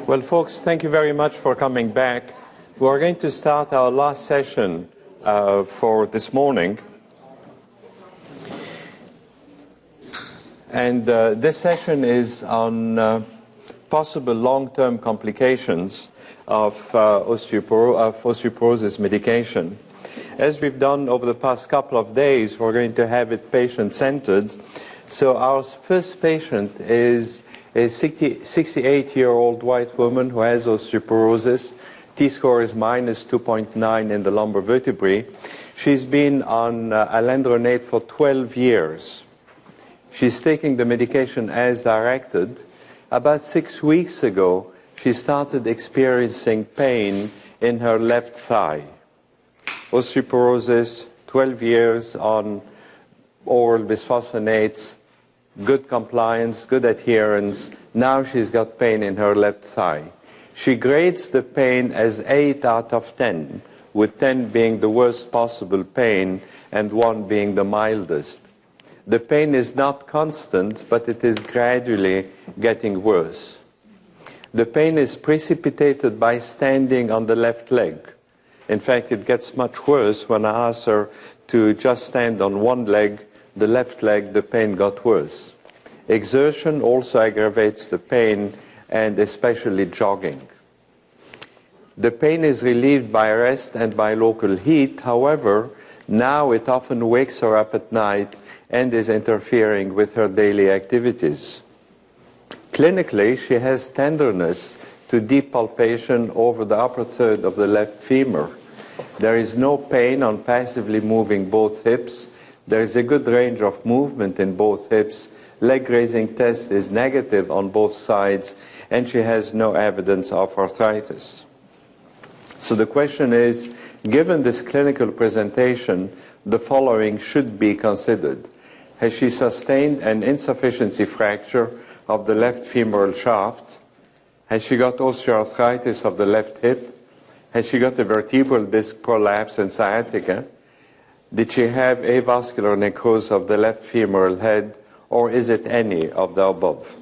Well, folks, thank you very much for coming back. We're going to start our last session for this morning. And this session is on possible long-term complications of osteoporosis medication. As we've done over the past couple of days, we're going to have it patient-centered. So our first patient is a 68-year-old white woman who has osteoporosis. T-score is minus 2.9 in the lumbar vertebrae. She's been on alendronate for 12 years. She's taking the medication as directed. About 6 weeks ago, she started experiencing pain in her left thigh. Osteoporosis, 12 years on oral bisphosphonates, good compliance, good adherence. Now she's got pain in her left thigh. She grades the pain as 8 out of 10, with 10 being the worst possible pain and 1 being the mildest. The pain is not constant, but it is gradually getting worse. The pain is precipitated by standing on the left leg. In fact, it gets much worse when I ask her to just stand on one leg. The left leg, the pain got worse. Exertion also aggravates the pain, and especially jogging. The pain is relieved by rest and by local heat. However, now it often wakes her up at night and is interfering with her daily activities. Clinically, she has tenderness to deep palpation over the upper third of the left femur. There is no pain on passively moving both hips. There is a good range of movement in both hips. Leg raising test is negative on both sides, and she has no evidence of arthritis. So the question is, given this clinical presentation, the following should be considered. Has she sustained an insufficiency fracture of the left femoral shaft? Has she got osteoarthritis of the left hip? Has she got a vertebral disc prolapse and sciatica? Did she have avascular necrosis of the left femoral head, or is it any of the above?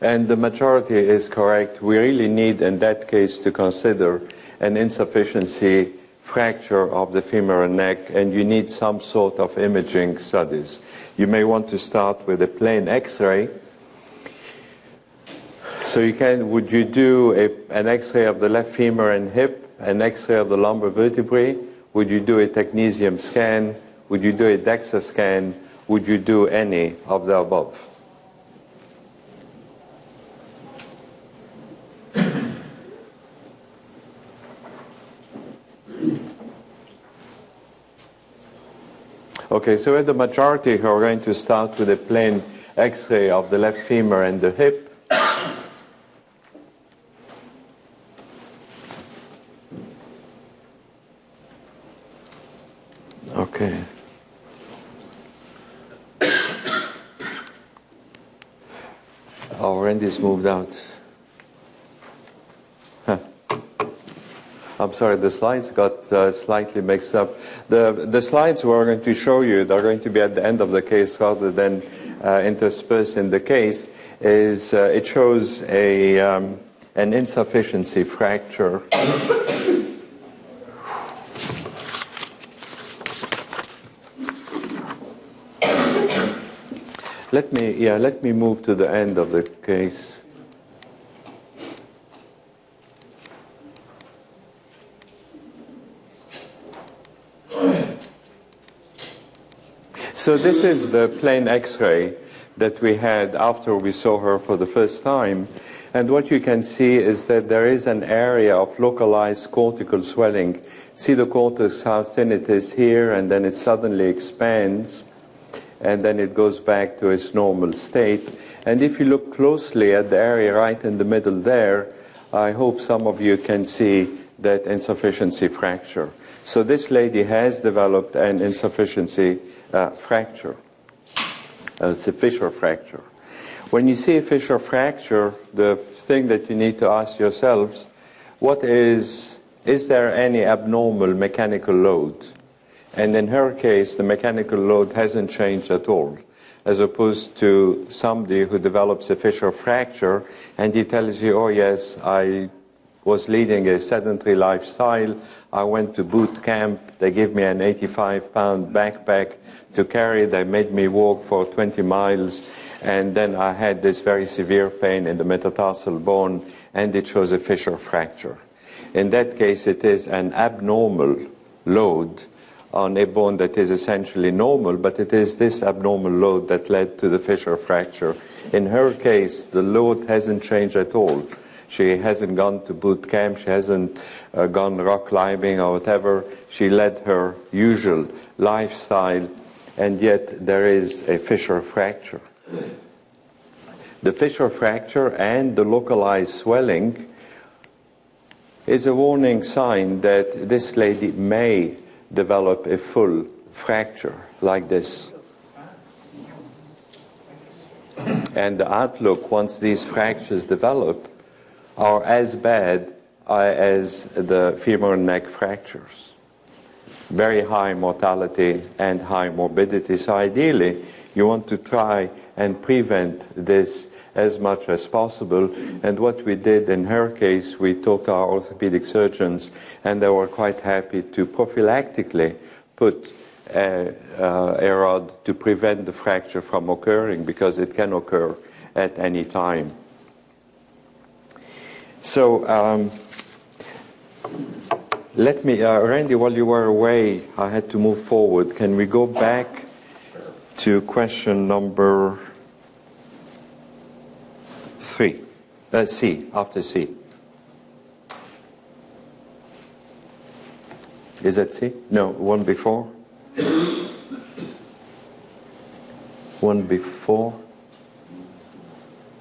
And the majority is correct. We really need, in that case, to consider an insufficiency fracture of the femoral neck, and you need some sort of imaging studies. You may want to start with a plain X-ray. So would you do an X-ray of the left femur and hip, an X-ray of the lumbar vertebrae? Would you do a technetium scan? Would you do a DEXA scan? Would you do any of the above? Okay, so at the majority, we're going to start with a plain X-ray of the left femur and the hip. Okay. Oh, Randy's moved out. I'm sorry, the slides got slightly mixed up. The slides we're going to show you, they're going to be at the end of the case rather than interspersed in the case, is it shows an insufficiency fracture. Let me move to the end of the case. So this is the plain X-ray that we had after we saw her for the first time. And what you can see is that there is an area of localized cortical swelling. See the cortex, how thin it is here, and then it suddenly expands, and then it goes back to its normal state. And if you look closely at the area right in the middle there, I hope some of you can see that insufficiency fracture. So this lady has developed an insufficiency fracture. It's a fissure fracture. When you see a fissure fracture, the thing that you need to ask yourselves, is there any abnormal mechanical load? And in her case, the mechanical load hasn't changed at all, as opposed to somebody who develops a fissure fracture and he tells you, oh yes, I was leading a sedentary lifestyle, I went to boot camp, they gave me an 85-pound backpack to carry, they made me walk for 20 miles, and then I had this very severe pain in the metatarsal bone, and it shows a fissure fracture. In that case, it is an abnormal load on a bone that is essentially normal, but it is this abnormal load that led to the fissure fracture. In her case, the load hasn't changed at all. She hasn't gone to boot camp, she hasn't gone rock climbing or whatever. She led her usual lifestyle, and yet there is a fissure fracture. The fissure fracture and the localized swelling is a warning sign that this lady may develop a full fracture like this. And the outlook, once these fractures develop, are as bad as the femoral neck fractures. Very high mortality and high morbidity. So ideally, you want to try and prevent this as much as possible. And what we did in her case, we talked to our orthopedic surgeons, and they were quite happy to prophylactically put a rod to prevent the fracture from occurring, because it can occur at any time. So let me, Randy, while you were away, I had to move forward. Can we go back to question number 3? C, after C. Is that C? No, one before. One before.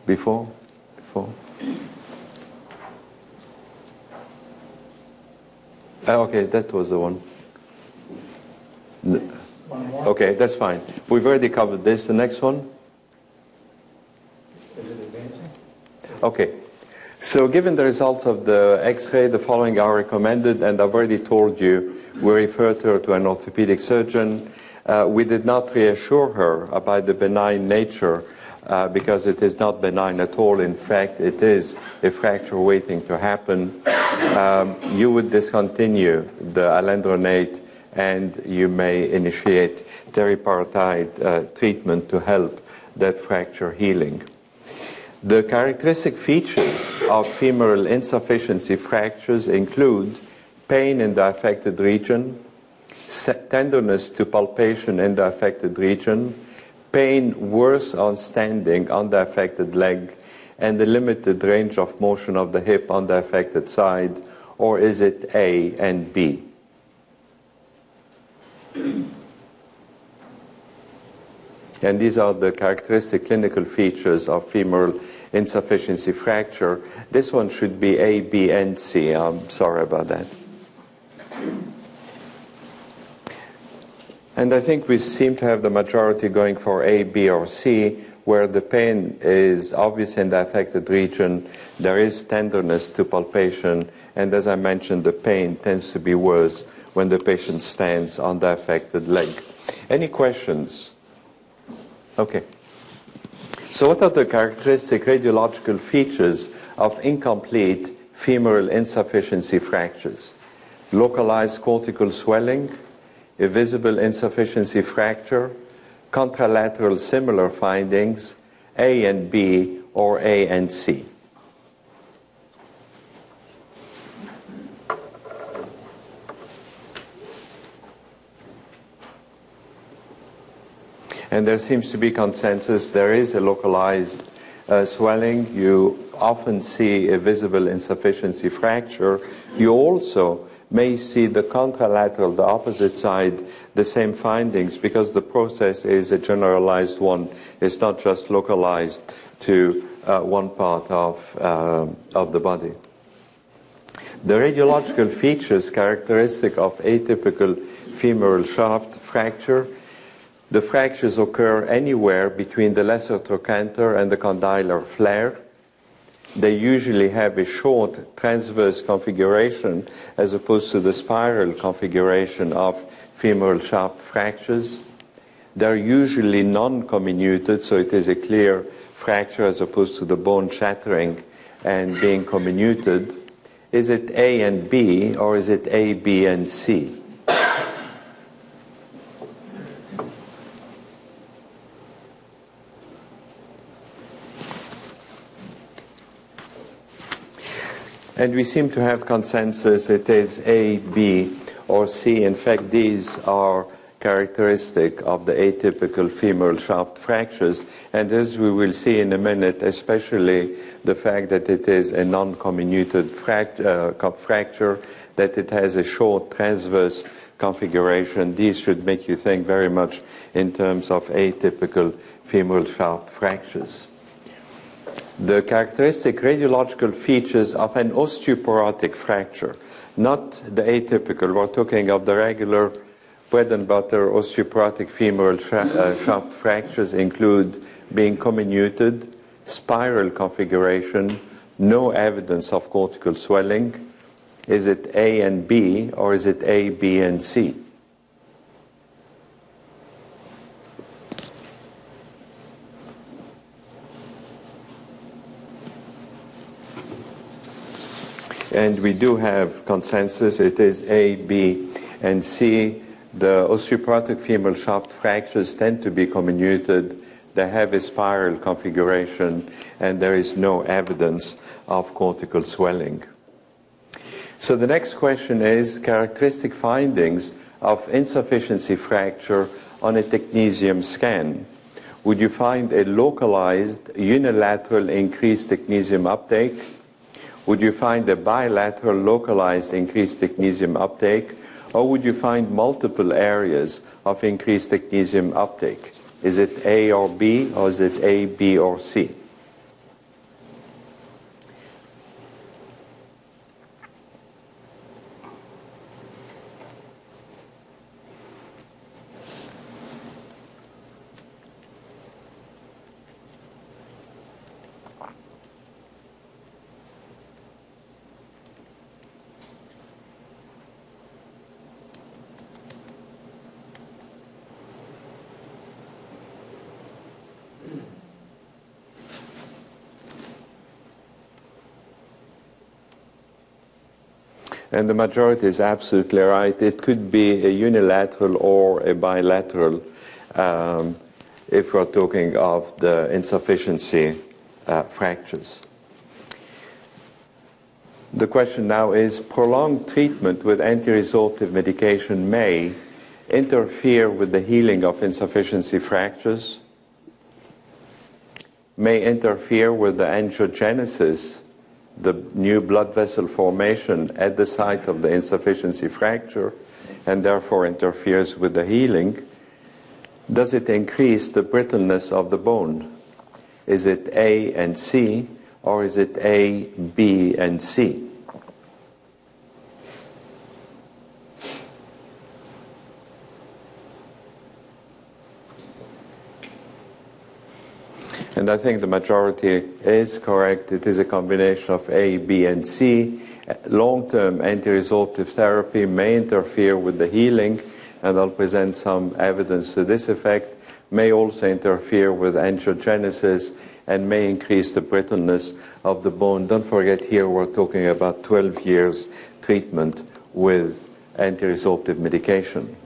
Before. Okay, that was the one. One more? Okay, that's fine. We've already covered this. The next one? Is it advancing? Okay. So given the results of the X-ray, the following are recommended, and I've already told you, we referred her to an orthopedic surgeon. We did not reassure her about the benign nature because it is not benign at all. In fact, it is a fracture waiting to happen. You would discontinue the alendronate, and you may initiate teriparatide treatment to help that fracture healing. The characteristic features of femoral insufficiency fractures include pain in the affected region, tenderness to palpation in the affected region, pain worse on standing on the affected leg, and the limited range of motion of the hip on the affected side, or is it A and B? And these are the characteristic clinical features of femoral insufficiency fracture. This one should be A, B, and C. I'm sorry about that. And I think we seem to have the majority going for A, B, or C, where the pain is obvious in the affected region, there is tenderness to palpation, and as I mentioned, the pain tends to be worse when the patient stands on the affected leg. Any questions? Okay. So what are the characteristic radiological features of incomplete femoral insufficiency fractures? Localized cortical swelling, a visible insufficiency fracture, contralateral similar findings, A and B, or A and C. And there seems to be consensus. There is a localized swelling. You often see a visible insufficiency fracture. You also may see the contralateral, the opposite side, the same findings, because the process is a generalized one. It's not just localized to one part of the body. The radiological features characteristic of atypical femoral shaft fracture The fractures occur anywhere between the lesser trochanter and the condylar flare. They usually have a short transverse configuration as opposed to the spiral configuration of femoral shaft fractures. They're usually non-comminuted, so it is a clear fracture as opposed to the bone shattering and being comminuted. Is it A and B, or is it A, B, and C? And we seem to have consensus it is A, B, or C. In fact, these are characteristic of the atypical femoral shaft fractures. And as we will see in a minute, especially the fact that it is a non-comminuted fracture, that it has a short transverse configuration, these should make you think very much in terms of atypical femoral shaft fractures. The characteristic radiological features of an osteoporotic fracture, not the atypical, we're talking of the regular bread and butter osteoporotic femoral shaft fractures, include being comminuted, spiral configuration, no evidence of cortical swelling. Is it A and B, or is it A, B, and C? And we do have consensus. It is A, B, and C. The osteoporotic femoral shaft fractures tend to be comminuted. They have a spiral configuration, and there is no evidence of cortical swelling. So the next question is characteristic findings of insufficiency fracture on a technetium scan. Would you find a localized unilateral increased technetium uptake? Would you find a bilateral localized increased technetium uptake? Or would you find multiple areas of increased technetium uptake? Is it A or B, or is it A, B, or C? And the majority is absolutely right. It could be a unilateral or a bilateral if we're talking of the insufficiency fractures. The question now is, prolonged treatment with anti-resorptive medication may interfere with the healing of insufficiency fractures, may interfere with the angiogenesis, the new blood vessel formation at the site of the insufficiency fracture, and therefore interferes with the healing. Does it increase the brittleness of the bone? Is it A and C, or is it A, B, and C? And I think the majority is correct. It is a combination of A, B, and C. Long-term anti-resorptive therapy may interfere with the healing, and I'll present some evidence to this effect, may also interfere with angiogenesis, and may increase the brittleness of the bone. Don't forget, here we're talking about 12 years treatment with anti-resorptive medication.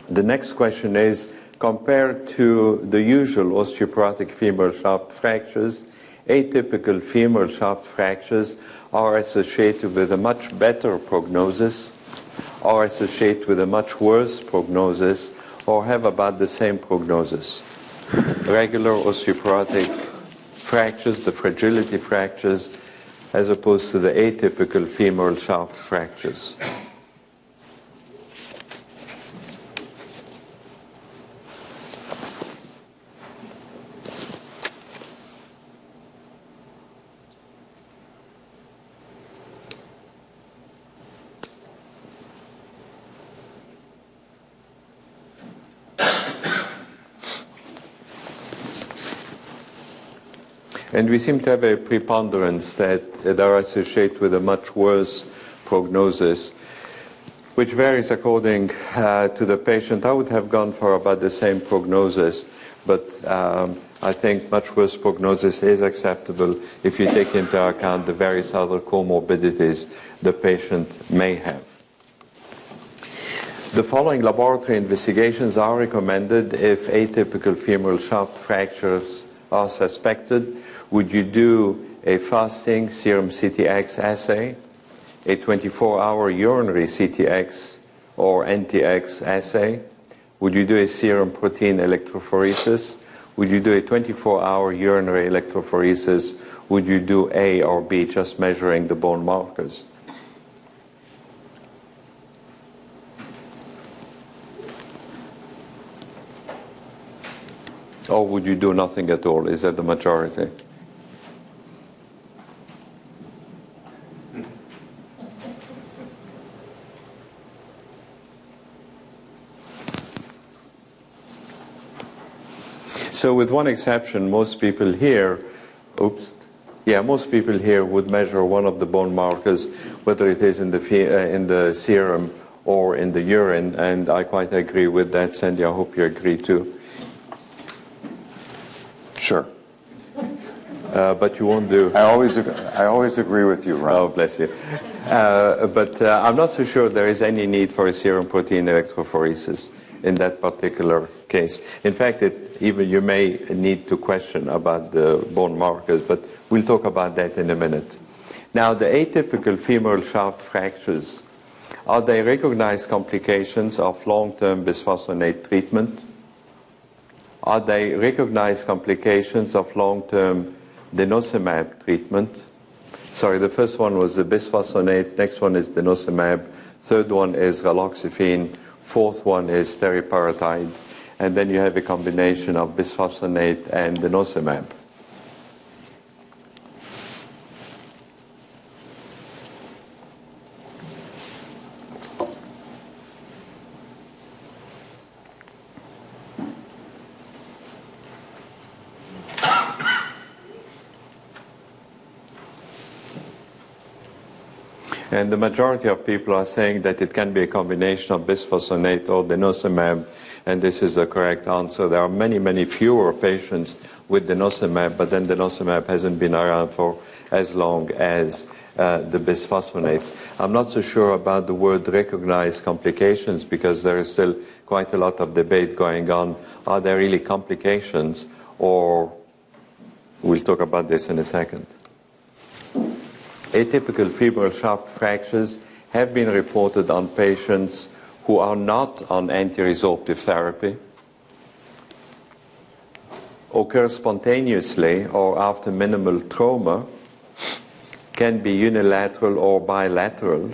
The next question is, compared to the usual osteoporotic femoral shaft fractures, atypical femoral shaft fractures are associated with a much better prognosis, are associated with a much worse prognosis, or have about the same prognosis. Regular osteoporotic fractures, the fragility fractures, as opposed to the atypical femoral shaft fractures. And we seem to have a preponderance that they are associated with a much worse prognosis, which varies according to the patient. I would have gone for about the same prognosis, but I think much worse prognosis is acceptable if you take into account the various other comorbidities the patient may have. The following laboratory investigations are recommended if atypical femoral shaft fractures are suspected. Would you do a fasting serum CTX assay, a 24-hour urinary CTX or NTX assay? Would you do a serum protein electrophoresis? Would you do a 24-hour urinary electrophoresis? Would you do A or B, just measuring the bone markers? Or would you do nothing at all? Is that the majority? So with one exception, most people here would measure one of the bone markers, whether it is in the serum or in the urine, and I quite agree with that. Sandy, I hope you agree too. Sure. But you won't do... I always agree with you, Ron. Oh, bless you. But I'm not so sure there is any need for a serum protein electrophoresis in that particular case. In fact, even you may need to question about the bone markers, but we'll talk about that in a minute. Now, the atypical femoral shaft fractures, are they recognized complications of long-term bisphosphonate treatment? Are they recognized complications of long-term denosumab treatment? Sorry, the first one was the bisphosphonate, next one is denosumab, third one is raloxifene, fourth one is teriparatide, and then you have a combination of bisphosphonate and denosumab. And the majority of people are saying that it can be a combination of bisphosphonate or denosumab, and this is the correct answer. There are many, many fewer patients with denosumab, but then denosumab hasn't been around for as long as the bisphosphonates. I'm not so sure about the word recognized complications because there is still quite a lot of debate going on. Are there really complications, or we'll talk about this in a second. Atypical femoral shaft fractures have been reported on patients who are not on anti-resorptive therapy, occur spontaneously or after minimal trauma, can be unilateral or bilateral.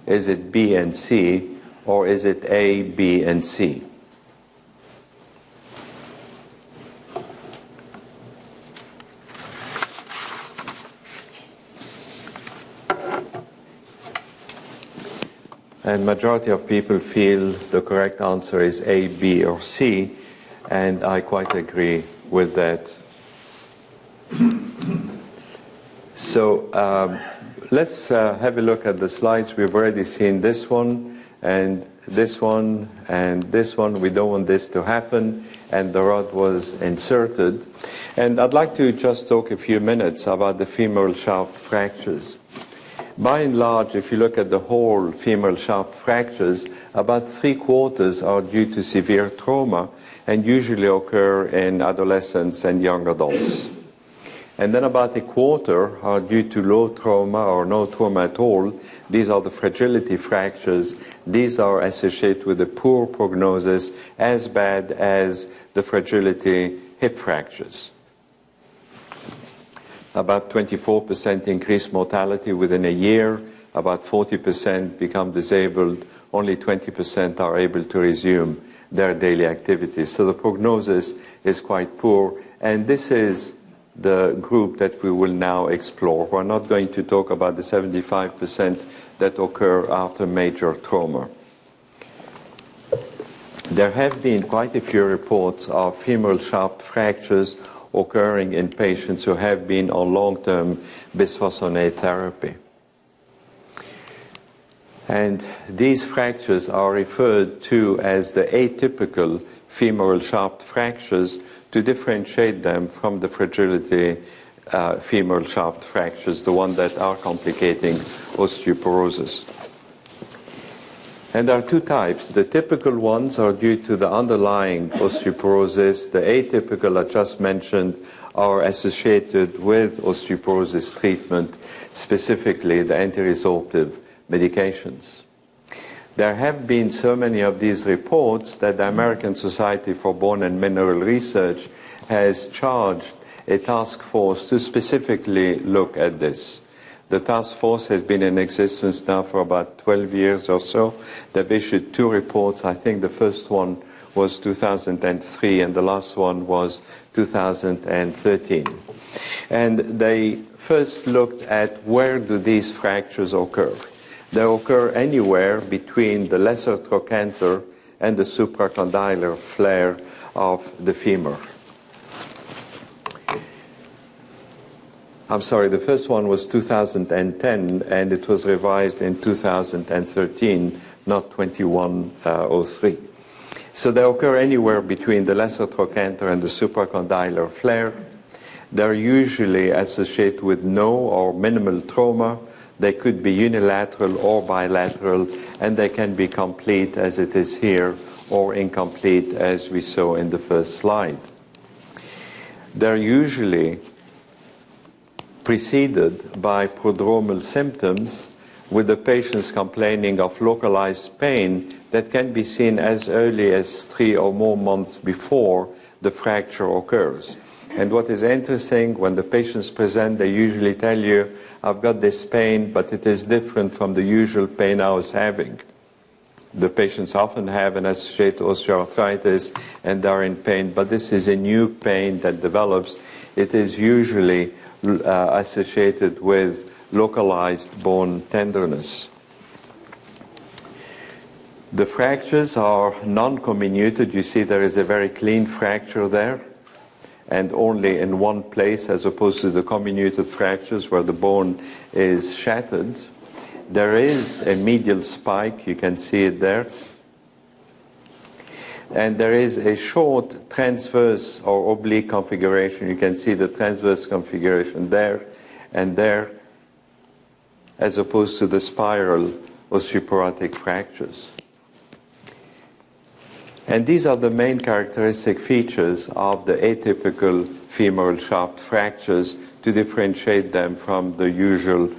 Is it B and C, or is it A, B, and C? And majority of people feel the correct answer is A, B, or C, and I quite agree with that. So let's have a look at the slides. We've already seen this one, and this one, and this one. We don't want this to happen, and the rod was inserted. And I'd like to just talk a few minutes about the femoral shaft fractures. By and large, if you look at the whole femoral shaft fractures, about 3/4 are due to severe trauma and usually occur in adolescents and young adults. And then about 1/4 are due to low trauma or no trauma at all. These are the fragility fractures. These are associated with a poor prognosis, as bad as the fragility hip fractures. About 24% increased mortality within a year, about 40% become disabled, only 20% are able to resume their daily activities. So the prognosis is quite poor, and this is the group that we will now explore. We're not going to talk about the 75% that occur after major trauma. There have been quite a few reports of femoral shaft fractures occurring in patients who have been on long-term bisphosphonate therapy. And these fractures are referred to as the atypical femoral shaft fractures to differentiate them from the fragility femoral shaft fractures, the ones that are complicating osteoporosis. And there are two types. The typical ones are due to the underlying osteoporosis. The atypical I just mentioned are associated with osteoporosis treatment, specifically the anti-resorptive medications. There have been so many of these reports that the American Society for Bone and Mineral Research has charged a task force to specifically look at this. The task force has been in existence now for about 12 years or so. They've issued 2 reports. I think the first one was 2003 and the last one was 2013. And they first looked at where do these fractures occur. They occur anywhere between the lesser trochanter and the supracondylar flare of the femur. I'm sorry, the first one was 2010, and it was revised in 2013, not 2103. So they occur anywhere between the lesser trochanter and the supracondylar flare. They're usually associated with no or minimal trauma. They could be unilateral or bilateral, and they can be complete, as it is here, or incomplete, as we saw in the first slide. They're usually preceded by prodromal symptoms, with the patients complaining of localized pain that can be seen as early as 3 or more months before the fracture occurs. And what is interesting, when the patients present, they usually tell you, I've got this pain, but it is different from the usual pain I was having. The patients often have an associated osteoarthritis and they're in pain, but this is a new pain that develops. It is usually associated with localized bone tenderness. The fractures are non-comminuted. You see there is a very clean fracture there, and only in one place, as opposed to the comminuted fractures where the bone is shattered. There is a medial spike, you can see it there. And there is a short transverse or oblique configuration. You can see the transverse configuration there and there, as opposed to the spiral osteoporotic fractures. And these are the main characteristic features of the atypical femoral shaft fractures to differentiate them from the usual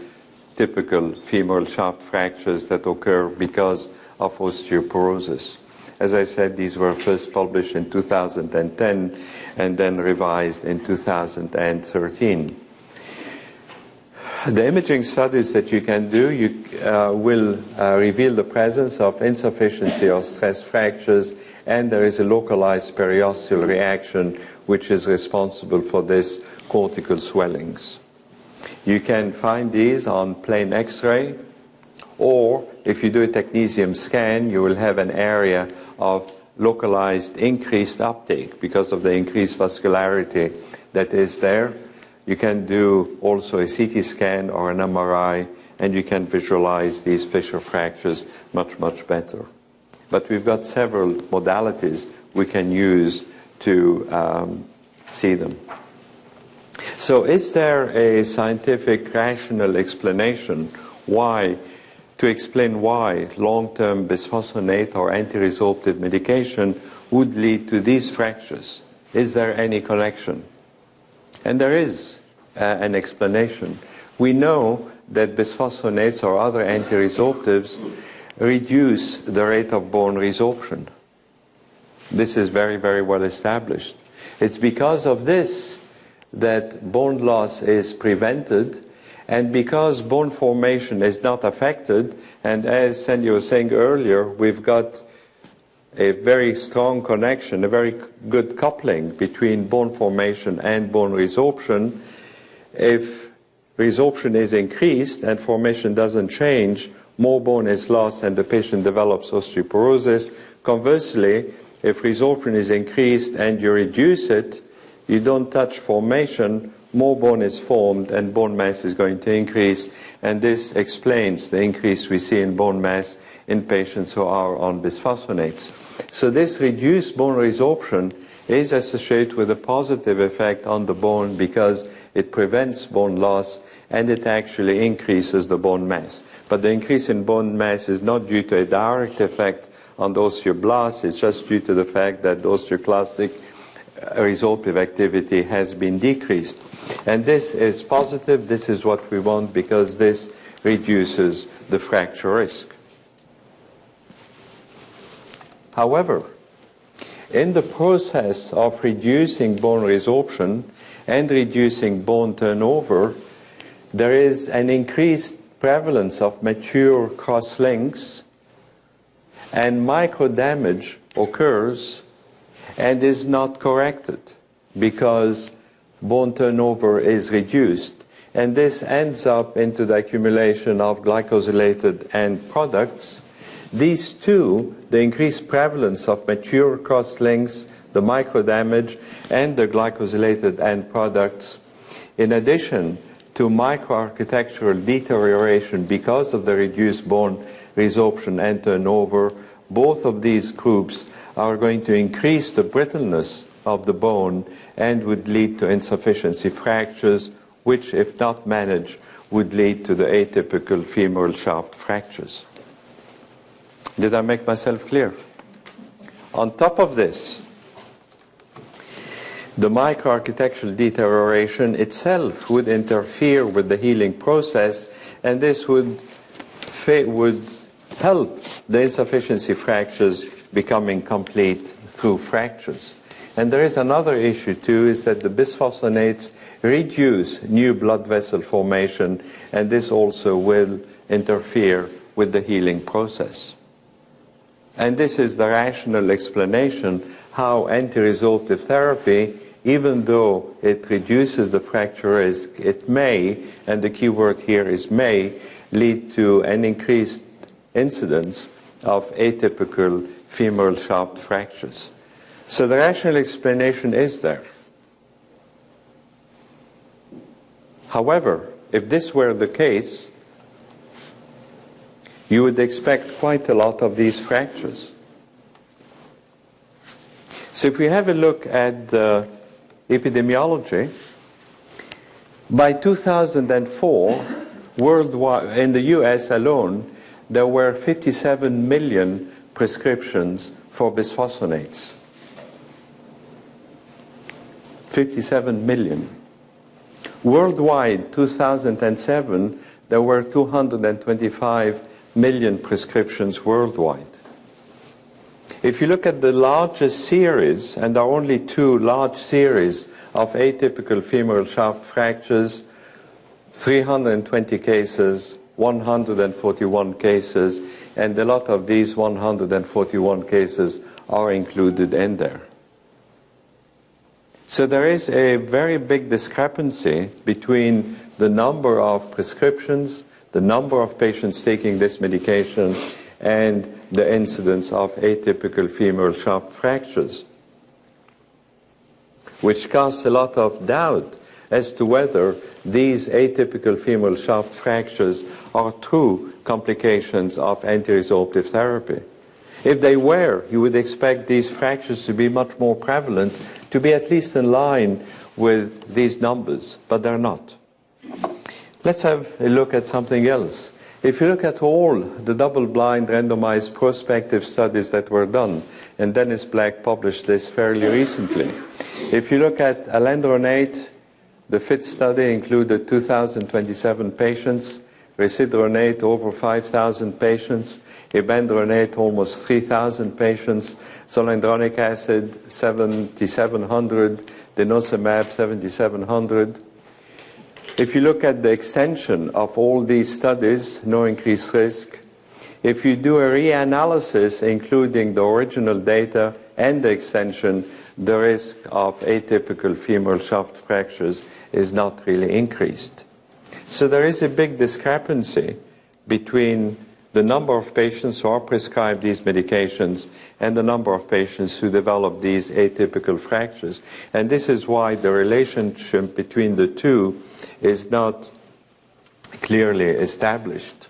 typical femoral shaft fractures that occur because of osteoporosis. As I said, these were first published in 2010 and then revised in 2013. The imaging studies that you can do will reveal the presence of insufficiency or stress fractures, and there is a localized periosteal reaction which is responsible for this cortical swellings. You can find these on plain X-ray, or if you do a technetium scan, you will have an area of localized increased uptake because of the increased vascularity that is there. You can do also a CT scan or an MRI, and you can visualize these fissure fractures much, much better. But we've got several modalities we can use to see them. So is there a scientific, rational explanation to explain why long-term bisphosphonate or anti-resorptive medication would lead to these fractures? Is there any connection? And there is an explanation. We know that bisphosphonates or other anti-resorptives reduce the rate of bone resorption. This is very, very well established. It's because of this that bone loss is prevented, and because bone formation is not affected, and as Sandy was saying earlier, we've got a very strong connection, a very good coupling between bone formation and bone resorption. If resorption is increased and formation doesn't change, more bone is lost and the patient develops osteoporosis. Conversely, if resorption is increased and you reduce it, you don't touch formation, more bone is formed and bone mass is going to increase, and this explains the increase we see in bone mass in patients who are on bisphosphonates. So this reduced bone resorption is associated with a positive effect on the bone because it prevents bone loss and it actually increases the bone mass. But the increase in bone mass is not due to a direct effect on the osteoblasts, it's just due to the fact that the osteoclastic resorptive activity has been decreased. And this is positive, this is what we want because this reduces the fracture risk. However, in the process of reducing bone resorption and reducing bone turnover, there is an increased prevalence of mature cross-links, and micro-damage occurs and is not corrected because bone turnover is reduced. And this ends up into the accumulation of glycosylated end products. These two, the increased prevalence of mature cross-links, the microdamage, and the glycosylated end products, in addition to microarchitectural deterioration because of the reduced bone resorption and turnover, both of these groups are going to increase the brittleness of the bone and would lead to insufficiency fractures, which, if not managed, would lead to the atypical femoral shaft fractures. Did I make myself clear? On top of this, the microarchitectural deterioration itself would interfere with the healing process, and this would help the insufficiency fractures becoming complete through fractures. And there is another issue too, is that the bisphosphonates reduce new blood vessel formation, and this also will interfere with the healing process. And this is the rational explanation how anti-resorptive therapy, even though it reduces the fracture risk, it may, and the key word here is may, lead to an increased incidence of atypical femoral shaft fractures. So the rational explanation is there. However, if this were the case, you would expect quite a lot of these fractures. So if we have a look at the epidemiology, by 2004, worldwide, in the US alone, there were 57 million prescriptions for bisphosphonates. 57 million. Worldwide, 2007, there were 225 million prescriptions worldwide. If you look at the largest series, and there are only two large series of atypical femoral shaft fractures, 320 cases, 141 cases, and a lot of these 141 cases are included in there. So there is a very big discrepancy between the number of prescriptions, the number of patients taking this medication, and the incidence of atypical femoral shaft fractures, which casts a lot of doubt as to whether these atypical femoral shaft fractures are true complications of anti-resorptive therapy. If they were, you would expect these fractures to be much more prevalent, to be at least in line with these numbers, but they're not. Let's have a look at something else. If you look at all the double-blind randomized prospective studies that were done, and Dennis Black published this fairly recently. If you look at alendronate, the FIT study included 2,027 patients, risedronate over 5,000 patients, ibandronate almost 3,000 patients, zoledronic acid 7,700, denosumab 7,700. If you look at the extension of all these studies, no increased risk. If you do a reanalysis, including the original data and the extension, the risk of atypical femoral shaft fractures is not really increased. So there is a big discrepancy between the number of patients who are prescribed these medications and the number of patients who develop these atypical fractures. And this is why the relationship between the two is not clearly established.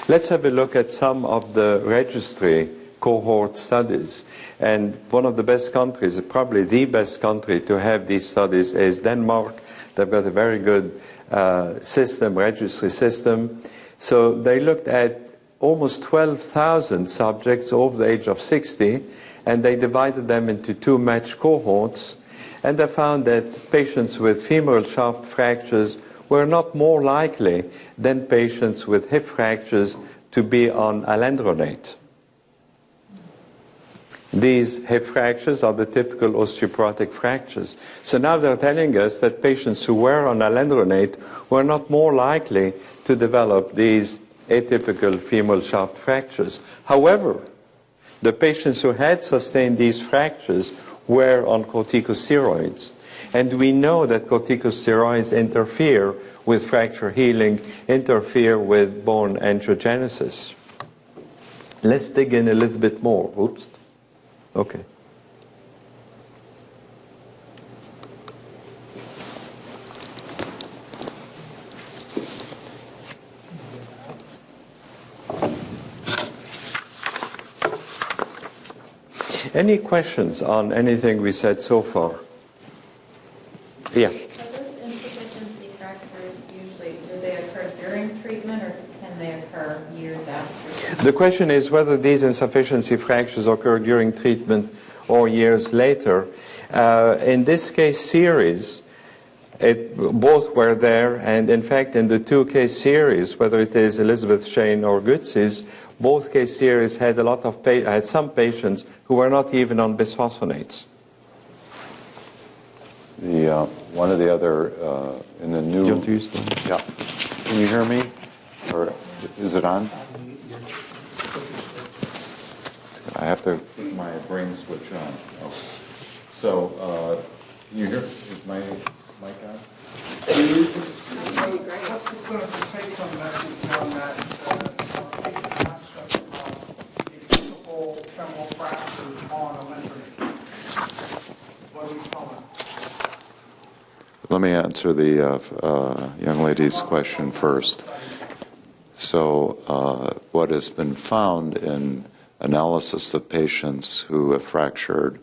Let's have a look at some of the registry cohort studies. And one of the best countries, probably the best country to have these studies, is Denmark. They've got a very good registry system. So they looked at almost 12,000 subjects over the age of 60, and they divided them into two matched cohorts. And they found that patients with femoral shaft fractures were not more likely than patients with hip fractures to be on alendronate. These hip fractures are the typical osteoporotic fractures. So now they're telling us that patients who were on alendronate were not more likely to develop these atypical femoral shaft fractures. However, the patients who had sustained these fractures were on corticosteroids. And we know that corticosteroids interfere with fracture healing, interfere with bone angiogenesis. Let's dig in a little bit more. Oops. Okay. Any questions on anything we said so far? Yeah. Are those insufficiency fractures usually, do they occur during treatment or can they occur years after? The question is whether these insufficiency fractures occur during treatment or years later. In this case series, both were there, and in fact in the two case series, whether it is Elizabeth Shane or Goodsey's, both case series had had some patients who were not even on bisphosphonates. One of the other in the new. Don't use them. Yeah. Can you hear me? Or is it on? I have to keep my brain switch on. Okay. So, can you hear? Is my mic on? What's the clinical take-home message on that concept of atypical femoral fractures on alendronate? What do we call it? Let me answer the young lady's question first. So, what has been found in analysis of patients who have fractured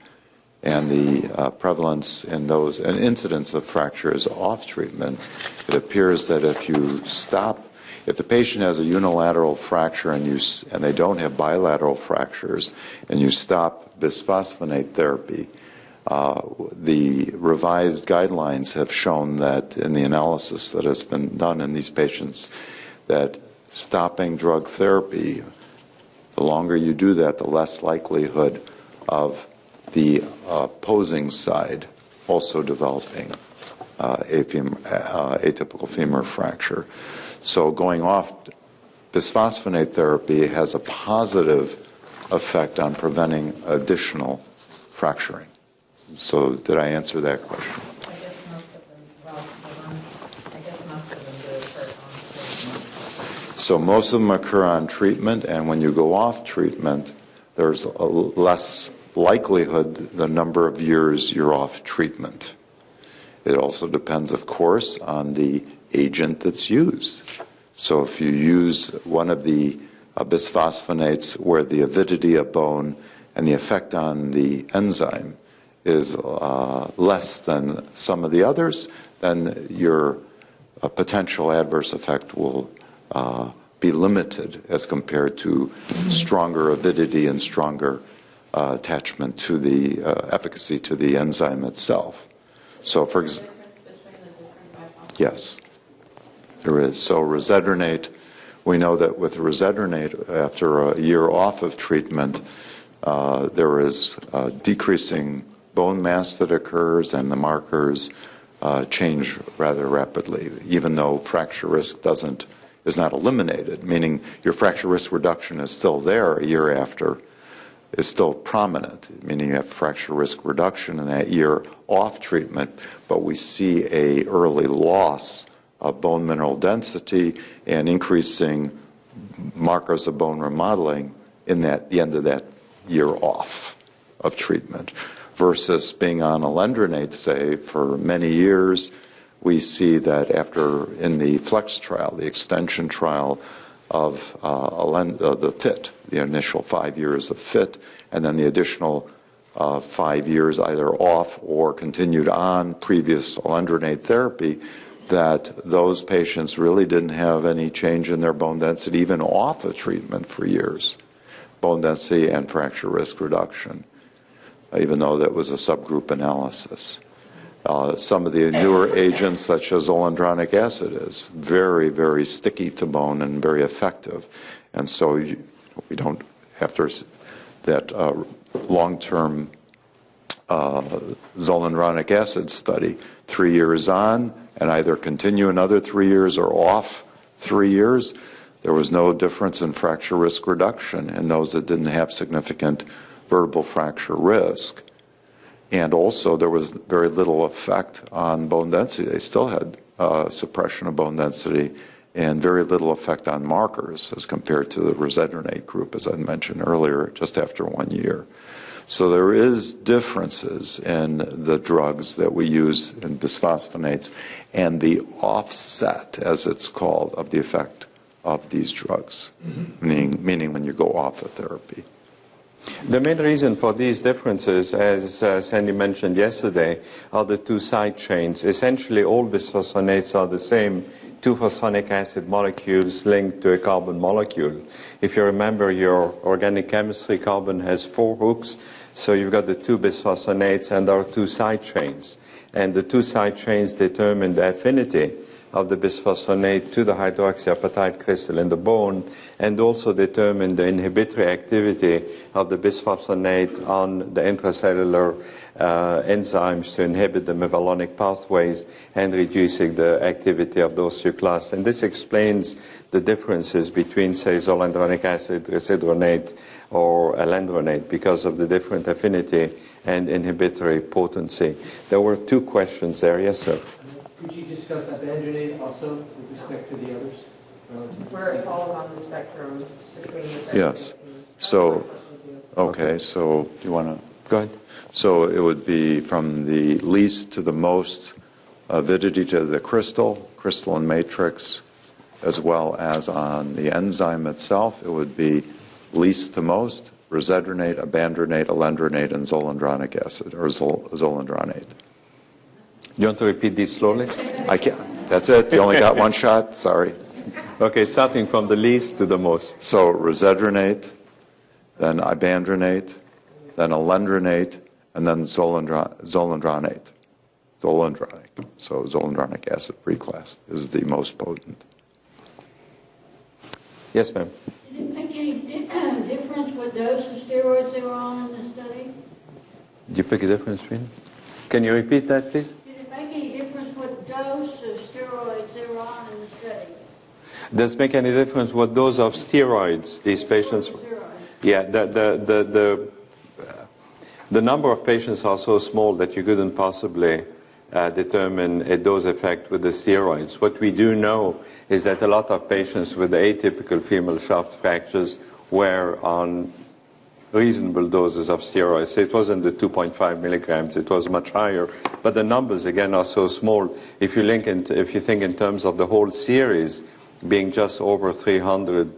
and the prevalence in those and incidence of fractures off treatment, it appears that if the patient has a unilateral fracture and they don't have bilateral fractures, and you stop bisphosphonate therapy, the revised guidelines have shown that in the analysis that has been done in these patients, that stopping drug therapy, the longer you do that, the less likelihood of the opposing side also developing atypical femur fracture. So going off bisphosphonate therapy has a positive effect on preventing additional fracturing. So did I answer that question? I guess most of them do occur on treatment. So most of them occur on treatment, and when you go off treatment, there's a less likelihood the number of years you're off treatment. It also depends, of course, on the agent that's used. So if you use one of the bisphosphonates where the avidity of bone and the effect on the enzyme is less than some of the others, then your potential adverse effect will be limited as compared to stronger avidity and stronger attachment to the efficacy to the enzyme itself. So, for example, yes, there is. So, risedronate, we know that with risedronate, after a year off of treatment, there is decreasing bone mass that occurs, and the markers change rather rapidly, even though fracture risk is not eliminated, meaning your fracture risk reduction is still there a year after, is still prominent, meaning you have fracture risk reduction in that year off treatment, but we see a early loss of bone mineral density and increasing markers of bone remodeling in the end of that year off of treatment, versus being on alendronate, say, for many years. We see that in the FLEX trial, the extension trial of the FIT, the initial 5 years of FIT, and then the additional 5 years either off or continued on previous alendronate therapy, that those patients really didn't have any change in their bone density even off of treatment for years, bone density and fracture risk reduction, even though that was a subgroup analysis. Some of the newer agents, such as zoledronic acid, is very, very sticky to bone and very effective. And so we don't, after that long-term zoledronic acid study, 3 years on, and either continue another 3 years or off 3 years, there was no difference in fracture risk reduction in those that didn't have significant vertebral fracture risk. And also, there was very little effect on bone density. They still had suppression of bone density and very little effect on markers as compared to the risedronate group, as I mentioned earlier, just after 1 year. So there is differences in the drugs that we use in bisphosphonates and the offset, as it's called, of the effect of these drugs, meaning when you go off of therapy. The main reason for these differences, as Sandy mentioned yesterday, are the two side chains. Essentially, all bisphosphonates are the same 2-phosphonic acid molecules linked to a carbon molecule. If you remember your organic chemistry, carbon has 4 hooks, so you've got the 2 bisphosphonates and there are 2 side chains. And the 2 side chains determine the affinity of the bisphosphonate to the hydroxyapatite crystal in the bone, and also determine the inhibitory activity of the bisphosphonate on the intracellular enzymes to inhibit the mevalonic pathways and reducing the activity of the osteoclast. And this explains the differences between, say, zoledronic acid, risedronate, or alendronate, because of the different affinity and inhibitory potency. There were 2 questions there. Yes, sir. Could you discuss abandonate also with respect to the others? Where it falls on the spectrum between the Yes. So, okay, so do you want to? Go ahead. So it would be from the least to the most avidity to the crystalline matrix, as well as on the enzyme itself. It would be least to most, risedronate, abandonate, alendronate, and zoledronic acid, or zoledronate. You want to repeat these slowly? I can't. That's it. You only got one shot. Sorry. Okay, starting from the least to the most. So risedronate, then ibandronate, then alendronate, and then zoledronate. Zoledronic. So zoledronic acid reclass is the most potent. Yes, ma'am. Did it make any difference what dose of steroids they were on in the study? Did you pick a difference between? Can you repeat that, please? Did it make any difference what dose of steroids they were on in the study? Does it make any difference what dose of steroids these patients? Yeah, the number of patients are so small that you couldn't possibly determine a dose effect with the steroids. What we do know is that a lot of patients with the atypical femoral shaft fractures were on reasonable doses of steroids. So it wasn't the 2.5 milligrams, it was much higher. But the numbers, again, are so small. If you think in terms of the whole series being just over 300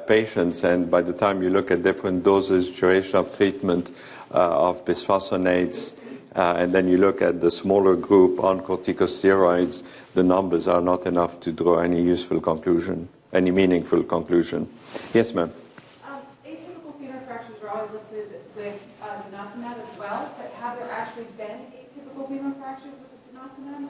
patients, and by the time you look at different doses, duration of treatment of bisphosphonates, and then you look at the smaller group on corticosteroids, the numbers are not enough to draw any useful conclusion, any meaningful conclusion. Yes, ma'am. Atypical femur fractures are always listed with denosumab as well, but have there actually been atypical femur fractures with denosumab?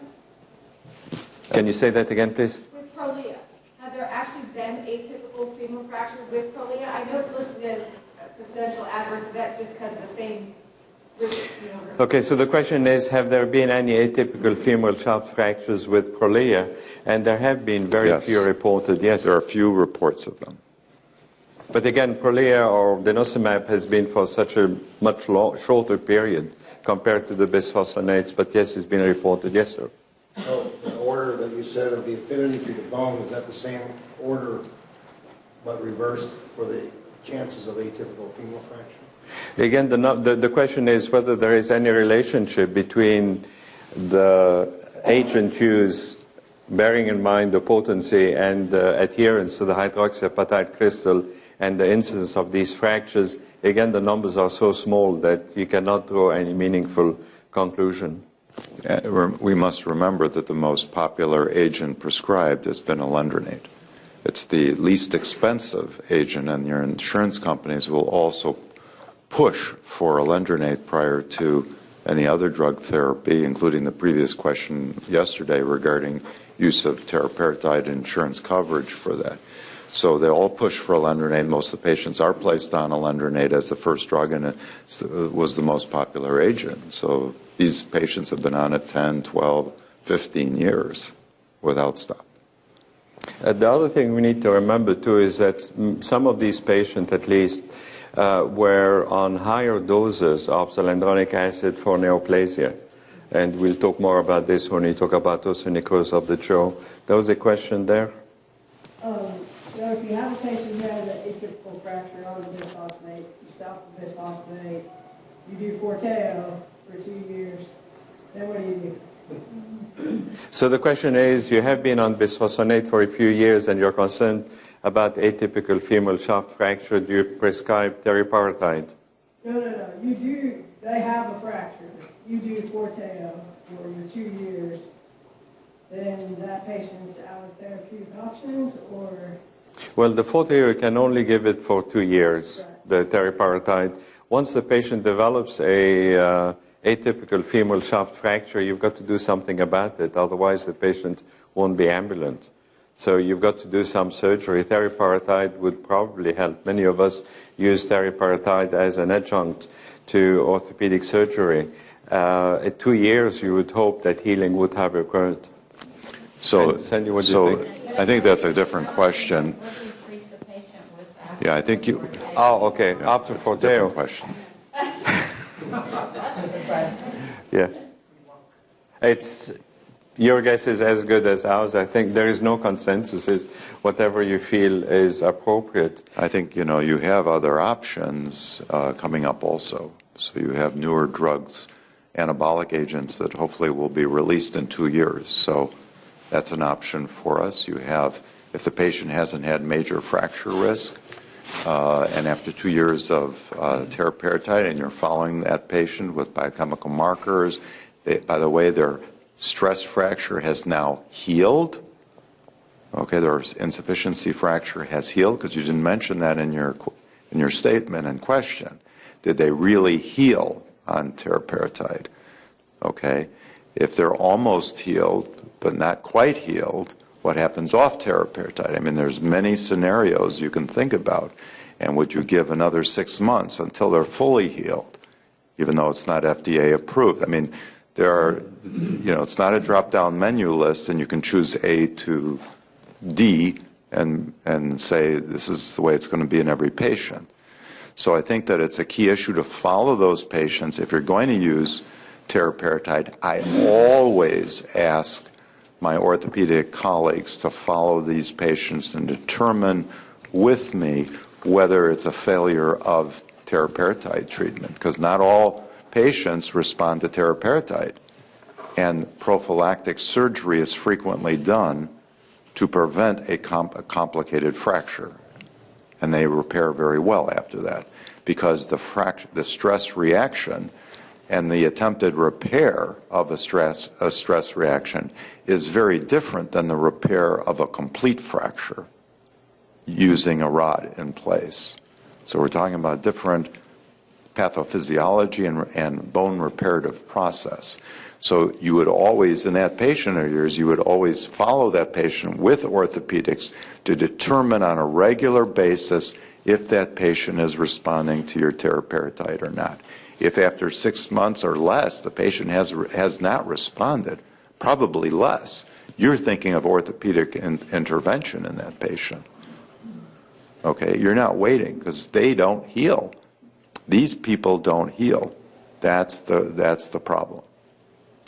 Can you say that again, please? With Prolia. Have there actually been atypical femur fracture with Prolia? I know it's listed as a potential adverse event just because of the same. Okay, so the question is, have there been any atypical femoral shaft fractures with Prolia? And there have been very few reported, yes. There are few reports of them. But again, Prolia or denosumab has been for such a much shorter period compared to the bisphosphonates, but yes, it's been reported. Yes, sir. So the order that you said of the affinity to the bone, is that the same order but reversed for the chances of atypical femur fracture? Again, the question is whether there is any relationship between the agent used, bearing in mind the potency and the adherence to the hydroxyapatite crystal and the incidence of these fractures. Again, the numbers are so small that you cannot draw any meaningful conclusion. We must remember that the most popular agent prescribed has been alendronate. It's the least expensive agent, and your insurance companies will also push for alendronate prior to any other drug therapy, including the previous question yesterday regarding use of teriparatide insurance coverage for that. So they all push for alendronate. Most of the patients are placed on alendronate as the first drug, and it was the most popular agent. So these patients have been on it 10, 12, 15 years without stop. The other thing we need to remember, too, is that some of these patients, at least, were on higher doses of zoledronic acid for neoplasia. And we'll talk more about this when we talk about osteonecrosis of the jaw. There was a question there? So if you have a patient who has an atypical fracture on the bisphosphonate, you stop the bisphosphonate, you do Forteo for 2 years, then what do you do? So the question is, you have been on bisphosphonate for a few years and you're concerned about atypical femoral shaft fracture. Do you prescribe teriparatide? No. You do, they have a fracture. You do Forteo for your 2 years, then that patient's out of therapeutic options, or? Well, the Forteo, you can only give it for 2 years, the teriparatide. Once the patient develops a atypical femoral shaft fracture, you've got to do something about it. Otherwise, the patient won't be ambulant. So you've got to do some surgery. Teriparatide would probably help. Many of us use teriparatide as an adjunct to orthopedic surgery. At 2 years, you would hope that healing would have occurred. So, Sandy, what do you think? I think that's a different question. What do you treat the patient with after? Yeah, I think you. Oh, okay. Yeah, After that's a different Forteo. question. That's the question. Yeah. Your guess is as good as ours. I think there is no consensus. It's whatever you feel is appropriate. I think, you have other options coming up also. So you have newer drugs, anabolic agents that hopefully will be released in 2 years. So that's an option for us. You have, if the patient hasn't had major fracture risk, and after 2 years of teriparatide, and you're following that patient with biochemical markers, by the way, their stress fracture has now healed. Okay, their insufficiency fracture has healed, because you didn't mention that in your statement and question. Did they really heal on teriparatide? Okay, if they're almost healed but not quite healed, what happens off teriparatide? I mean, there's many scenarios you can think about. And would you give another 6 months until they're fully healed, even though it's not FDA approved? I mean, there are, it's not a drop-down menu list, and you can choose A to D and say this is the way it's going to be in every patient. So I think that it's a key issue to follow those patients. If you're going to use teriparatide, I always ask my orthopedic colleagues to follow these patients and determine with me whether it's a failure of teriparatide treatment, because not all patients respond to teriparatide. And prophylactic surgery is frequently done to prevent a complicated fracture. And they repair very well after that, because the stress reaction and the attempted repair of a stress reaction is very different than the repair of a complete fracture using a rod in place. So we're talking about different pathophysiology and bone reparative process. So you would always, in that patient of yours, you would always follow that patient with orthopedics to determine on a regular basis if that patient is responding to your teriparatide or not. If after 6 months or less the patient has not responded, probably less, you're thinking of orthopedic intervention in that patient. Okay, you're not waiting, because they don't heal. These people don't heal. That's the problem.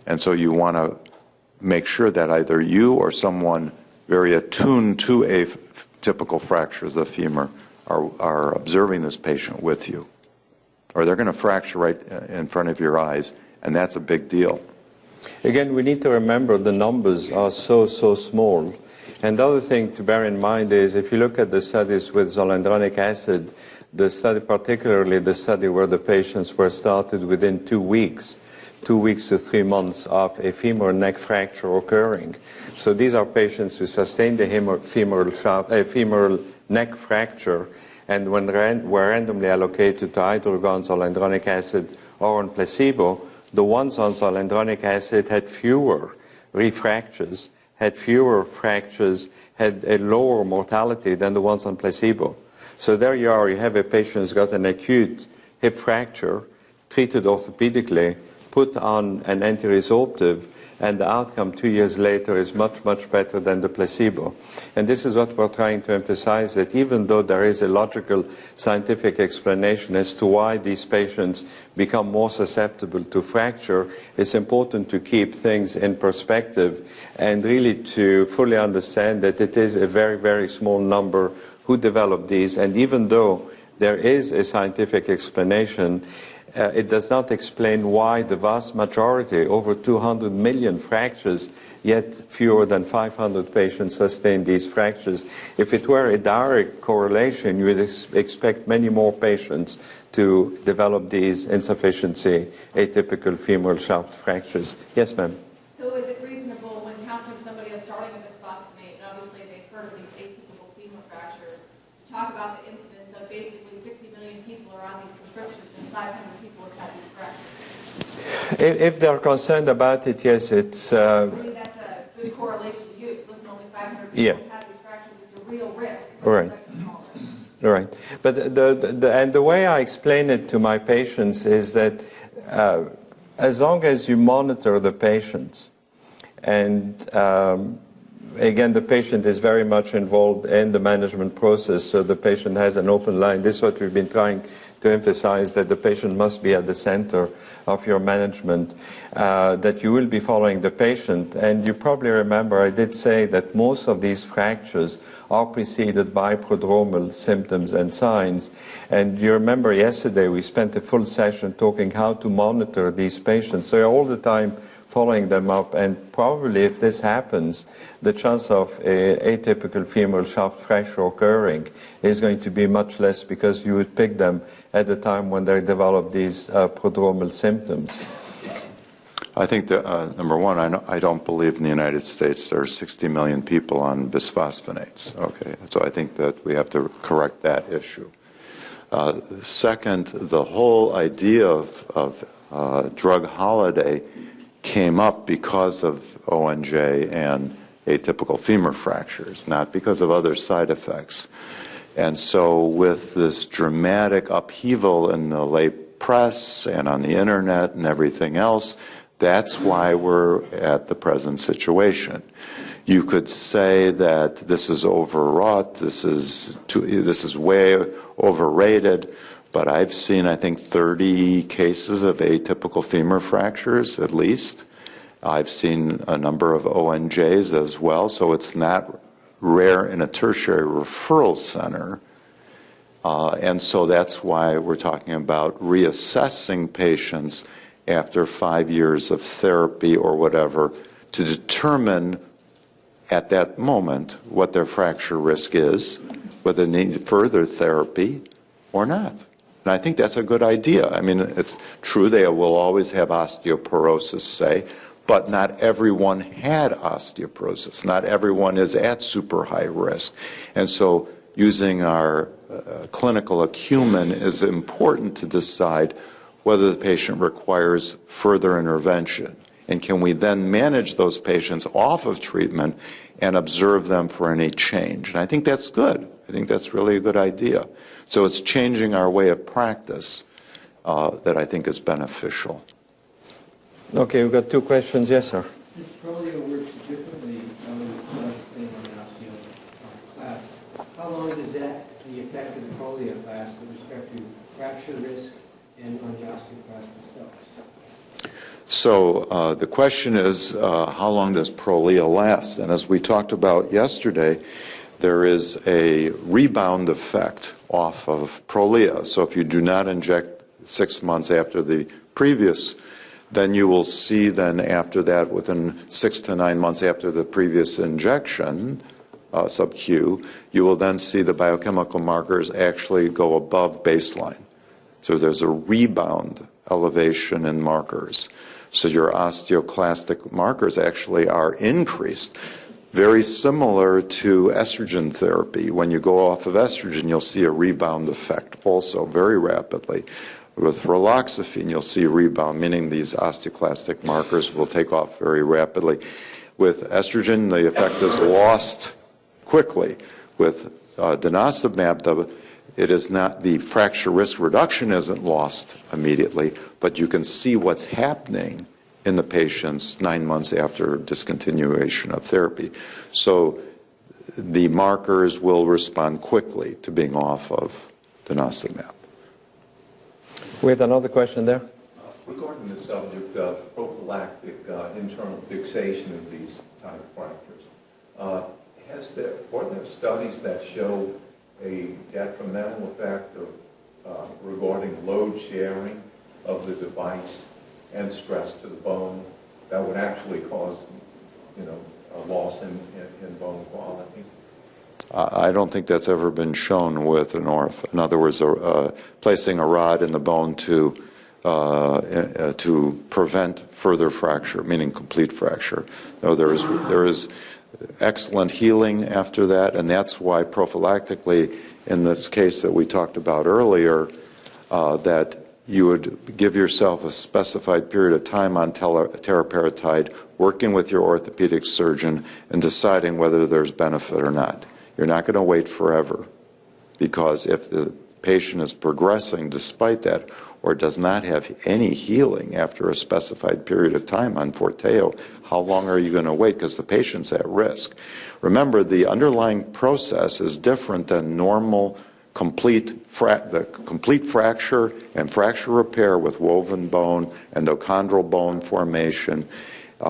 And so you want to make sure that either you or someone very attuned to a typical fractures of the femur are observing this patient with you. Or they're going to fracture right in front of your eyes, and that's a big deal. Again, we need to remember the numbers are so small. And the other thing to bear in mind is if you look at the studies with zoledronic acid, the study, particularly the study where the patients were started within 2 weeks, 2 weeks to 3 months of a femoral neck fracture occurring. So these are patients who sustained a femoral neck fracture and when were randomly allocated to either on zoledronic acid or on placebo. The ones on zoledronic acid had fewer refractures, had fewer fractures, had a lower mortality than the ones on placebo. So there you are, you have a patient who's got an acute hip fracture, treated orthopedically, put on an anti-resorptive, and the outcome 2 years later is much better than the placebo. And this is what we're trying to emphasize, that even though there is a logical scientific explanation as to why these patients become more susceptible to fracture, it's important to keep things in perspective and really to fully understand that it is a very small number who develop these. And even though there is a scientific explanation, it does not explain why the vast majority, over 200 million fractures, yet fewer than 500 patients sustain these fractures. If it were a direct correlation, you would expect many more patients to develop these insufficiency, atypical femoral shaft fractures. Yes, ma'am. So is it reasonable when counseling somebody that's starting a bisphosphonate, and obviously they've heard of these atypical femur fractures, to talk about the incidence of basically 60 million people are on these prescriptions and 500 people have had these fractures? If they're concerned about it, yes, it's... I mean, that's a good correlation to use. Listen, only 500 people have these fractures. It's a real risk. Right. Right. But the way I explain it to my patients is that as long as you monitor the patients, and again, the patient is very much involved in the management process, so the patient has an open line. This is what we've been trying to emphasize, that the patient must be at the center of your management, that you will be following the patient. And you probably remember I did say that most of these fractures are preceded by prodromal symptoms and signs. And you remember yesterday we spent a full session talking how to monitor these patients. So you're all the time following them up, and probably if this happens, the chance of a atypical femoral shaft fracture occurring is going to be much less, because you would pick them at the time when they develop these prodromal symptoms. I think that, number one, I don't believe in the United States there are 60 million people on bisphosphonates. Okay, so I think that we have to correct that issue. Second, the whole idea of drug holiday came up because of ONJ and atypical femur fractures, not because of other side effects. And so with this dramatic upheaval in the lay press and on the internet and everything else, that's why we're at the present situation. You could say that this is overwrought, this is way overrated, but I've seen, I think, 30 cases of atypical femur fractures at least. I've seen a number of ONJs as well, so it's not rare in a tertiary referral center. And so that's why we're talking about reassessing patients after 5 years of therapy or whatever to determine at that moment what their fracture risk is, whether they need further therapy or not. And I think that's a good idea. I mean, it's true they will always have osteoporosis, say, but not everyone had osteoporosis. Not everyone is at super high risk. And so using our clinical acumen is important to decide whether the patient requires further intervention. And can we then manage those patients off of treatment and observe them for any change? And I think that's good. I think that's really a good idea. So it's changing our way of practice that I think is beneficial. Okay, we've got 2 questions. Yes, sir. Since Prolia works differently, it's not the same on the osteo class, how long does that, the effect of the Prolia class with respect to fracture risk and on the osteoclasts themselves? So the question is, how long does Prolia last? And as we talked about yesterday, there is a rebound effect off of Prolia. So if you do not inject 6 months after the previous, then you will see then after that, within 6 to 9 months after the previous injection, sub-Q, you will then see the biochemical markers actually go above baseline. So there's a rebound elevation in markers. So your osteoclastic markers actually are increased. Very similar to estrogen therapy. When you go off of estrogen, you'll see a rebound effect also very rapidly. With raloxifene, you'll see rebound, meaning these osteoclastic markers will take off very rapidly. With estrogen, the effect is lost quickly. With denosumab, it is not, the fracture risk reduction isn't lost immediately, but you can see what's happening in the patients 9 months after discontinuation of therapy. So the markers will respond quickly to being off of denosumab. We had another question there. Regarding the subject of prophylactic internal fixation of these type of fractures, are there studies that show a detrimental effect of regarding load sharing of the device and stress to the bone that would actually cause, a loss in bone quality? I don't think that's ever been shown with an ORF. In other words, placing a rod in the bone to prevent further fracture, meaning complete fracture. No, there is excellent healing after that, and that's why prophylactically, in this case that we talked about earlier, that you would give yourself a specified period of time on teriparatide, working with your orthopedic surgeon and deciding whether there's benefit or not. You're not going to wait forever, because if the patient is progressing despite that or does not have any healing after a specified period of time on Forteo, how long are you going to wait? Because the patient's at risk. Remember, the underlying process is different than normal complete fracture and fracture repair with woven bone, endochondral bone formation.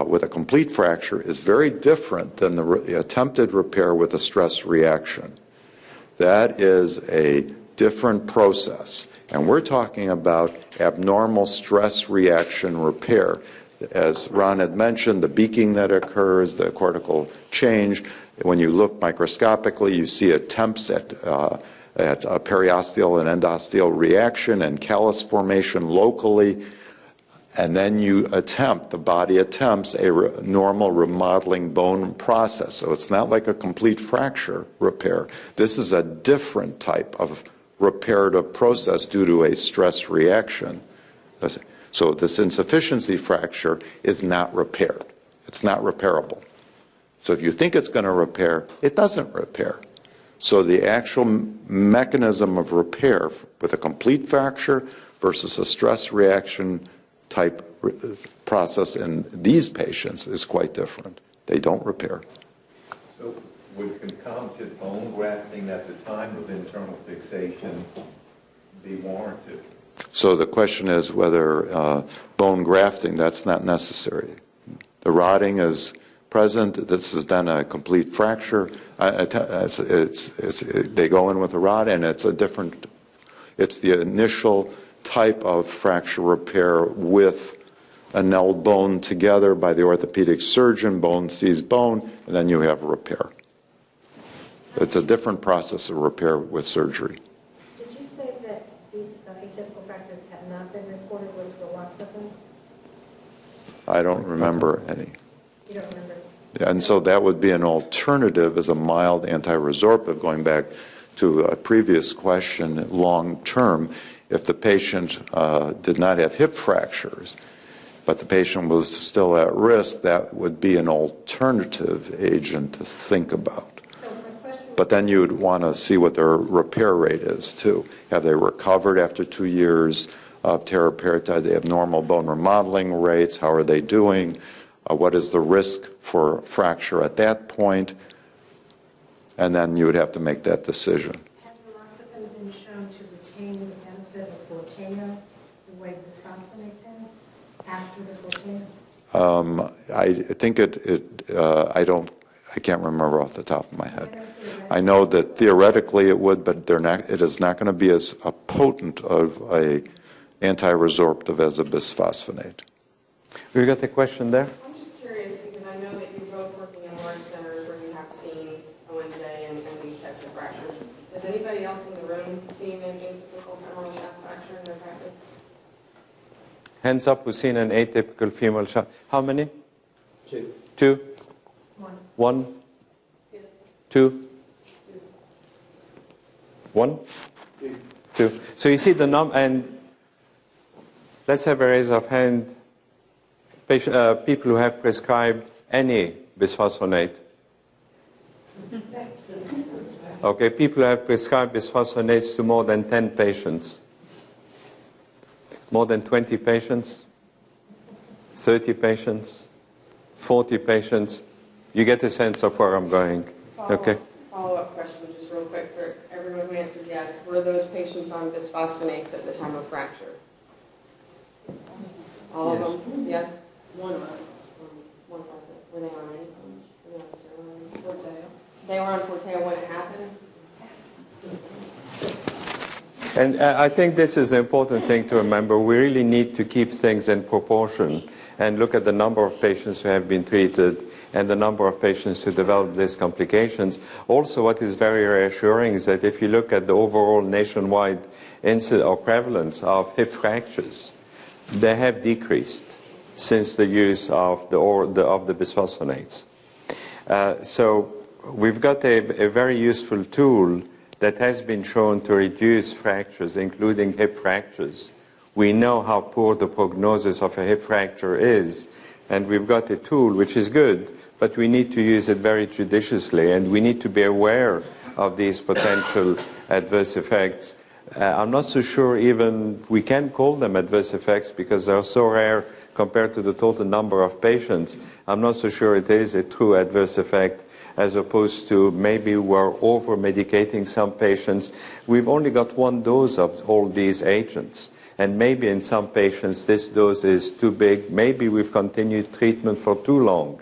With a complete fracture is very different than the attempted repair with a stress reaction. That is a different process. And we're talking about abnormal stress reaction repair. As Ron had mentioned, the beaking that occurs, the cortical change. When you look microscopically, you see attempts at a periosteal and endosteal reaction and callus formation locally. And then the body attempts a normal remodeling bone process. So it's not like a complete fracture repair. This is a different type of reparative process due to a stress reaction. So this insufficiency fracture is not repaired. It's not repairable. So if you think it's going to repair, it doesn't repair. So the actual mechanism of repair with a complete fracture versus a stress reaction type process in these patients is quite different. They don't repair. So would concomitant bone grafting at the time of internal fixation be warranted? So the question is whether bone grafting, that's not necessary. The rotting is present. This is then a complete fracture. They go in with a rod, and it's the initial type of fracture repair with a nailed bone together by the orthopedic surgeon. Bone sees bone, and then you have repair. It's a different process of repair with surgery. Did you say that these atypical fractures have not been reported with raloxifene? I don't remember any. You don't remember? And so that would be an alternative as a mild anti-resorptive, going back to a previous question, long term. If the patient did not have hip fractures, but the patient was still at risk, that would be an alternative agent to think about. But then you would want to see what their repair rate is, too. Have they recovered after 2 years of teriparatide? They have normal bone remodeling rates. How are they doing? What is the risk for fracture at that point? And then you would have to make that decision. Has raloxifene been shown to retain the benefit of Forteo the way bisphosphonates have after the Forteo? I think I can't remember off the top of my head. I know that theoretically it would, but it is not going to be as potent of a anti-resorptive as a bisphosphonate. We got a question there? I'm just curious because I know that you're both working in large centers where you have seen ONJ and these types of fractures. Has anybody else in the room seen an atypical femoral shaft fracture in their practice? Hands up who's seen an atypical femoral shaft. How many? 2. 2? 1. 1? 2? 1? 2. So you see the number, and let's have a raise of hand. People who have prescribed any bisphosphonate. Okay, people who have prescribed bisphosphonates to more than 10 patients. More than 20 patients, 30 patients, 40 patients. You get a sense of where I'm going. Okay. Follow-up question, just real quick for everyone who answered yes. Were those patients on bisphosphonates at the time of fracture? All of them? Yes? One wasn't. Were they on any? Were they on steroids? Forteo. They were on Forteo when it happened? And I think this is the important thing to remember. We really need to keep things in proportion and look at the number of patients who have been treated and the number of patients who develop these complications. Also, what is very reassuring is that if you look at the overall nationwide incidence or prevalence of hip fractures, they have decreased since the use of the bisphosphonates. So we've got a very useful tool that has been shown to reduce fractures, including hip fractures. We know how poor the prognosis of a hip fracture is, and we've got a tool which is good, but we need to use it very judiciously, and we need to be aware of these potential adverse effects. I'm not so sure even we can call them adverse effects because they're so rare compared to the total number of patients. I'm not so sure it is a true adverse effect, as opposed to maybe we're over-medicating some patients. We've only got one dose of all these agents, and maybe in some patients this dose is too big. Maybe we've continued treatment for too long.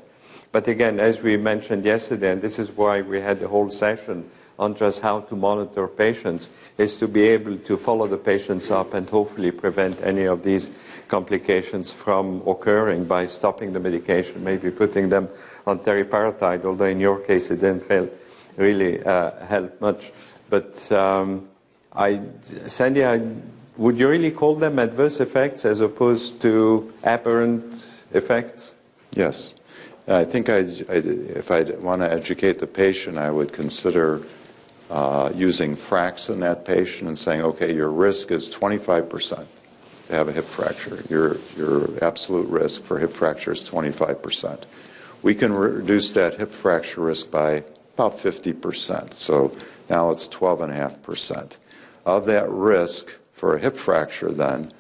But again, as we mentioned yesterday, and this is why we had the whole session on just how to monitor patients, is to be able to follow the patients up and hopefully prevent any of these complications from occurring by stopping the medication, maybe putting them on teriparatide, although in your case it didn't really help much. But Sandy, would you really call them adverse effects as opposed to aberrant effects? Yes. I think if I want to educate the patient, I would consider using Frax in that patient and saying, okay, your risk is 25% to have a hip fracture. Your absolute risk for hip fracture is 25%. We can reduce that hip fracture risk by about 50%. So now it's 12.5%. Of that risk for a hip fracture then,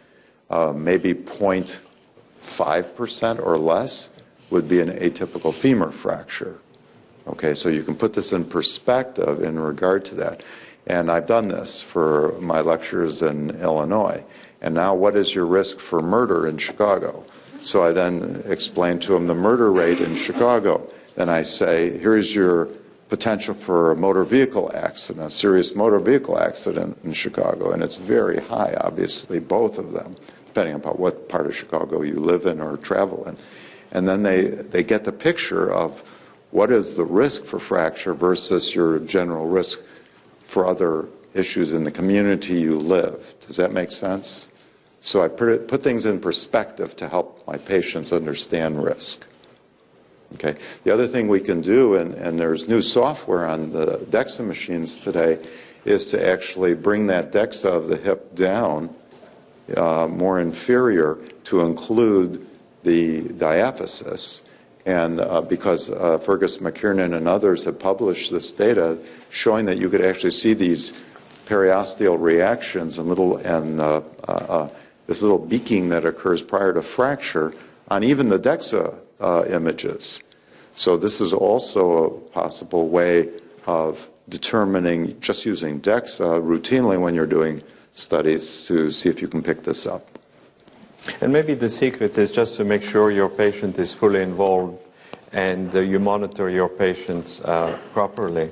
maybe 0.5% or less would be an atypical femur fracture. Okay, so you can put this in perspective in regard to that. And I've done this for my lectures in Illinois. And now what is your risk for murder in Chicago? So I then explain to them the murder rate in Chicago. Then I say, here's your potential for a motor vehicle accident, a serious motor vehicle accident in Chicago. And it's very high, obviously, both of them, depending upon what part of Chicago you live in or travel in. And then they get the picture of what is the risk for fracture versus your general risk for other issues in the community you live. Does that make sense? So I put things in perspective to help my patients understand risk. Okay. The other thing we can do, and there's new software on the DEXA machines today, is to actually bring that DEXA of the hip down more inferior to include the diaphysis. And because Fergus McKiernan and others have published this data showing that you could actually see these periosteal reactions and this little beaking that occurs prior to fracture on even the DEXA images. So this is also a possible way of determining, just using DEXA routinely when you're doing studies, to see if you can pick this up. And maybe the secret is just to make sure your patient is fully involved and you monitor your patients properly.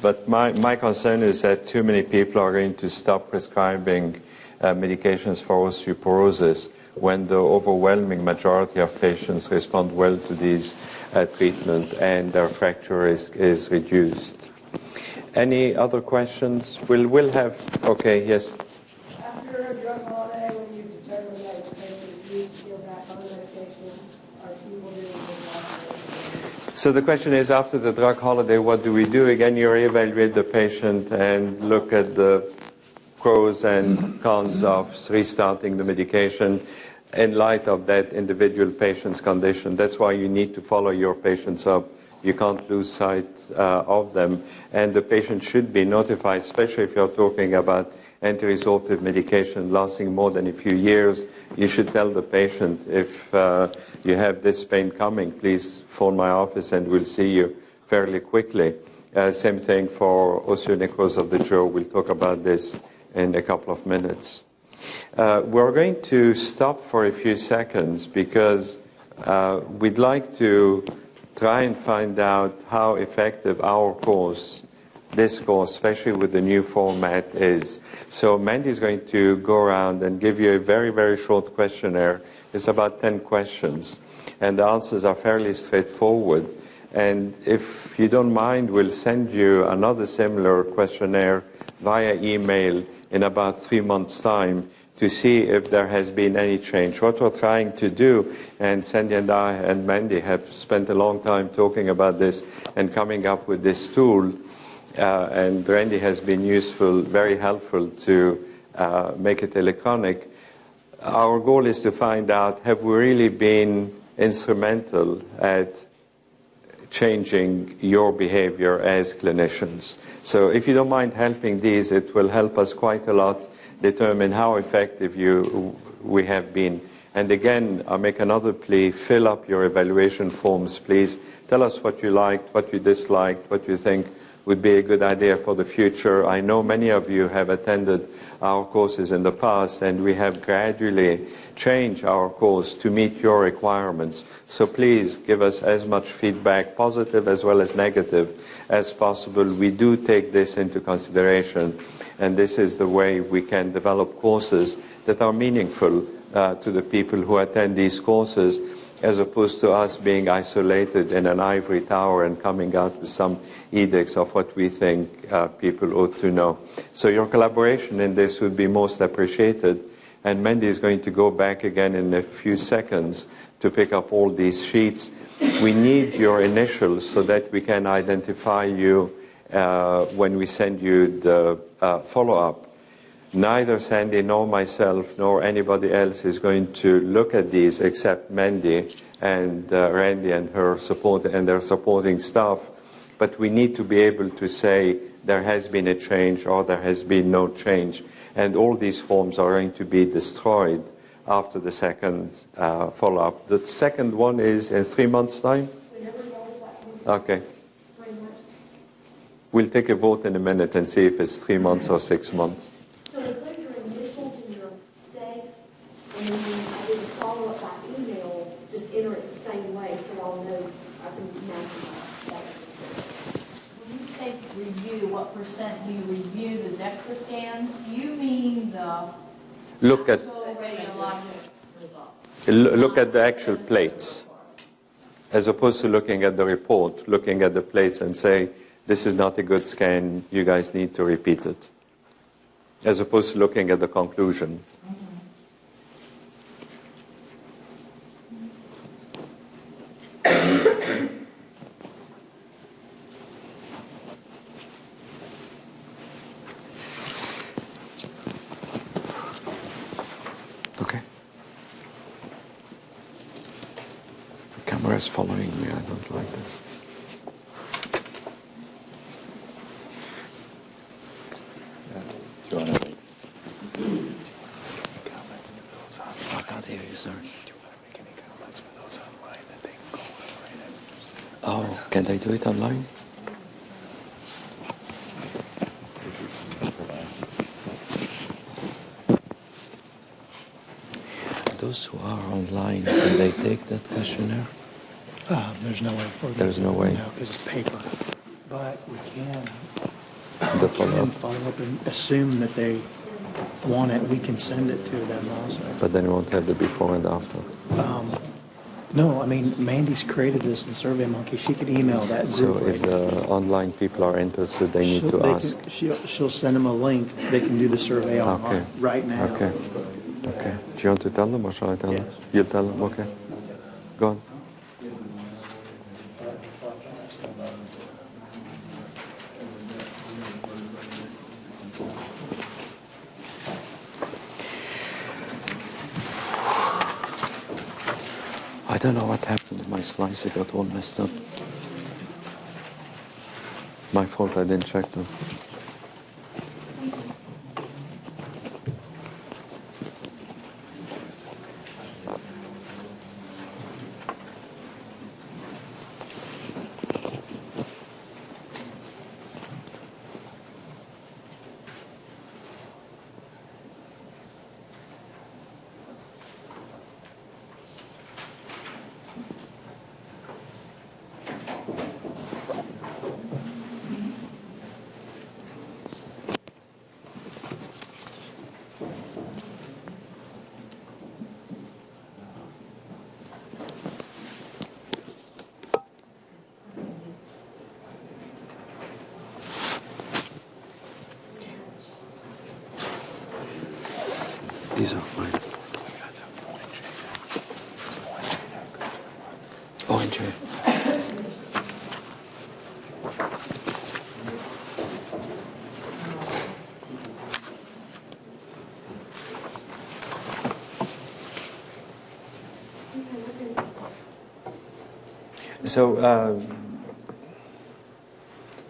But my concern is that too many people are going to stop prescribing medications for osteoporosis when the overwhelming majority of patients respond well to these treatment and their fracture is reduced. Any other questions? We'll have, okay, yes. After a drug holiday, when you determine that the patient needs to go back on medication, are people doing this? So the question is, after the drug holiday, what do we do? Again, you reevaluate the patient and look at the pros and cons of restarting the medication in light of that individual patient's condition. That's why you need to follow your patients up. You can't lose sight of them. And the patient should be notified, especially if you're talking about anti-resorptive medication lasting more than a few years. You should tell the patient, if you have this pain coming, please phone my office and we'll see you fairly quickly. Same thing for osteonecrosis of the jaw. We'll talk about this in a couple of minutes. We're going to stop for a few seconds because we'd like to try and find out how effective our course, this course, especially with the new format, is. So Mandy is going to go around and give you a very, very short questionnaire. It's about 10 questions, and the answers are fairly straightforward. And if you don't mind, we'll send you another similar questionnaire via email in about 3 months' time to see if there has been any change. What we're trying to do, and Sandy and I and Mandy have spent a long time talking about this and coming up with this tool, and Randy has been useful, very helpful to make it electronic. Our goal is to find out, have we really been instrumental at changing your behavior as clinicians? So if you don't mind helping these, it will help us quite a lot determine how effective we have been. And again, I make another plea, fill up your evaluation forms, please. Tell us what you liked, what you disliked, what you think would be a good idea for the future. I know many of you have attended our courses in the past, and we have gradually changed our course to meet your requirements. So please give us as much feedback, positive as well as negative, as possible. We do take this into consideration, and this is the way we can develop courses that are meaningful to the people who attend these courses, as opposed to us being isolated in an ivory tower and coming out with some edicts of what we think people ought to know. So your collaboration in this would be most appreciated. And Mandy is going to go back again in a few seconds to pick up all these sheets. We need your initials so that we can identify you when we send you the follow-up. Neither Sandy nor myself nor anybody else is going to look at these except Mandy and Randy and her support and their supporting staff. But we need to be able to say there has been a change or there has been no change. And all these forms are going to be destroyed after the second follow-up. The second one is in 3 months' time? Okay. We'll take a vote in a minute and see if it's 3 months or 6 months. So include your initials in your state, and then when I do the follow-up by email, just enter it the same way so I'll know I can match that. When you say review, what percent do you review the DEXA scans? Do you mean the Look at radiologic results? look at the actual plates, as opposed to looking at the report, looking at the plates and say, this is not a good scan, you guys need to repeat it, as opposed to looking at the conclusion. Okay. The camera is following me, I don't like this. Do you want to make comments to those online? I can't hear you, sir. Do you want to make any comments for those online that they can go and write it? Oh, can they do it online? Those who are online, can they take that questionnaire? There's no way for them. There's no way. No, because it's paper. But we can The follow-up. follow up and assume that they want it. We can send it to them also. But then you won't have the before and after. No, I mean, Mandy's created this in SurveyMonkey. She could email that group. So if the online people are interested, they need to ask. She'll send them a link. They can do the survey online right now. Okay. Okay. Do you want to tell them or shall I tell them? You'll tell them? Okay. Go on. I don't know what happened. My slicer got all messed up. My fault, I didn't check them. These are mine. ONJ. So,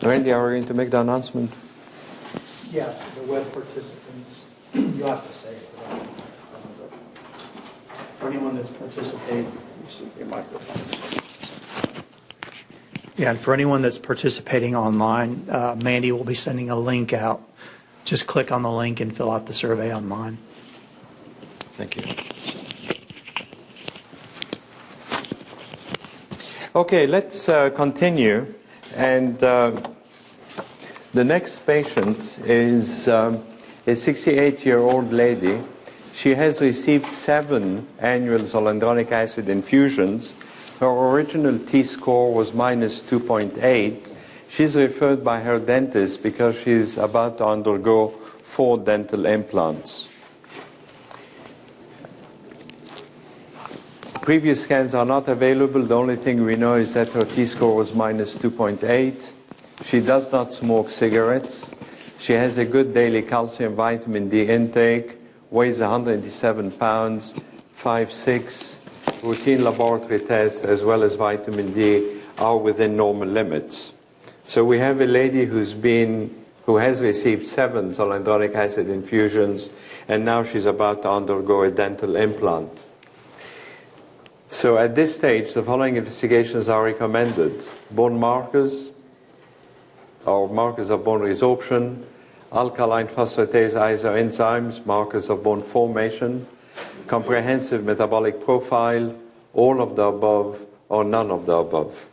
Randy, are we going to make the announcement? Yeah, the web participants, you'll have to say it. For anyone that's participating, you see your microphone. Yeah, and for anyone that's participating online, Mandy will be sending a link out. Just click on the link and fill out the survey online. Thank you. Okay, let's continue. And the next patient is a 68-year-old lady. She has received 7 annual zoledronic acid infusions. Her original T-score was minus 2.8. She's referred by her dentist because she's about to undergo 4 dental implants. Previous scans are not available. The only thing we know is that her T-score was minus 2.8. She does not smoke cigarettes. She has a good daily calcium vitamin D intake, weighs 187 pounds, 5'6". Routine laboratory tests as well as vitamin D are within normal limits. So we have a lady who has received 7 zoledronic acid infusions, and now she's about to undergo a dental implant. So at this stage, the following investigations are recommended: bone markers, or markers of bone resorption, alkaline phosphatase isoenzymes, markers of bone formation, comprehensive metabolic profile, all of the above or none of the above.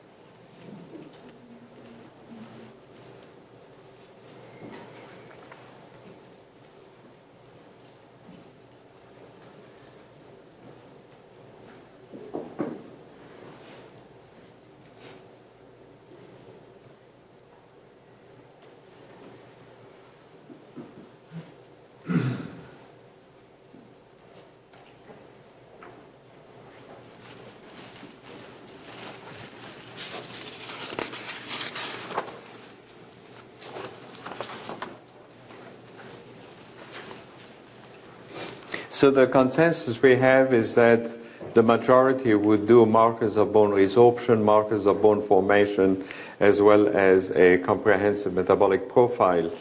So the consensus we have is that the majority would do markers of bone resorption, markers of bone formation, as well as a comprehensive metabolic profile.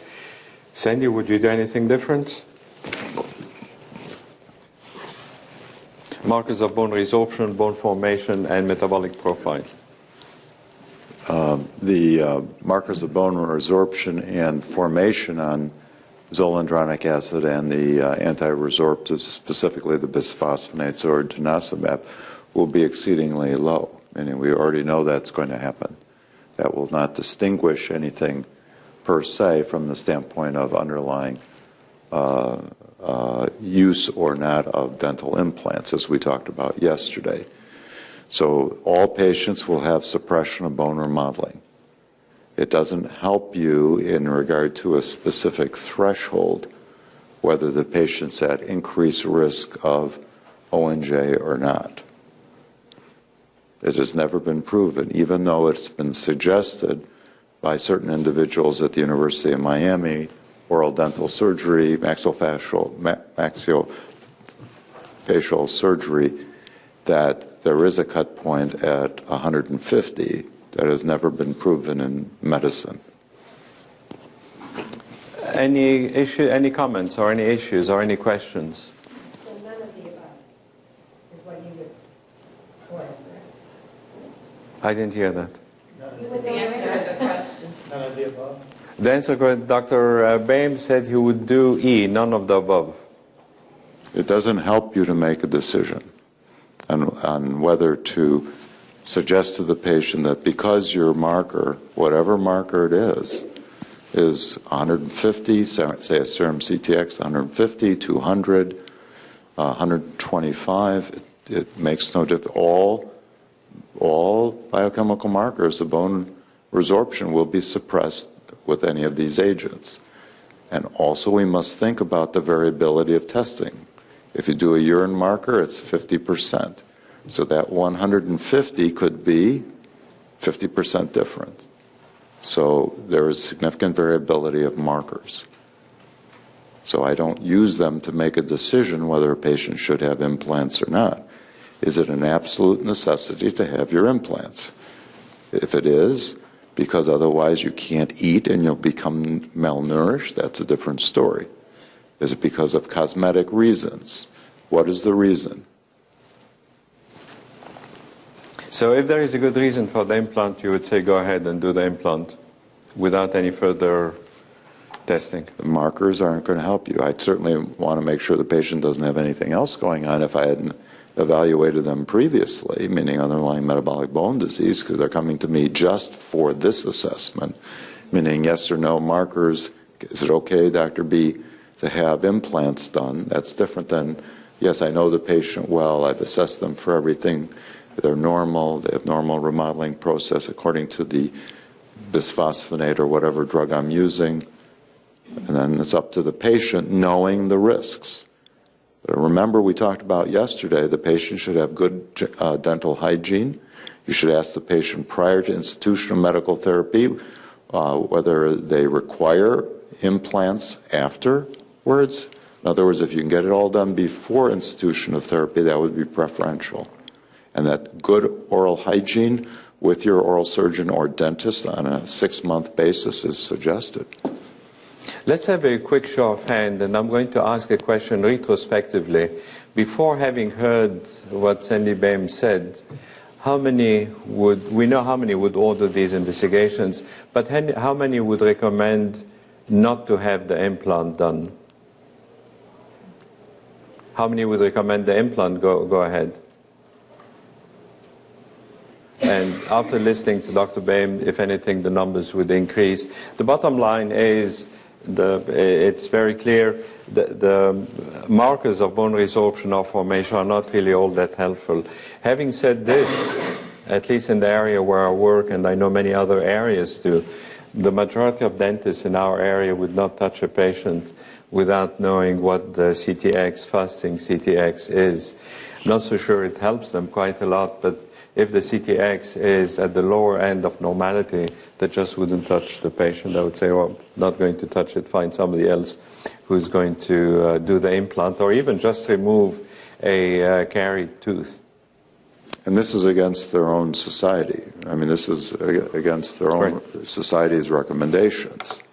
Sandy, would you do anything different? Markers of bone resorption, bone formation, and metabolic profile. The markers of bone resorption and formation on zoledronic acid and the anti-resorptives, specifically the bisphosphonates or denosumab, will be exceedingly low. meaning we already know that's going to happen. That will not distinguish anything per se from the standpoint of underlying use or not of dental implants, as we talked about yesterday. So all patients will have suppression of bone remodeling. It doesn't help you in regard to a specific threshold whether the patient's at increased risk of ONJ or not. It has never been proven, even though it's been suggested by certain individuals at the University of Miami, oral dental surgery, maxillofacial surgery, that there is a cut point at 150 that has never been proven in medicine. Any comments or any issues or any questions? So none of the above is what you would order, correct? I didn't hear that. You would The answer to the question. None of the above? The answer, Dr. Boehm said he would do E, none of the above. It doesn't help you to make a decision on whether to suggest to the patient that because your marker, whatever marker it is 150, say a serum CTX, 150, 200, 125, it makes no difference. All biochemical markers of bone resorption will be suppressed with any of these agents. And also we must think about the variability of testing. If you do a urine marker, it's 50%. So that 150 could be 50% different. So there is significant variability of markers. So I don't use them to make a decision whether a patient should have implants or not. Is it an absolute necessity to have your implants? If it is, because otherwise you can't eat and you'll become malnourished, that's a different story. Is it because of cosmetic reasons? What is the reason? So if there is a good reason for the implant, you would say go ahead and do the implant without any further testing. The markers aren't going to help you. I'd certainly want to make sure the patient doesn't have anything else going on if I hadn't evaluated them previously, meaning underlying metabolic bone disease, because they're coming to me just for this assessment, meaning yes or no markers. Is it okay, Dr. B, to have implants done? That's different than, yes, I know the patient well, I've assessed them for everything. They're normal, they have normal remodeling process according to the bisphosphonate or whatever drug I'm using. And then it's up to the patient knowing the risks. But remember, we talked about yesterday, the patient should have good dental hygiene. You should ask the patient prior to institutional medical therapy whether they require implants afterwards. In other words, if you can get it all done before institution of therapy, that would be preferential. And that good oral hygiene with your oral surgeon or dentist on a 6-month basis is suggested. Let's have a quick show of hands, and I'm going to ask a question retrospectively. Before having heard what Sandy Boehm said, we know how many would order these investigations, but how many would recommend not to have the implant done? How many would recommend the implant go ahead? And after listening to Dr. Boehm, if anything, the numbers would increase. The bottom line is, it's very clear, the markers of bone resorption or formation are not really all that helpful. Having said this, at least in the area where I work, and I know many other areas too, the majority of dentists in our area would not touch a patient without knowing what the CTX, fasting CTX is. Not so sure it helps them quite a lot, but if the CTX is at the lower end of normality, they just wouldn't touch the patient. I would say, well, not going to touch it, find somebody else who's going to do the implant, or even just remove a carried tooth. And this is against their own society. I mean, this is against their own society's recommendations.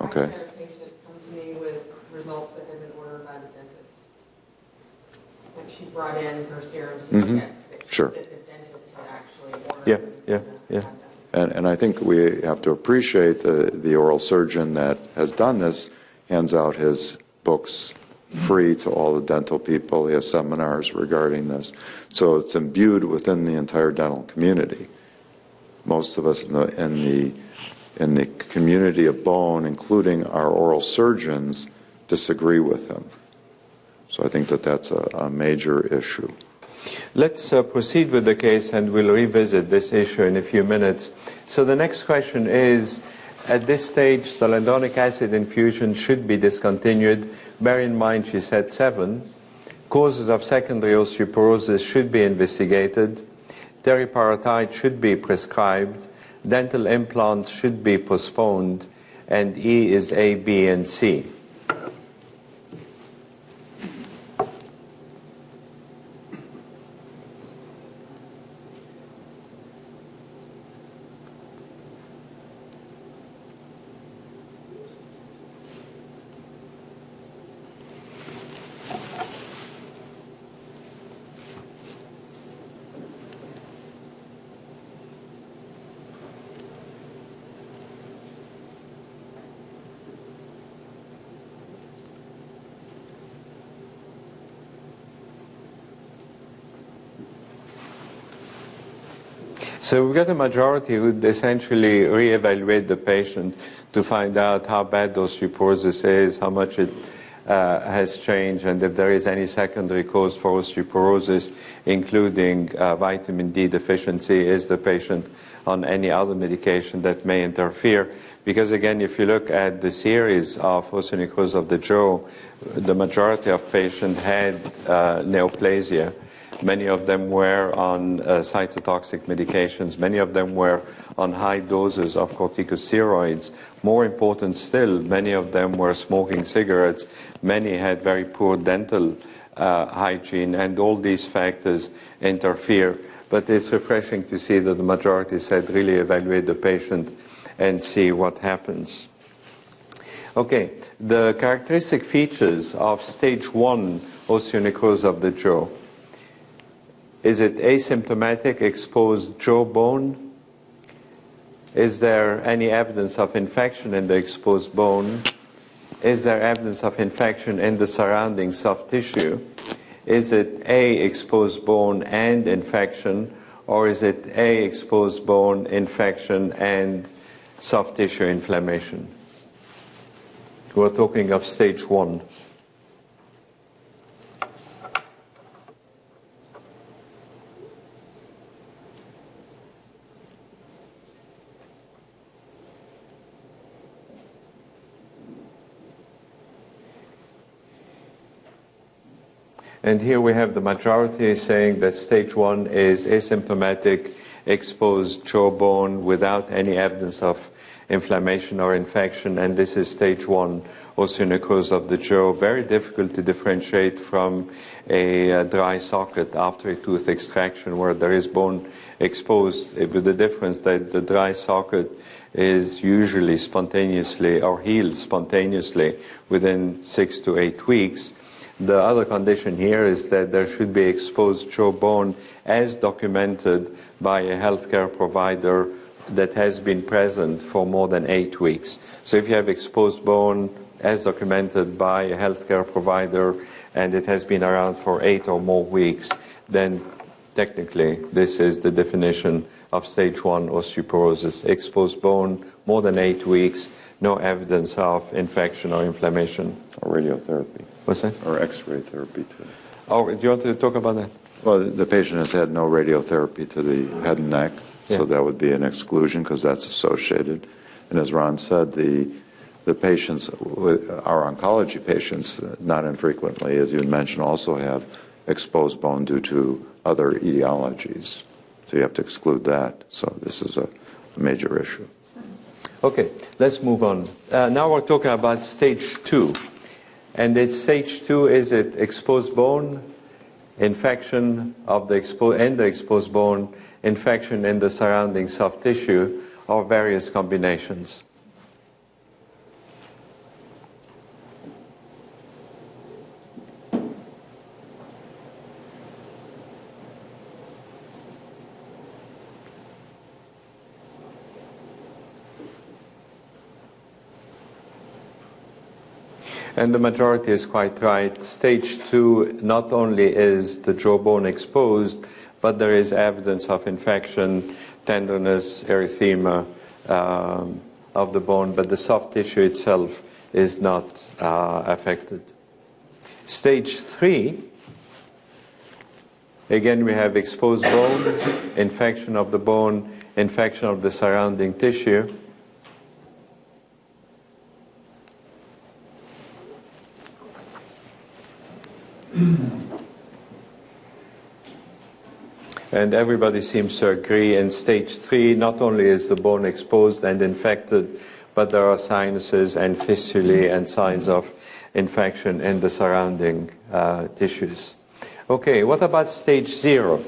Okay. I had a patient come to me with results that had been ordered by the dentist. Like she brought in her serum CTX. Sure. That the dentist had actually ordered. Yeah. And I think we have to appreciate the oral surgeon that has done this, hands out his books free to all the dental people. He has seminars regarding this. So it's imbued within the entire dental community. Most of us in the community of bone, including our oral surgeons, disagree with him. So I think that that's a major issue. Let's proceed with the case, and we'll revisit this issue in a few minutes. So the next question is, at this stage, zoledronic acid infusion should be discontinued. Bear in mind, she said 7. Causes of secondary osteoporosis should be investigated. Teriparatide should be prescribed. Dental implants should be postponed. And E is A, B, and C. So we've got a majority who would essentially reevaluate the patient to find out how bad osteoporosis is, how much it has changed, and if there is any secondary cause for osteoporosis, including vitamin D deficiency. Is the patient on any other medication that may interfere? Because again, if you look at the series of osteonecrosis of the jaw, the majority of patients had neoplasia. Many of them were on cytotoxic medications. Many of them were on high doses of corticosteroids. More important still, many of them were smoking cigarettes. Many had very poor dental hygiene, and all these factors interfere. But it's refreshing to see that the majority said really evaluate the patient and see what happens. Okay, the characteristic features of stage 1 osteonecrosis of the jaw. Is it asymptomatic exposed jaw bone? Is there any evidence of infection in the exposed bone? Is there evidence of infection in the surrounding soft tissue? Is it A, exposed bone and infection, or is it A, exposed bone, infection, and soft tissue inflammation? We're talking of stage 1. And here we have the majority saying that stage 1 is asymptomatic, exposed jaw bone without any evidence of inflammation or infection, and this is stage 1 osteonecrosis of the jaw. Very difficult to differentiate from a dry socket after a tooth extraction where there is bone exposed, with the difference that the dry socket is usually spontaneously or heals spontaneously within 6 to 8 weeks. The other condition here is that there should be exposed jaw bone as documented by a healthcare provider that has been present for more than 8 weeks. So if you have exposed bone as documented by a healthcare provider and it has been around for 8 or more weeks, then technically this is the definition of stage 1 osteoporosis. Exposed bone, more than 8 weeks, no evidence of infection or inflammation. Or radiotherapy. What's that? Or X-ray therapy too. Oh, do you want to talk about that? Well, the patient has had no radiotherapy to the head and neck, so that would be an exclusion because that's associated. And as Ron said, the patients, our oncology patients, not infrequently, as you had mentioned, also have exposed bone due to other etiologies. So you have to exclude that. So this is a major issue. Okay, let's move on. Now we're talking about stage 2. And it's stage 2, is it exposed bone, infection of the exposed bone, infection in the surrounding soft tissue, or various combinations? And the majority is quite right. Stage 2, not only is the jawbone exposed, but there is evidence of infection, tenderness, erythema of the bone, but the soft tissue itself is not affected. Stage 3, again we have exposed bone, infection of the bone, infection of the surrounding tissue. And everybody seems to agree in stage 3, not only is the bone exposed and infected, but there are sinuses and fistulae and signs of infection in the surrounding tissues. Okay, what about stage 0?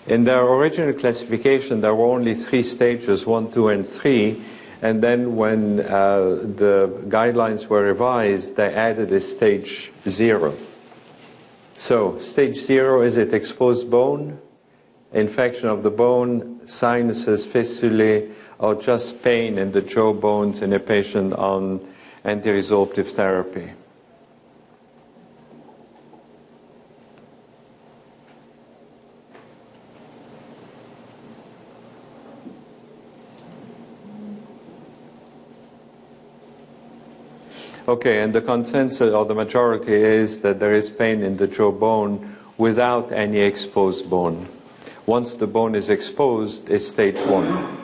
In their original classification, there were only 3 stages, 1, 2, and 3. And then when the guidelines were revised, they added a stage 0. So, stage 0, is it exposed bone, infection of the bone, sinuses, fistulae, or just pain in the jaw bones in a patient on anti-resorptive therapy? Okay, and the consensus or the majority is that there is pain in the jaw bone without any exposed bone. Once the bone is exposed, it's stage 1.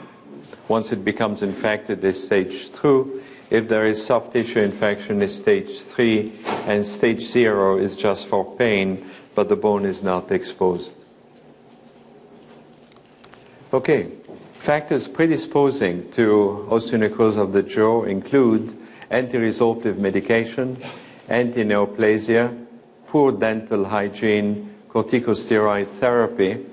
Once it becomes infected, it's stage 2. If there is soft tissue infection, it's stage 3. And stage 0 is just for pain, but the bone is not exposed. Okay, factors predisposing to osteonecrosis of the jaw include anti-resorptive medication, anti-neoplasia, poor dental hygiene, corticosteroid therapy,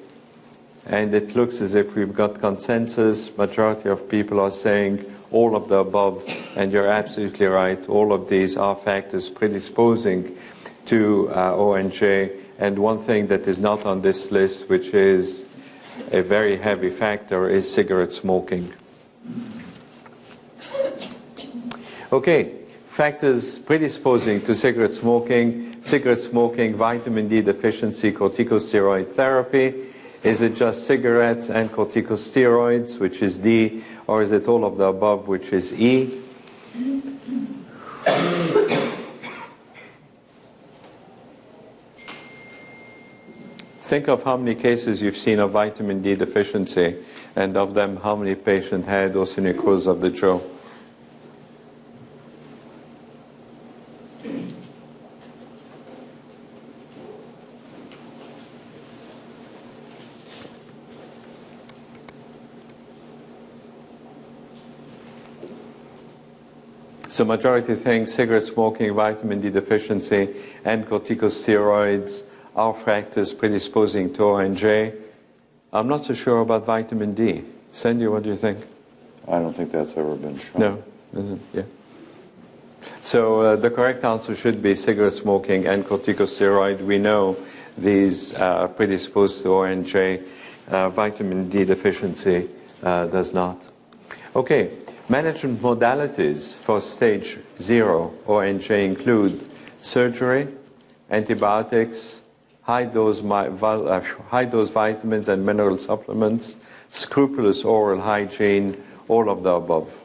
and it looks as if we've got consensus. Majority of people are saying all of the above, and you're absolutely right. All of these are factors predisposing to ONJ, and one thing that is not on this list, which is a very heavy factor, is cigarette smoking. Okay, factors predisposing to cigarette smoking, vitamin D deficiency, corticosteroid therapy. Is it just cigarettes and corticosteroids, which is D, or is it all of the above, which is E? Think of how many cases you've seen of vitamin D deficiency, and of them, how many patients had osteonecrosis of the jaw? So majority think cigarette smoking, vitamin D deficiency, and corticosteroids are factors predisposing to ONJ. I'm not so sure about vitamin D. Sandy, what do you think? I don't think that's ever been shown. No? Yeah. So the correct answer should be cigarette smoking and corticosteroid. We know these are predisposed to ONJ. Vitamin D deficiency does not. Okay. Management modalities for stage 0 ONJ include surgery, antibiotics, high-dose vitamins and mineral supplements, scrupulous oral hygiene, all of the above.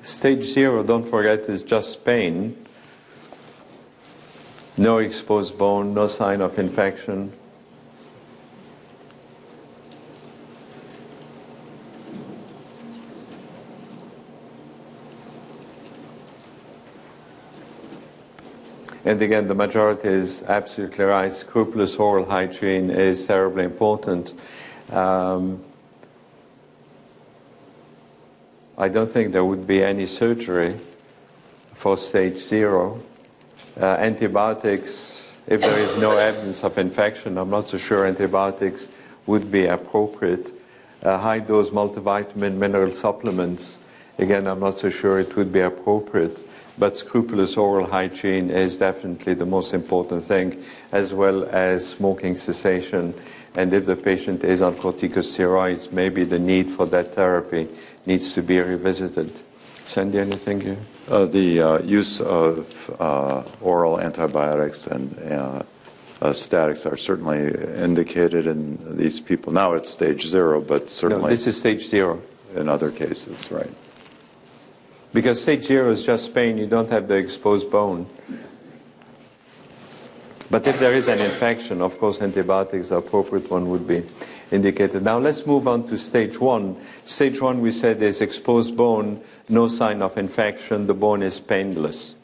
Stage 0, don't forget, is just pain. No exposed bone, no sign of infection. And again, the majority is absolutely right. Scrupulous oral hygiene is terribly important. I don't think there would be any surgery for stage 0. Antibiotics, if there is no evidence of infection, I'm not so sure antibiotics would be appropriate. high-dose multivitamin mineral supplements, again, I'm not so sure it would be appropriate, but scrupulous oral hygiene is definitely the most important thing, as well as smoking cessation. And if the patient is on corticosteroids, maybe the need for that therapy needs to be revisited. Sandy, anything here? The use of oral antibiotics and statics are certainly indicated in these people. Now it's stage 0, but certainly... No, this is stage 0. In other cases, right. Because stage 0 is just pain, you don't have the exposed bone. But if there is an infection, of course, antibiotics, the appropriate one would be indicated. Now let's move on to stage 1. Stage 1, we said, is exposed bone, no sign of infection, the bone is painless.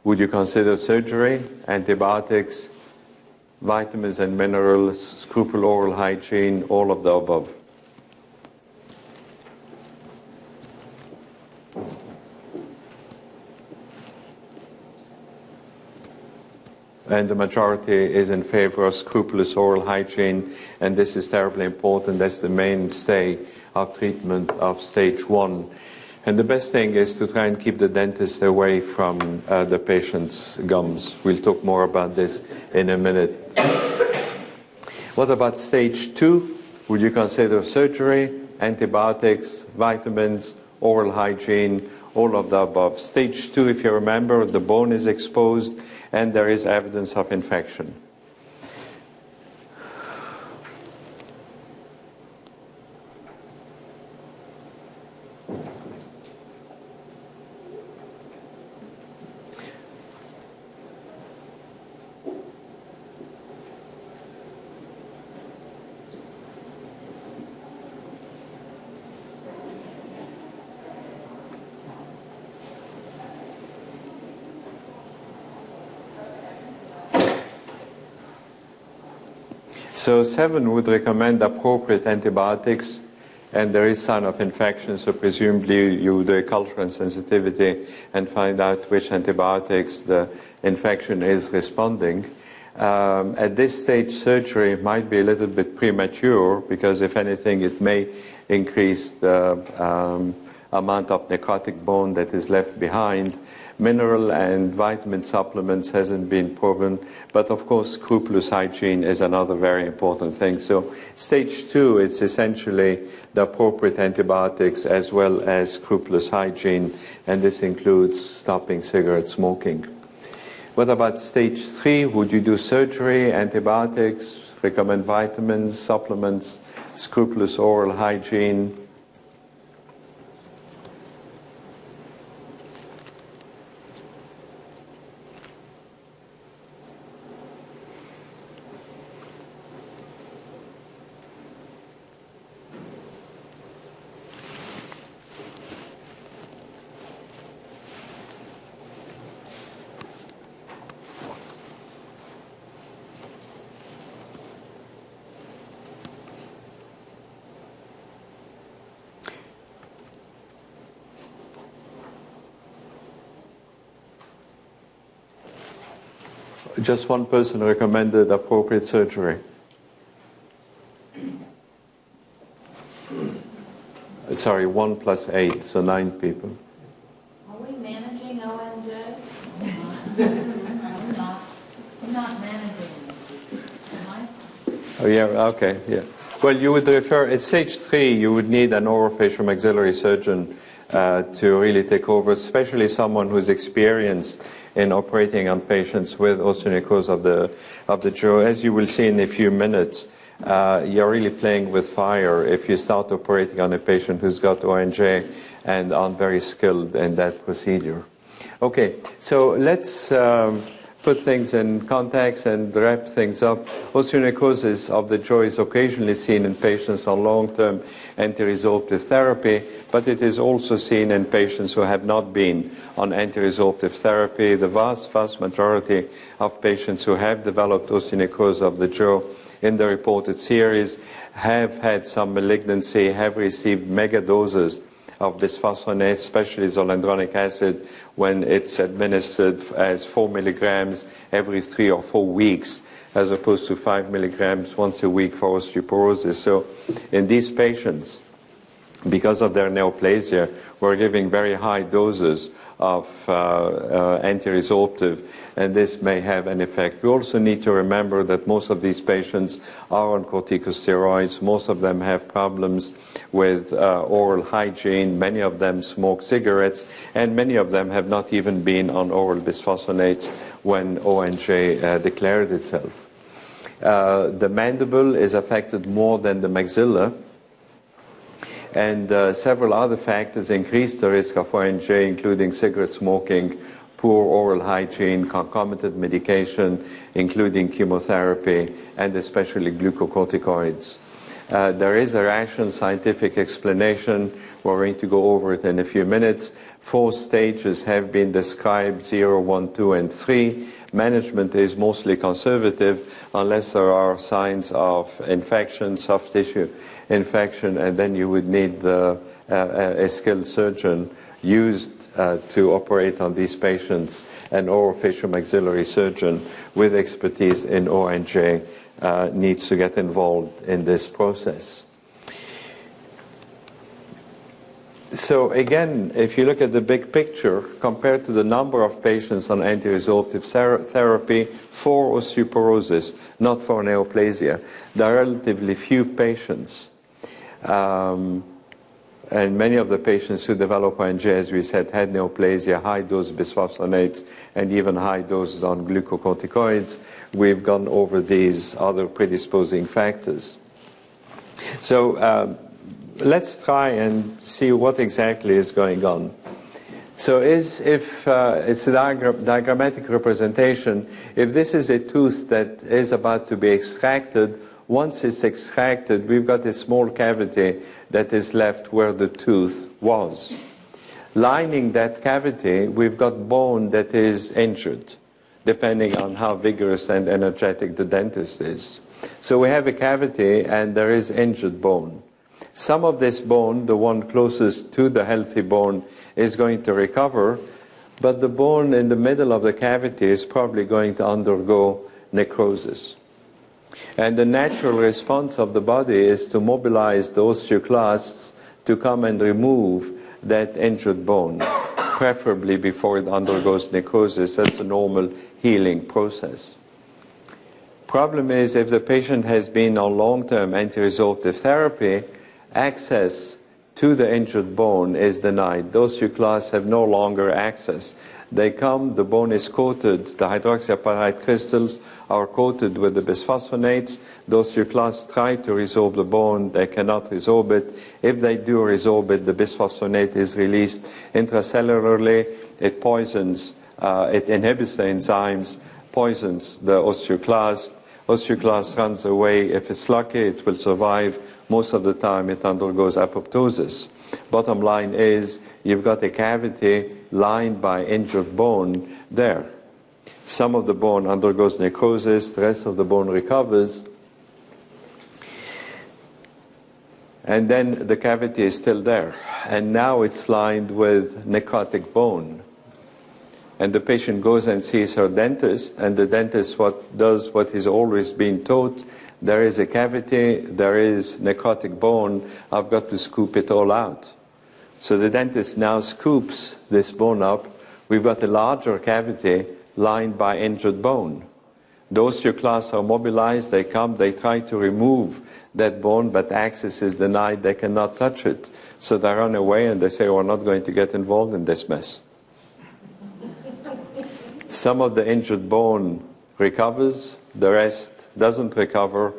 Would you consider surgery, antibiotics, vitamins and minerals, scrupulous oral hygiene, all of the above? And the majority is in favor of scrupulous oral hygiene, and this is terribly important. That's the mainstay of treatment of stage 1. And the best thing is to try and keep the dentist away from the patient's gums. We'll talk more about this in a minute. What about stage 2? Would you consider surgery, antibiotics, vitamins, oral hygiene, all of the above? Stage 2, if you remember, the bone is exposed and there is evidence of infection. So 7 would recommend appropriate antibiotics, and there is sign of infection, so presumably you would do a culture and sensitivity and find out which antibiotics the infection is responding. At this stage, surgery might be a little bit premature because, if anything, it may increase the amount of necrotic bone that is left behind. Mineral and vitamin supplements hasn't been proven, but of course scrupulous hygiene is another very important thing. So stage 2, it's essentially the appropriate antibiotics as well as scrupulous hygiene, and this includes stopping cigarette smoking. What about stage 3? Would you do surgery, antibiotics, recommend vitamins, supplements, scrupulous oral hygiene? Just one person recommended appropriate surgery. Sorry, 1 plus 8, so 9 people. Are we managing ONJ? I'm not managing this. Am I? Oh, yeah, okay, yeah. Well, you would refer, at stage 3, you would need an orofacial maxillary surgeon to really take over, especially someone who's experienced in operating on patients with osteonecrosis of the jaw. As you will see in a few minutes, you're really playing with fire if you start operating on a patient who's got ONJ and aren't very skilled in that procedure. Okay, so let's put things in context and wrap things up. Osteonecrosis of the jaw is occasionally seen in patients on long-term anti-resorptive therapy, but it is also seen in patients who have not been on anti-resorptive therapy. The vast majority of patients who have developed osteonecrosis of the jaw in the reported series have had some malignancy, have received mega doses of bisphosphonates, especially zoledronic acid, when it's administered as 4 milligrams every 3 or 4 weeks, as opposed to 5 milligrams once a week for osteoporosis. So in these patients, because of their neoplasia, we're giving very high doses of anti-resorptive, and this may have an effect. We also need to remember that most of these patients are on corticosteroids. Most of them have problems with oral hygiene. Many of them smoke cigarettes, and many of them have not even been on oral bisphosphonates when ONJ declared itself. The mandible is affected more than the maxilla, and several other factors increase the risk of ONJ, including cigarette smoking, poor oral hygiene, concomitant medication, including chemotherapy, and especially glucocorticoids. There is a rational scientific explanation. We're going to go over it in a few minutes. 4 stages have been described, 0, 1, 2, and 3. Management is mostly conservative unless there are signs of infection, soft tissue infection, and then you would need a skilled surgeon used to operate on these patients. An orofacial-maxillary surgeon with expertise in ONJ needs to get involved in this process. So again, if you look at the big picture, compared to the number of patients on anti-resorptive therapy for osteoporosis, not for neoplasia, there are relatively few patients. And many of the patients who develop ONJ, as we said, had neoplasia, high-dose bisphosphonates, and even high doses on glucocorticoids. We've gone over these other predisposing factors. So let's try and see what exactly is going on. So if it's a diagrammatic representation, if this is a tooth that is about to be extracted, once it's extracted, we've got a small cavity that is left where the tooth was. Lining that cavity, we've got bone that is injured, depending on how vigorous and energetic the dentist is. So we have a cavity and there is injured bone. Some of this bone, the one closest to the healthy bone, is going to recover, but the bone in the middle of the cavity is probably going to undergo necrosis. And the natural response of the body is to mobilize the osteoclasts to come and remove that injured bone, preferably before it undergoes necrosis. That's a normal healing process. Problem is, if the patient has been on long-term anti-resorptive therapy, access to the injured bone is denied. The osteoclasts have no longer access. They come, the bone is coated, the hydroxyapatite crystals are coated with the bisphosphonates. The osteoclasts try to resorb the bone, they cannot resorb it. If they do resorb it, the bisphosphonate is released intracellularly. It poisons, it inhibits the enzymes, poisons the osteoclast. Osteoclast runs away. If it's lucky, it will survive. Most of the time, it undergoes apoptosis. Bottom line is, you've got a cavity lined by injured bone there. Some of the bone undergoes necrosis, the rest of the bone recovers, and then the cavity is still there. And now it's lined with necrotic bone. And the patient goes and sees her dentist, and the dentist does what he's always been taught. There is a cavity, there is necrotic bone, I've got to scoop it all out. So the dentist now scoops this bone up. We've got a larger cavity lined by injured bone. The osteoclasts are mobilized, they come, they try to remove that bone, but access is denied, they cannot touch it. So they run away and they say, we're not going to get involved in this mess. Some of the injured bone recovers, the rest doesn't recover.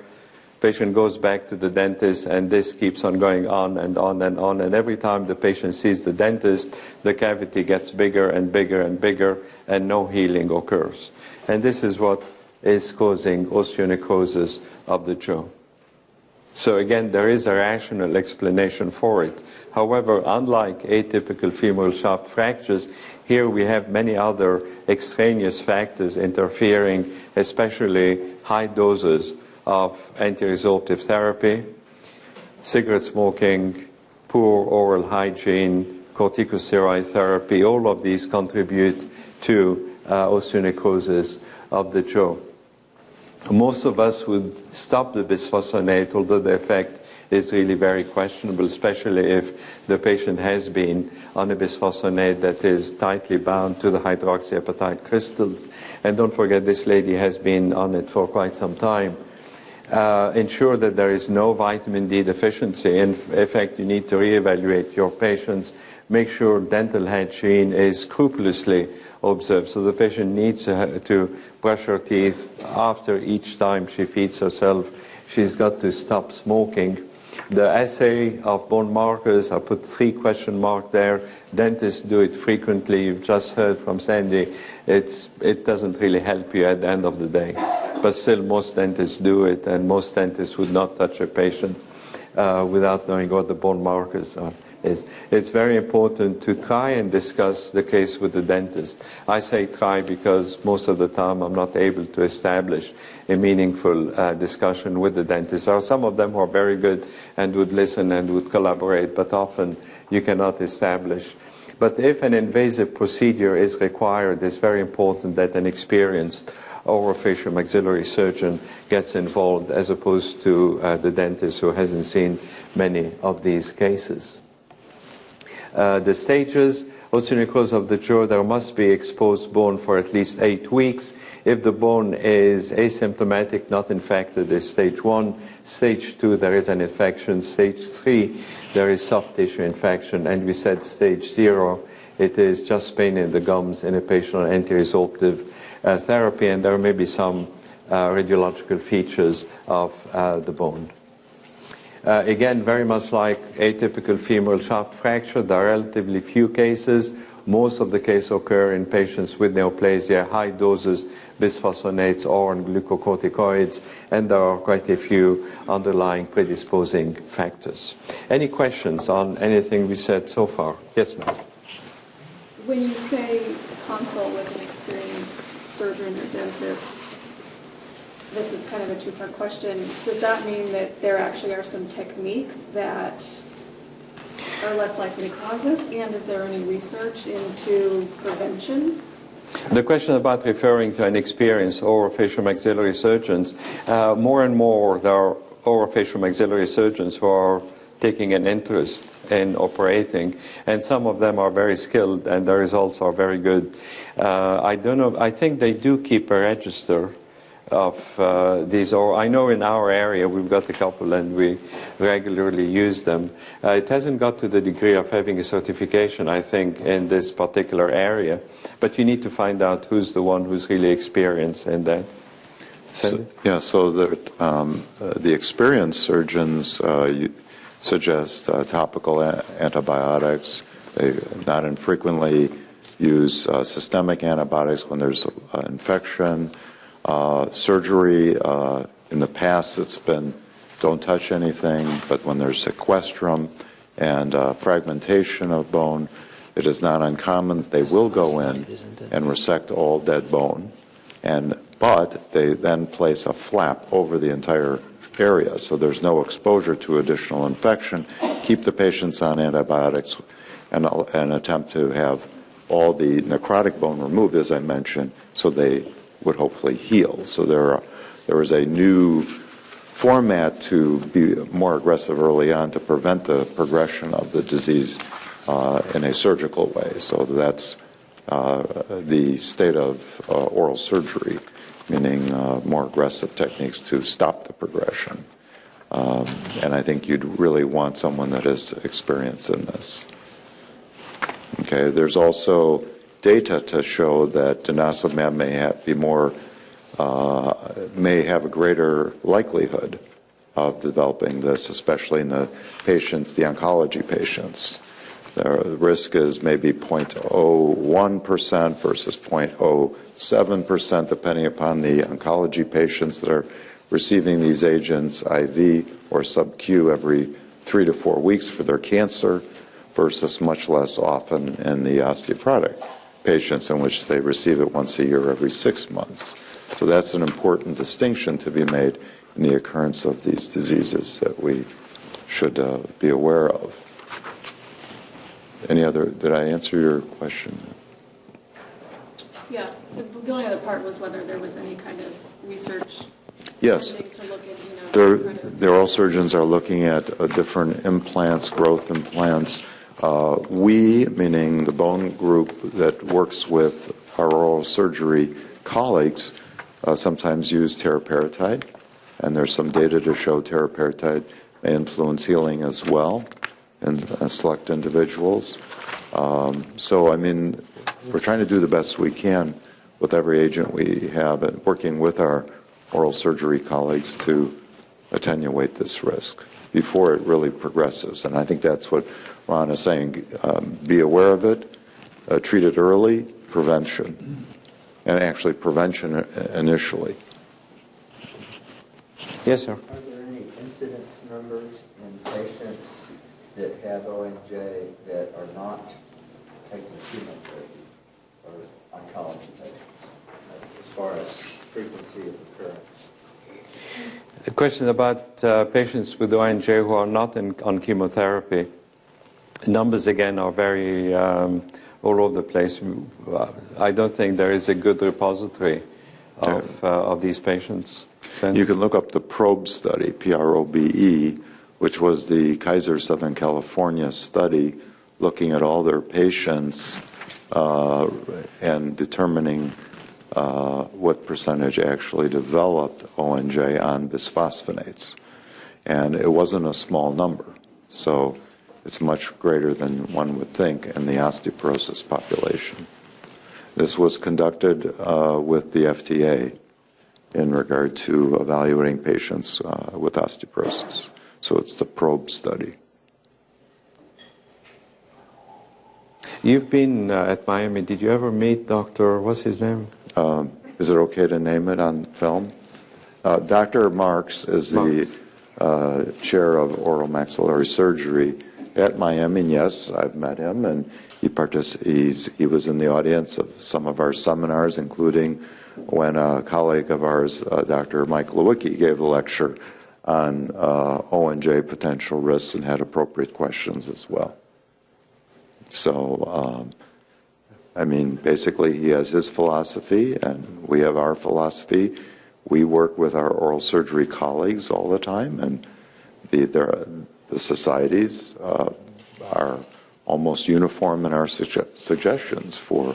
Patient goes back to the dentist, and this keeps on going on and on and on. And every time the patient sees the dentist, the cavity gets bigger and bigger and bigger, and no healing occurs. And this is what is causing osteonecrosis of the jaw. So again, there is a rational explanation for it. However, unlike atypical femoral shaft fractures, here we have many other extraneous factors interfering, especially high doses of anti-resorptive therapy, cigarette smoking, poor oral hygiene, corticosteroid therapy, all of these contribute to osteonecrosis of the jaw. Most of us would stop the bisphosphonate, although the effect is really very questionable, especially if the patient has been on a bisphosphonate that is tightly bound to the hydroxyapatite crystals. And don't forget, this lady has been on it for quite some time. Ensure that there is no vitamin D deficiency. In fact, you need to reevaluate your patients. Make sure dental hygiene is scrupulously observed. So the patient needs to brush her teeth after each time she feeds herself. She's got to stop smoking. The assay of bone markers, I put 3 question marks there. Dentists do it frequently. You've just heard from Sandy. It doesn't really help you at the end of the day. But still, most dentists do it, and most dentists would not touch a patient without knowing what the bone markers are. It's very important to try and discuss the case with the dentist. I say try because most of the time I'm not able to establish a meaningful discussion with the dentist. There are some of them who are very good and would listen and would collaborate, but often you cannot establish. But if an invasive procedure is required, it's very important that an experienced orofacial-maxillary surgeon gets involved as opposed to the dentist who hasn't seen many of these cases. The stages, osteonecrosis of the jaw, there must be exposed bone for at least 8 weeks. If the bone is asymptomatic, not infected, is stage 1. Stage 2, there is an infection. Stage 3, there is soft tissue infection. And we said stage 0, it is just pain in the gums in a patient on anti-resorptive therapy, and there may be some radiological features of the bone. Again, very much like atypical femoral shaft fracture, there are relatively few cases. Most of the cases occur in patients with neoplasia, high doses, bisphosphonates or glucocorticoids, and there are quite a few underlying predisposing factors. Any questions on anything we said so far? Yes, ma'am. When you say consult with an experienced surgeon or dentist, this is kind of a two-part question. Does that mean that there actually are some techniques that are less likely to cause this? And is there any research into prevention? The question about referring to an experienced orofacial-maxillary surgeons, more and more there are orofacial-maxillary surgeons who are taking an interest in operating, and some of them are very skilled and the results are very good. I don't know, I think they do keep a register of these, or I know in our area we've got a couple and we regularly use them. It hasn't got to the degree of having a certification, I think, in this particular area, but you need to find out who's the one who's really experienced in that. So the experienced surgeons suggest topical antibiotics. They not infrequently use systemic antibiotics when there's infection. Surgery, in the past it's been don't touch anything, but when there's sequestrum and fragmentation of bone, it is not uncommon that they will go in and resect all dead bone, but they then place a flap over the entire area so there's no exposure to additional infection, keep the patients on antibiotics, and attempt to have all the necrotic bone removed, as I mentioned, so they would hopefully heal. So there is a new format to be more aggressive early on to prevent the progression of the disease in a surgical way. So that's the state of oral surgery, meaning more aggressive techniques to stop the progression. And I think you'd really want someone that is experienced in this. Okay, there's also data to show that denosumab may have a greater likelihood of developing this, especially in the patients, the oncology patients. The risk is maybe 0.01% versus 0.07%, depending upon the oncology patients that are receiving these agents IV or sub-Q every 3 to 4 weeks for their cancer, versus much less often in the osteoporotic patients in which they receive it once a year every 6 months. So that's an important distinction to be made in the occurrence of these diseases that we should be aware of. Did I answer your question? Yeah, the only other part was whether there was any kind of research. Yes. To look at, Their oral surgeons are looking at different implants, growth implants. We, meaning the bone group that works with our oral surgery colleagues, sometimes use teriparatide, and there's some data to show teriparatide may influence healing as well in select individuals. So, I mean, we're trying to do the best we can with every agent we have and working with our oral surgery colleagues to attenuate this risk before it really progresses. And I think that's what Ron is saying. Be aware of it, treat it early, prevention, and actually prevention initially. Yes, sir. Are there any incidence numbers in patients that have ONJ that are not taking chemotherapy or oncology patients, as far as frequency of occurrence? A question about patients with ONJ who are not on chemotherapy. Numbers, again, are very all over the place. I don't think there is a good repository of these patients. You can look up the PROBE study, P-R-O-B-E, which was the Kaiser Southern California study looking at all their patients and determining what percentage actually developed ONJ on bisphosphonates. And it wasn't a small number. So it's much greater than one would think in the osteoporosis population. This was conducted with the FDA in regard to evaluating patients with osteoporosis. So it's the PROBE study. You've been at Miami. Did you ever meet Dr. what's his name? Is it okay to name it on film? Dr. Marks is the chair of oral maxillary surgery at Miami. And yes, I've met him, and he was in the audience of some of our seminars, including when a colleague of ours, Dr. Mike Lewicki, gave a lecture on ONJ potential risks and had appropriate questions as well. So, I mean, basically he has his philosophy and we have our philosophy. We work with our oral surgery colleagues all the time, and the societies are almost uniform in our suggestions for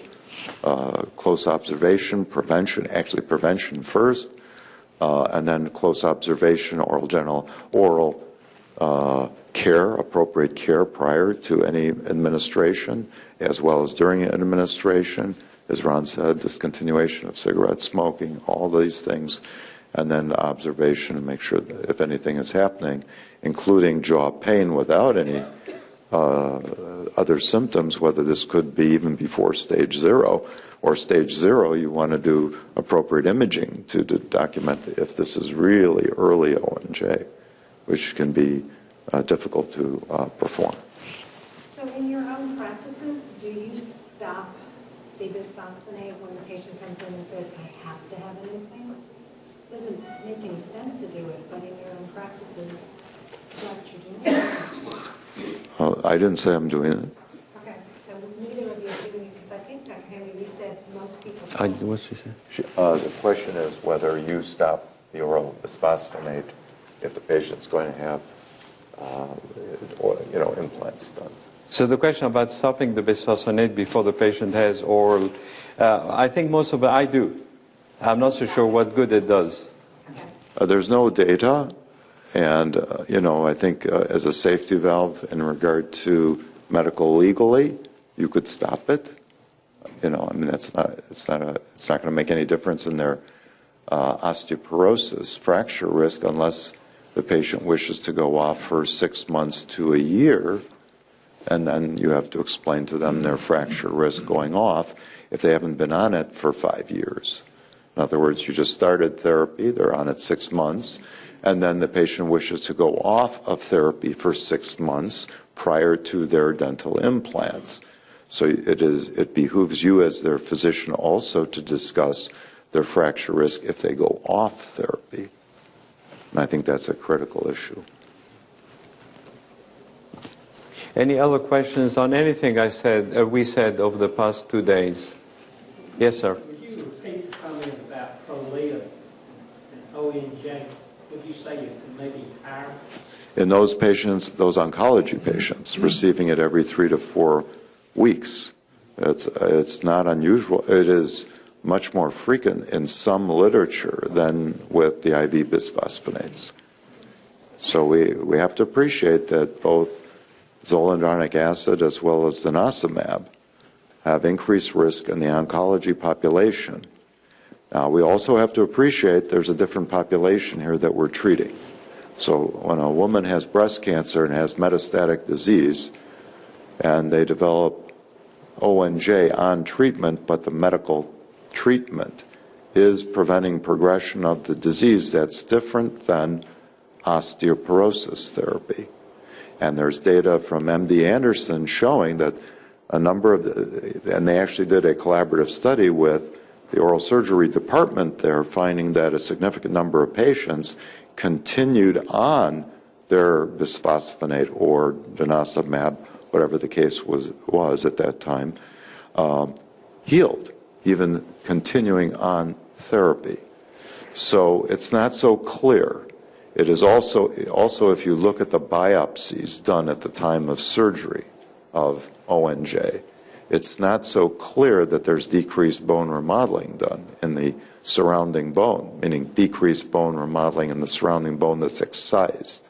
close observation, prevention, actually prevention first, and then close observation, oral care, appropriate care prior to any administration, as well as during administration. As Ron said, discontinuation of cigarette smoking, all these things, and then observation and make sure that if anything is happening, including jaw pain without any other symptoms, whether this could be even before stage 0 or stage 0, you want to do appropriate imaging to document if this is really early ONJ, which can be difficult to perform. So in your own practices, do you stop the bisphosphonate when the patient comes in and says, I have to have an implant? It doesn't make any sense to do it, but in your own practices, is that what you're doing? I didn't say I'm doing it. Okay, so neither of you are doing it, because I think, Dr. Henry, you said most people... What's she say? The question is whether you stop the oral bisphosphonate if the patient's going to have implants done. So the question about stopping the bisphosphonate before the patient has oral, I think most of it I do. I'm not so sure what good it does. There's no data, and I think as a safety valve in regard to medical legally, you could stop it. I mean it's not going to make any difference in their osteoporosis fracture risk unless the patient wishes to go off for 6 months to a year, and then you have to explain to them their fracture risk going off if they haven't been on it for 5 years. In other words, you just started therapy, they're on it 6 months, and then the patient wishes to go off of therapy for 6 months prior to their dental implants. So it behooves you as their physician also to discuss their fracture risk if they go off therapy. And I think that's a critical issue. Any other questions on anything we said over the past 2 days? Yes, sir. Would you repeat the comment about Prolia and ONJ? Would you say it could maybe higher? In those patients, those oncology patients, receiving it every 3 to 4 weeks, it's not unusual. It is much more frequent in some literature than with the IV bisphosphonates. So we have to appreciate that both zoledronic acid as well as denosumab have increased risk in the oncology population. Now, we also have to appreciate there's a different population here that we're treating. So when a woman has breast cancer and has metastatic disease, and they develop ONJ on treatment, but the medical treatment is preventing progression of the disease, that's different than osteoporosis therapy. And there's data from MD Anderson showing that a number of, and they actually did a collaborative study with the oral surgery department there, finding that a significant number of patients continued on their bisphosphonate or denosumab, whatever the case was at that time, healed, even continuing on therapy. So it's not so clear. It is also if you look at the biopsies done at the time of surgery of ONJ, it's not so clear that there's decreased bone remodeling done in the surrounding bone, meaning decreased bone remodeling in the surrounding bone that's excised.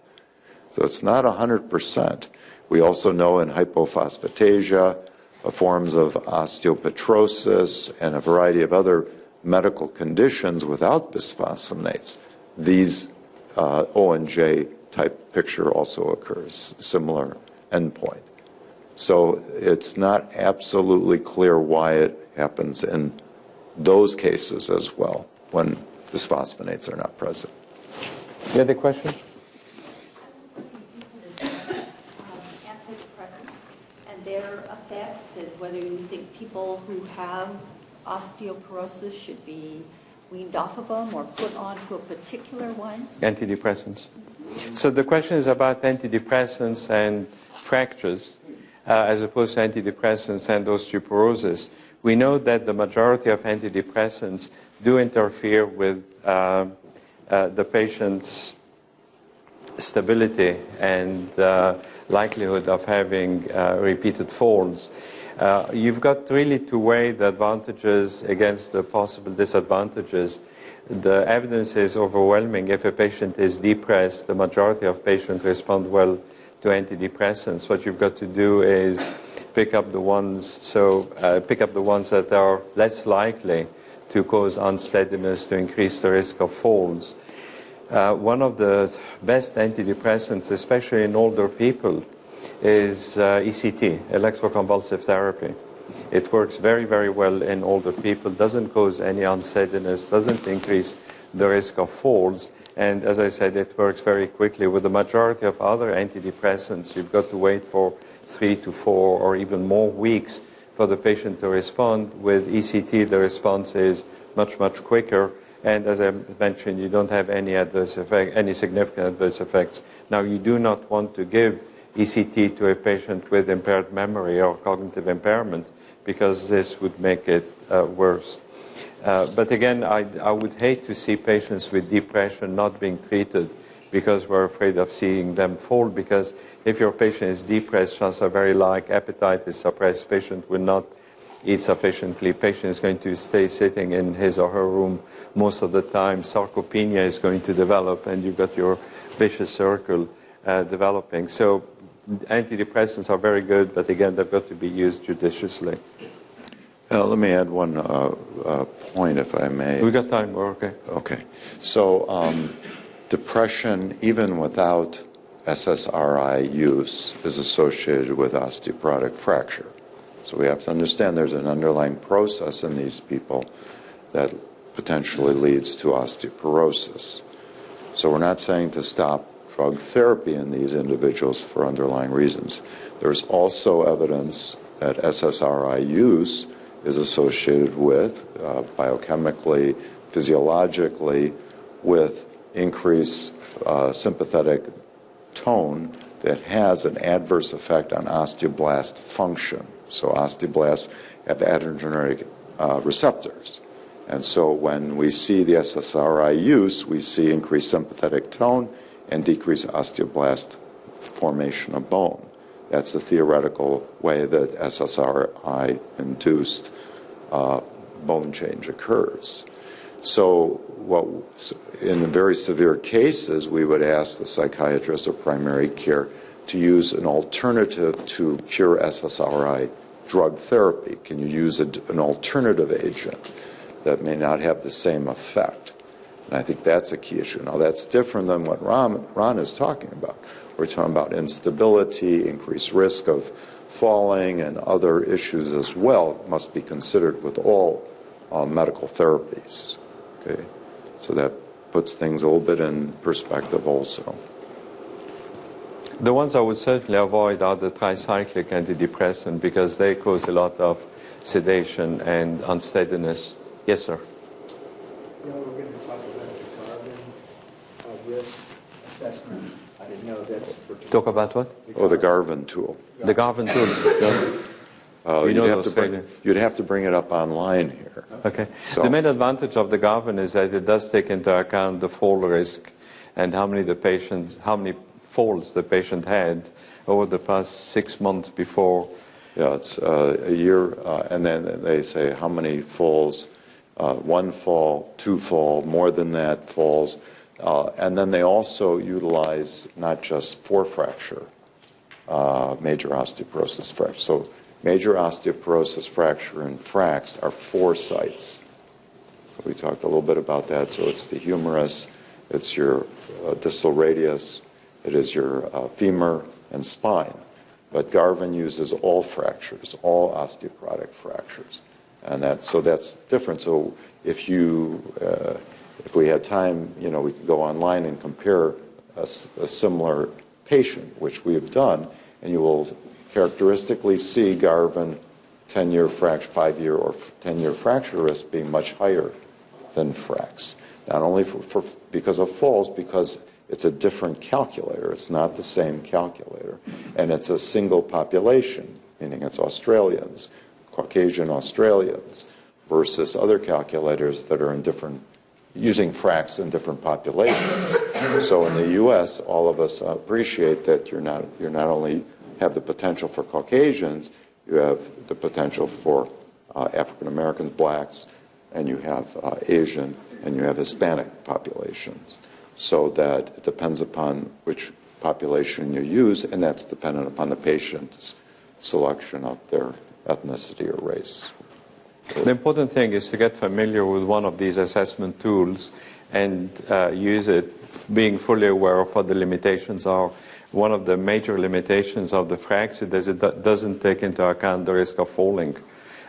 So it's not 100%. We also know in hypophosphatasia, forms of osteopetrosis, and a variety of other medical conditions without bisphosphonates, these ONJ type picture also occurs, similar endpoint. So it's not absolutely clear why it happens in those cases as well when bisphosphonates are not present. You had a question? Antidepressants and their effects, and whether you think people who have osteoporosis should be weaned off of them or put onto a particular one? Antidepressants. So the question is about antidepressants and fractures as opposed to antidepressants and osteoporosis. We know that the majority of antidepressants do interfere with the patient's stability and likelihood of having repeated falls. You've got really to weigh the advantages against the possible disadvantages. The evidence is overwhelming. If a patient is depressed, the majority of patients respond well to antidepressants. What you've got to do is pick up the ones that are less likely to cause unsteadiness, to increase the risk of falls. One of the best antidepressants, especially in older people, is ECT, electroconvulsive therapy. It works very, very well in older people, doesn't cause any unsteadiness, doesn't increase the risk of falls, and as I said, it works very quickly. With the majority of other antidepressants, you've got to wait for 3 to 4 or even more weeks for the patient to respond. With ECT, the response is much, much quicker. And as I mentioned, you don't have any significant adverse effects. Now, you do not want to give ECT to a patient with impaired memory or cognitive impairment because this would make it worse. But again, I would hate to see patients with depression not being treated because we're afraid of seeing them fall, because if your patient is depressed, chances are very like appetite is suppressed, patient will not eat sufficiently, patient is going to stay sitting in his or her room most of the time, sarcopenia is going to develop, and you've got your vicious circle developing. So antidepressants are very good, but again, they've got to be used judiciously. Let me add one point, if I may. We got time, we're okay. Okay. So depression, even without SSRI use, is associated with osteoporotic fracture. So we have to understand there's an underlying process in these people that potentially leads to osteoporosis. So we're not saying to stop drug therapy in these individuals for underlying reasons. There's also evidence that SSRI use is associated with, biochemically, physiologically, with increased sympathetic tone that has an adverse effect on osteoblast function. So osteoblasts have adrenergic receptors. And so when we see the SSRI use, we see increased sympathetic tone and decreased osteoblast formation of bone. That's the theoretical way that SSRI-induced bone change occurs. So in the very severe cases, we would ask the psychiatrist or primary care to use an alternative to pure SSRI drug therapy. Can you use an alternative agent that may not have the same effect? And I think that's a key issue. Now, that's different than what Ron is talking about. We're talking about instability, increased risk of falling, and other issues as well must be considered with all medical therapies. Okay, so that puts things a little bit in perspective also. The ones I would certainly avoid are the tricyclic antidepressant because they cause a lot of sedation and unsteadiness. Yes, sir. You know, we're going to talk about the Garvin risk assessment. I didn't know that's for... Talk about what? The Garvin tool. The Garvin tool. You'd have to bring it up online here. Okay. So, the main advantage of the Garvin is that it does take into account the fall risk and how many falls the patient had over the past 6 months before. Yeah, it's a year, and then they say how many falls, 1 fall, 2 fall, more than that falls. And then they also utilize not just forefracture, major osteoporosis fracture. So major osteoporosis fracture and FRAX are 4 sites. So we talked a little bit about that. So it's the humerus, it's your distal radius, it is your femur and spine. But Garvin uses all fractures, all osteoporotic fractures. And so that's different. So if we had time, we could go online and compare a similar patient, which we have done, and you will characteristically see Garvin 10-year fracture, 5-year or 10-year fracture risk being much higher than FRAX. Not only because of falls, because it's a different calculator. It's not the same calculator. And it's a single population, meaning it's Australians, Caucasian Australians, versus other calculators that are using FRAX in different populations. So in the U.S., all of us appreciate that you're not only have the potential for Caucasians, you have the potential for African Americans, blacks, and you have Asian, and you have Hispanic populations. So that it depends upon which population you use, and that's dependent upon the patient's selection of their ethnicity or race. The important thing is to get familiar with one of these assessment tools and use it, being fully aware of what the limitations are. One of the major limitations of the FRAX is it doesn't take into account the risk of falling.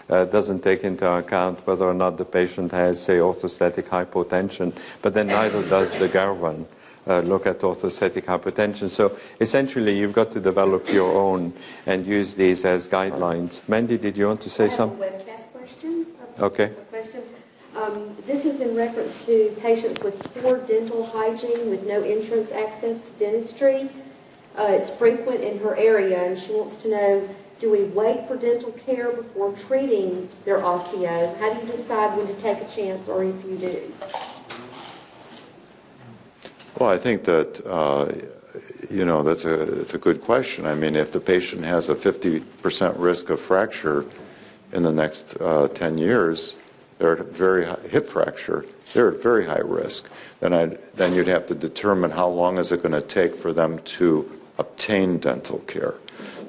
Doesn't take into account whether or not the patient has, say, orthostatic hypotension, but then neither does the Garvin look at orthostatic hypotension. So essentially, you've got to develop your own and use these as guidelines. Mandy, did you want to say something? I have a webcast question. Okay. This is in reference to patients with poor dental hygiene with no entrance access to dentistry. It's frequent in her area, and she wants to know, do we wait for dental care before treating their osteo? How do you decide when to take a chance, or if you do? Well, I think that, that's a good question. I mean, if the patient has a 50% risk of fracture in the next 10 years, they're at very high, hip fracture, they're at very high risk. Then you'd have to determine how long is it going to take for them to obtain dental care.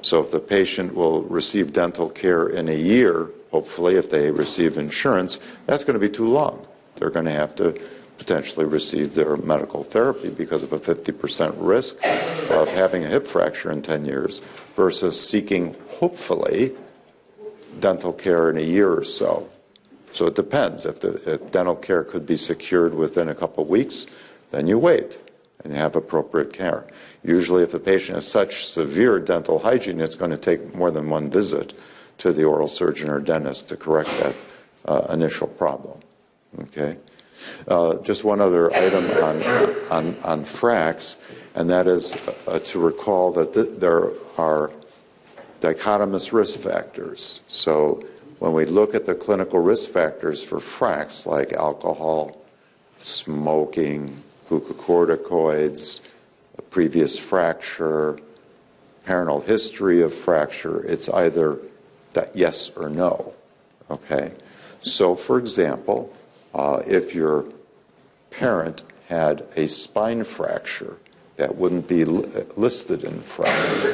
So if the patient will receive dental care in a year, hopefully if they receive insurance, that's going to be too long. They're going to have to potentially receive their medical therapy because of a 50% risk of having a hip fracture in 10 years versus seeking, hopefully, dental care in a year or so. So it depends. If dental care could be secured within a couple of weeks, then you wait and have appropriate care. Usually if a patient has such severe dental hygiene, it's going to take more than one visit to the oral surgeon or dentist to correct that initial problem. Okay? Just one other item on FRAX. and that is to recall that there are dichotomous risk factors. So when we look at the clinical risk factors for FRAX, like alcohol, smoking, glucocorticoids, a previous fracture, parental history of fracture, it's either that yes or no, okay? So, for example, if your parent had a spine fracture, that wouldn't be listed in FRAX.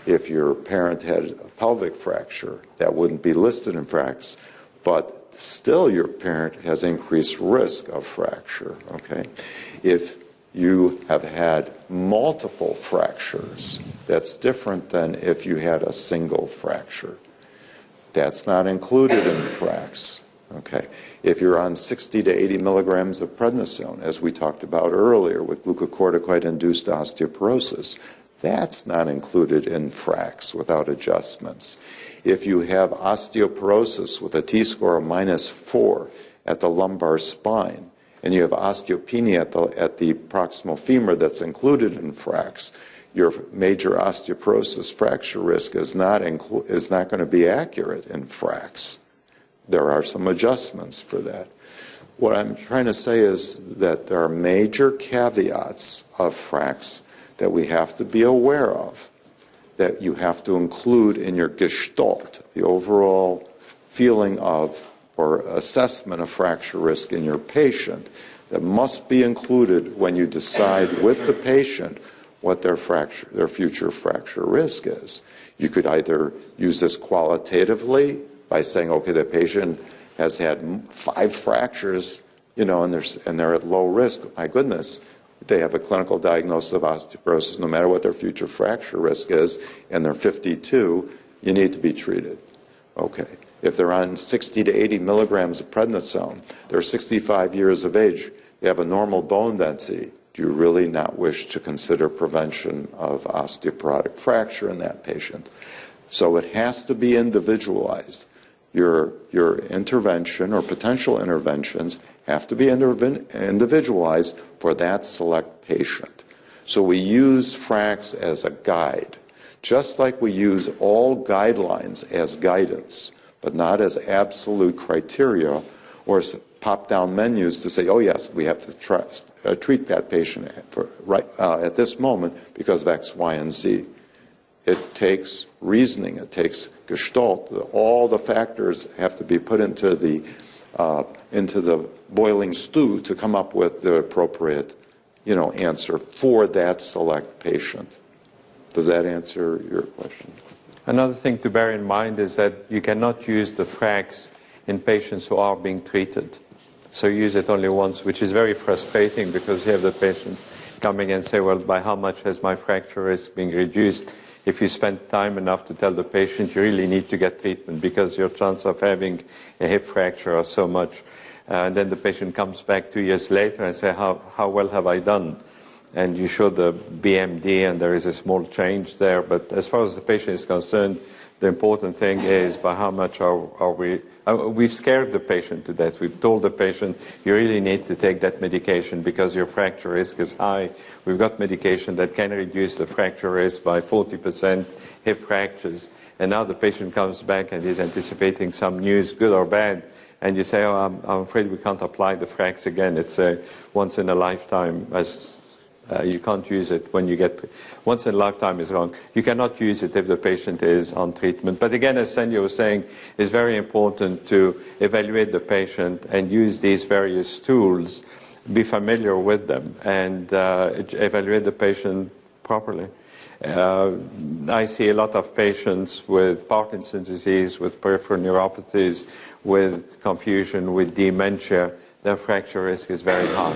If your parent had a pelvic fracture, that wouldn't be listed in FRAX, but still your parent has increased risk of fracture, okay? If you have had multiple fractures, that's different than if you had a single fracture. That's not included in FRAX, okay? If you're on 60 to 80 milligrams of prednisone, as we talked about earlier with glucocorticoid-induced osteoporosis, that's not included in FRAX without adjustments. If you have osteoporosis with a T-score of -4 at the lumbar spine, and you have osteopenia at the proximal femur that's included in FRAX, your major osteoporosis fracture risk is not going to be accurate in FRAX. There are some adjustments for that. What I'm trying to say is that there are major caveats of FRAX that we have to be aware of, that you have to include in your gestalt, the overall feeling of or assessment of fracture risk in your patient, that must be included when you decide with the patient what their future fracture risk is. You could either use this qualitatively by saying, okay, the patient has had 5 fractures, and they're at low risk. My goodness, they have a clinical diagnosis of osteoporosis. No matter what their future fracture risk is, and they're 52, you need to be treated. Okay. If they're on 60 to 80 milligrams of prednisone, they're 65 years of age, they have a normal bone density, do you really not wish to consider prevention of osteoporotic fracture in that patient? So it has to be individualized. Your intervention or potential interventions have to be individualized for that select patient. So we use FRAX as a guide, just like we use all guidelines as guidance, but not as absolute criteria or as pop-down menus to say, oh yes, we have to treat that patient at this moment because of X, Y, and Z. It takes reasoning, it takes gestalt. All the factors have to be put into the boiling stew to come up with the appropriate, answer for that select patient. Does that answer your question? Another thing to bear in mind is that you cannot use the FRAX in patients who are being treated. So you use it only once, which is very frustrating because you have the patients coming and say, well, by how much has my fracture risk been reduced? If you spend time enough to tell the patient you really need to get treatment because your chance of having a hip fracture are so much. And then the patient comes back 2 years later and say, how well have I done? And you show the BMD and there is a small change there. But as far as the patient is concerned, the important thing is by how much are we... We've scared the patient to death. We've told the patient, you really need to take that medication because your fracture risk is high. We've got medication that can reduce the fracture risk by 40%, hip fractures. And now the patient comes back and is anticipating some news, good or bad. And you say, oh, I'm afraid we can't apply the FRAX again. It's a once in a lifetime. You can't use it when you get once in a lifetime is wrong. You cannot use it if the patient is on treatment. But again, as Sandy was saying, it's very important to evaluate the patient and use these various tools, be familiar with them, and evaluate the patient properly. I see a lot of patients with Parkinson's disease, with peripheral neuropathies, with confusion, with dementia. Their fracture risk is very high.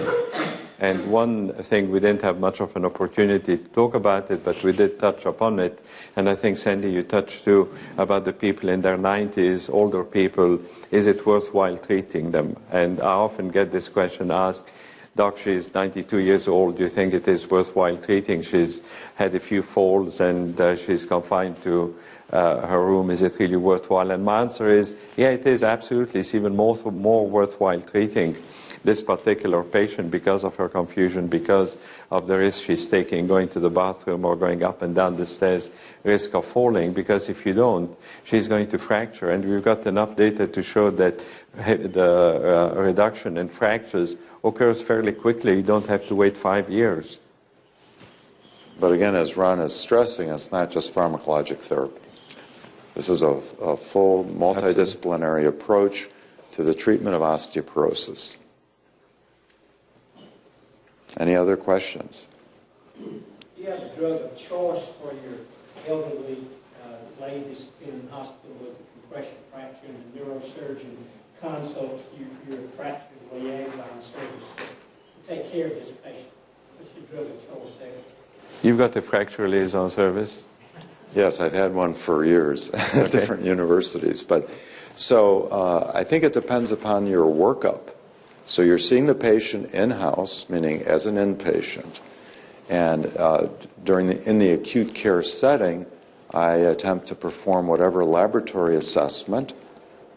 And one thing, we didn't have much of an opportunity to talk about it, but we did touch upon it. And I think, Sandy, you touched too about the people in their 90s, older people. Is it worthwhile treating them? And I often get this question asked, Doc, she's 92 years old. Do you think it is worthwhile treating? She's had a few falls and she's confined to her room. Is it really worthwhile? And my answer is, yeah, it is absolutely. It's even more worthwhile treating. this particular patient because of her confusion, because of the risk she's taking going to the bathroom or going up and down the stairs, risk of falling, because if you don't, she's going to fracture. And we've got enough data to show that the reduction in fractures occurs fairly quickly. You don't have to wait 5 years. But again, as Ron is stressing, it's not just pharmacologic therapy. This is a full multidisciplinary approach to the treatment of osteoporosis. Any other questions? Do you have a drug of choice for your elderly ladies in the hospital with a compression fracture and the neurosurgeon consults your fracture liaison service to take care of this patient? What's your drug of choice there? You've got a fracture liaison service? Yes, I've had one for years at different universities. So I think it depends upon your workup. So you're seeing the patient in-house, meaning as an inpatient. And in the acute care setting, I attempt to perform whatever laboratory assessment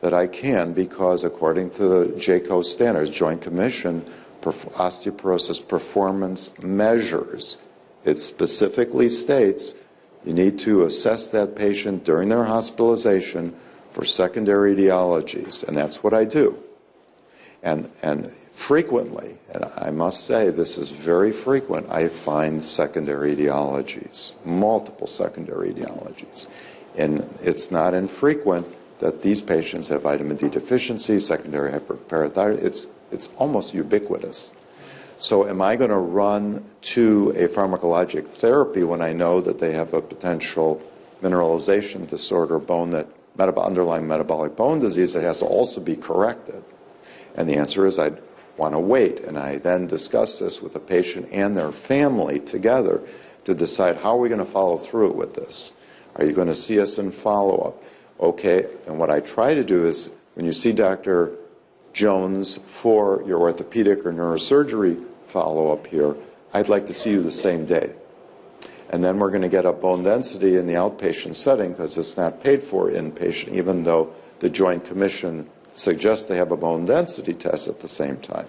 that I can, because according to the JCO standards, Joint Commission Osteoporosis Performance Measures, it specifically states you need to assess that patient during their hospitalization for secondary etiologies, and that's what I do. And frequently, and I must say this is very frequent, I find secondary etiologies, multiple secondary etiologies. And it's not infrequent that these patients have vitamin D deficiency, secondary hyperparathyroidism. It's almost ubiquitous. So am I going to run to a pharmacologic therapy when I know that they have a potential mineralization disorder, underlying metabolic bone disease that has to also be corrected? And the answer is I'd want to wait. And I then discuss this with the patient and their family together to decide how are we going to follow through with this. Are you going to see us in follow-up? Okay, and what I try to do is when you see Dr. Jones for your orthopedic or neurosurgery follow-up here, I'd like to see you the same day. And then we're going to get a bone density in the outpatient setting because it's not paid for inpatient, even though the Joint Commission suggests they have a bone density test at the same time.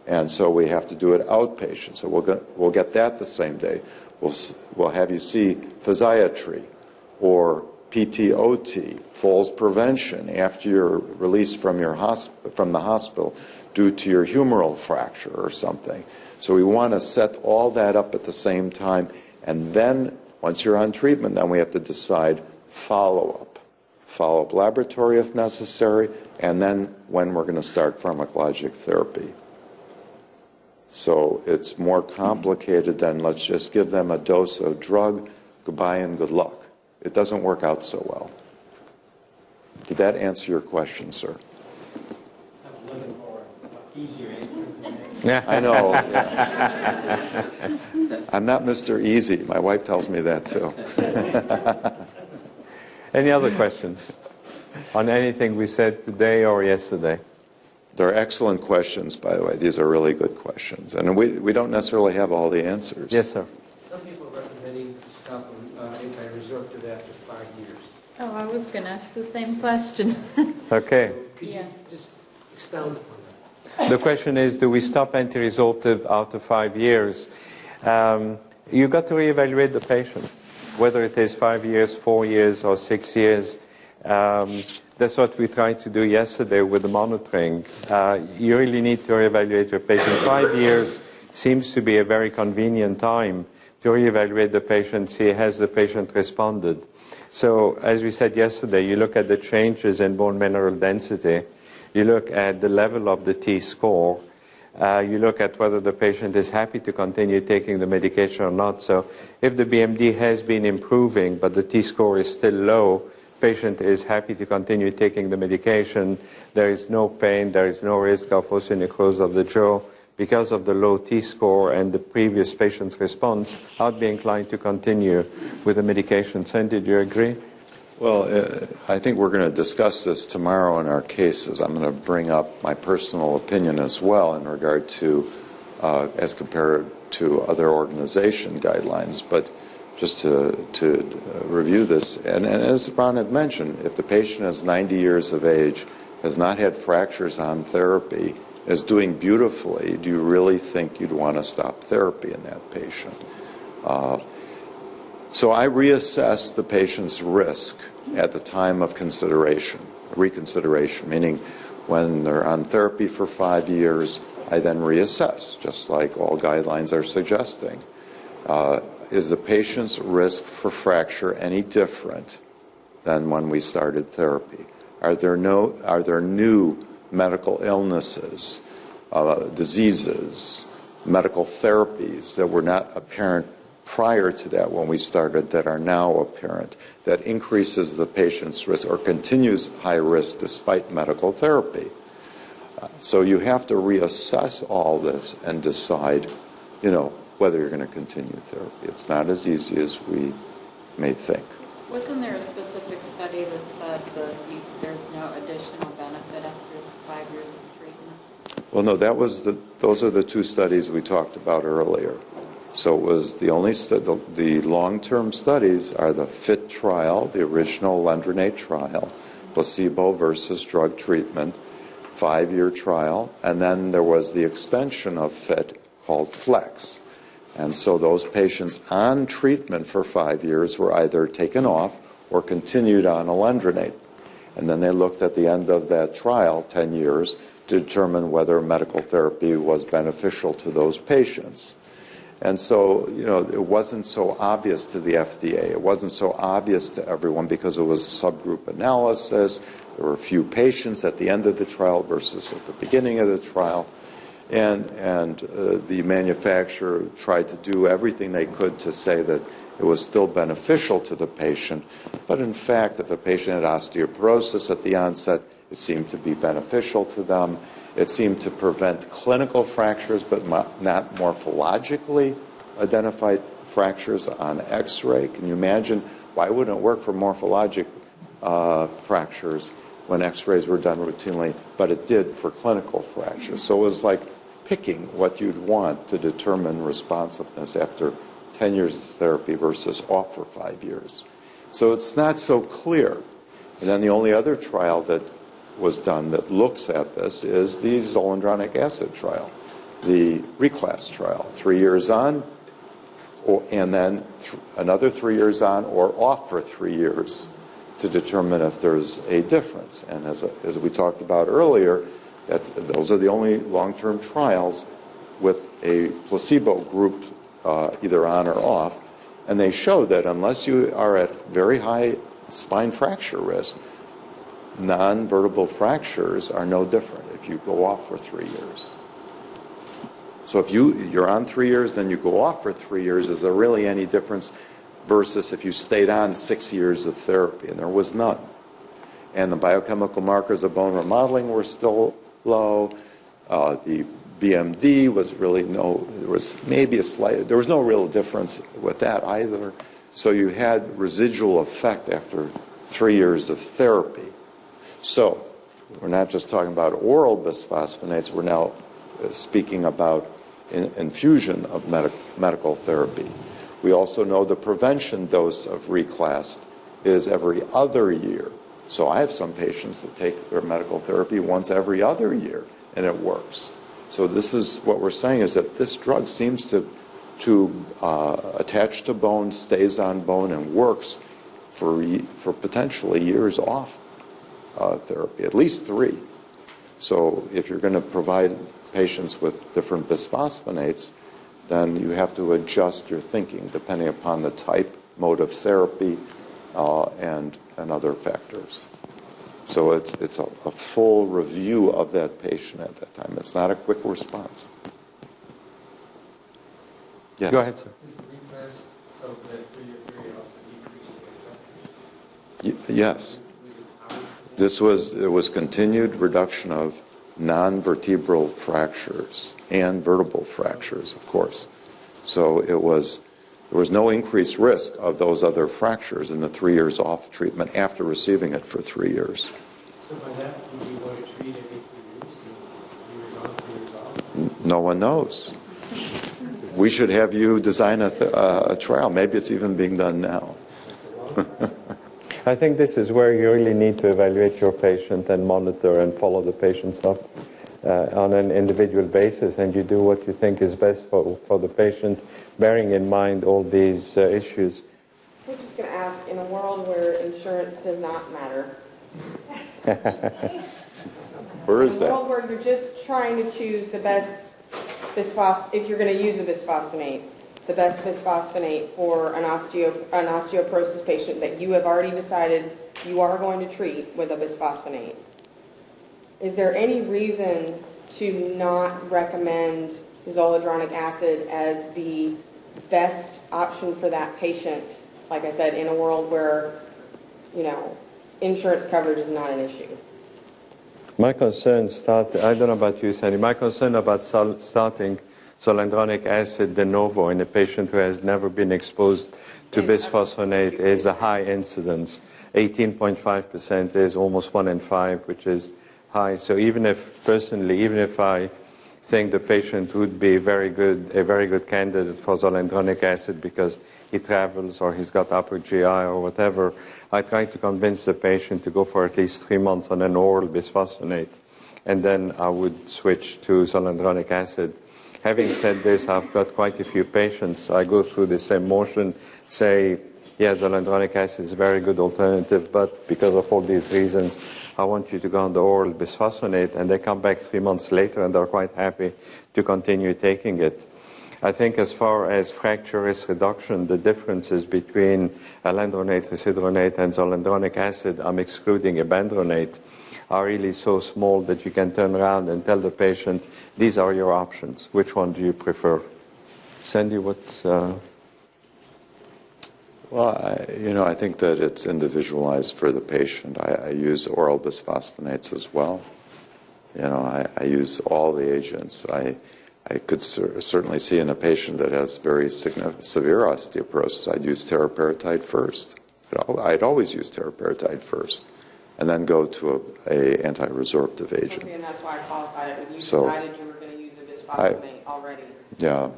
And so we have to do it outpatient. So we'll get that the same day. We'll have you see physiatry or PTOT, falls prevention, after you're released from the hospital due to your humeral fracture or something. So we want to set all that up at the same time, and then once you're on treatment, then we have to decide follow-up laboratory if necessary, and then when we're going to start pharmacologic therapy. So it's more complicated than let's just give them a dose of drug, goodbye and good luck. It doesn't work out so well. Did that answer your question, sir? I'm looking for an easier answer. Yeah. I know. Yeah. I'm not Mr. Easy. My wife tells me that too. Any other questions on anything we said today or yesterday? They're excellent questions, by the way. These are really good questions. And we don't necessarily have all the answers. Yes, sir. Some people are recommending to stop anti-resorptive after 5 years. Oh, I was going to ask the same question. Okay. Could you just expound upon that? The question is, do we stop anti-resorptive after 5 years? You've got to reevaluate the patient, whether it is 5 years, 4 years, or 6 years. That's what we tried to do yesterday with the monitoring. You really need to reevaluate your patient. 5 years seems to be a very convenient time to reevaluate the patient, see has the patient responded. So as we said yesterday, you look at the changes in bone mineral density, you look at the level of the T-score, you look at whether the patient is happy to continue taking the medication or not. So if the BMD has been improving but the T-score is still low, patient is happy to continue taking the medication, there is no pain, there is no risk of osteonecrosis of the jaw. Because of the low T-score and the previous patient's response, I'd be inclined to continue with the medication. Sandy, do you agree? Well, I think we're going to discuss this tomorrow in our cases. I'm going to bring up my personal opinion as well in regard to, as compared to other organization guidelines. But just to review this, and as Ron had mentioned, if the patient is 90 years of age, has not had fractures on therapy, is doing beautifully, do you really think you'd want to stop therapy in that patient? So I reassess the patient's risk at the time of reconsideration, meaning when they're on therapy for 5 years, I then reassess, just like all guidelines are suggesting. Is the patient's risk for fracture any different than when we started therapy? Are there new medical illnesses, diseases, medical therapies that were not apparent prior to that when we started that are now apparent, that increases the patient's risk or continues high risk despite medical therapy? So you have to reassess all this and decide, whether you're going to continue therapy. It's not as easy as we may think. Wasn't there a specific study that said that there's no additional benefit after 5 years of treatment? Well, no, those are the two studies we talked about earlier. So it was the only the long-term studies are the FIT trial, the original Lendronate trial, placebo versus drug treatment, 5-year trial, and then there was the extension of FIT called FLEX. And so those patients on treatment for 5 years were either taken off or continued on alendronate. And then they looked at the end of that trial, 10 years, to determine whether medical therapy was beneficial to those patients. And so, it wasn't so obvious to the FDA. It wasn't so obvious to everyone because it was a subgroup analysis. There were a few patients at the end of the trial versus at the beginning of the trial. And the manufacturer tried to do everything they could to say that it was still beneficial to the patient. But in fact, if the patient had osteoporosis at the onset, it seemed to be beneficial to them. It seemed to prevent clinical fractures, but not morphologically identified fractures on X-ray. Can you imagine why wouldn't it work for morphologic fractures when X-rays were done routinely, but it did for clinical fractures? So it was like picking what you'd want to determine responsiveness after 10 years of therapy versus off for 5 years. So it's not so clear. And then the only other trial that was done that looks at this is the zoledronic acid trial, the RECLASS trial, 3 years on, and then another 3 years on or off for 3 years to determine if there's a difference. And as we talked about earlier, those are the only long-term trials with a placebo group either on or off, and they show that unless you are at very high spine fracture risk, non-vertebral fractures are no different if you go off for 3 years. So if you're on 3 years, then you go off for 3 years, is there really any difference versus if you stayed on 6 years of therapy? And there was none. And the biochemical markers of bone remodeling were still low. The BMD was really there was maybe there was no real difference with that either. So you had residual effect after 3 years of therapy. So we're not just talking about oral bisphosphonates, we're now speaking about infusion of medical therapy. We also know the prevention dose of RECLASS is every other year. So I have some patients that take their medical therapy once every other year, and it works. So this is what we're saying is that this drug seems to attach to bone, stays on bone, and works for potentially years off therapy, at least 3. So if you're going to provide patients with different bisphosphonates, then you have to adjust your thinking depending upon the type, mode of therapy, and other factors. So it's a full review of that patient at that time. It's not a quick response. Yes. Go ahead, sir. Does the RECLASS of that 3-year period also decrease the fractures? Yes. It was continued reduction of non-vertebral fractures and vertebral fractures, of course. So there was no increased risk of those other fractures in the 3 years off treatment after receiving it for 3 years. So by that, would you want to treat every 3 years? 3 years on, 3 years off? No one knows. We should have you design a trial. Maybe it's even being done now. I think this is where you really need to evaluate your patient and monitor and follow the patients up. on an individual basis, and you do what you think is best for the patient, bearing in mind all these issues. I was just going to ask, in a world where insurance does not matter, Where is in a that? world where you're just trying to choose the best if you're going to use a bisphosphonate, the best bisphosphonate for an osteoporosis patient that you have already decided you are going to treat with a bisphosphonate, is there any reason to not recommend zoledronic acid as the best option for that patient, like I said, in a world where, insurance coverage is not an issue? My concern I don't know about you, Sandy, my concern about starting zoledronic acid de novo in a patient who has never been exposed to bisphosphonate is a high incidence. 18.5% is almost 1 in 5, which is high. So even if I think the patient would be a very good candidate for zoledronic acid because he travels or he's got upper GI or whatever, I try to convince the patient to go for at least 3 months on an oral bisphosphonate, and then I would switch to zoledronic acid. Having said this, I've got quite a few patients. I go through the same motion, say, yeah, zoledronic acid is a very good alternative, but because of all these reasons, I want you to go on the oral bisphosphonate, and they come back 3 months later and they're quite happy to continue taking it. I think as far as fracture risk reduction, the differences between alendronate, risedronate, and zoledronic acid, I'm excluding ibandronate, are really so small that you can turn around and tell the patient, these are your options. Which one do you prefer? Sandy, what's... Well, I think that it's individualized for the patient. I use oral bisphosphonates as well. I use all the agents. I could certainly see in a patient that has very severe osteoporosis, I'd use teriparatide first. I'd always use teriparatide first, and then go to a anti-resorptive agent. Okay, and that's why I qualified it. When you decided you were going to use a bisphosphonate already. Yeah.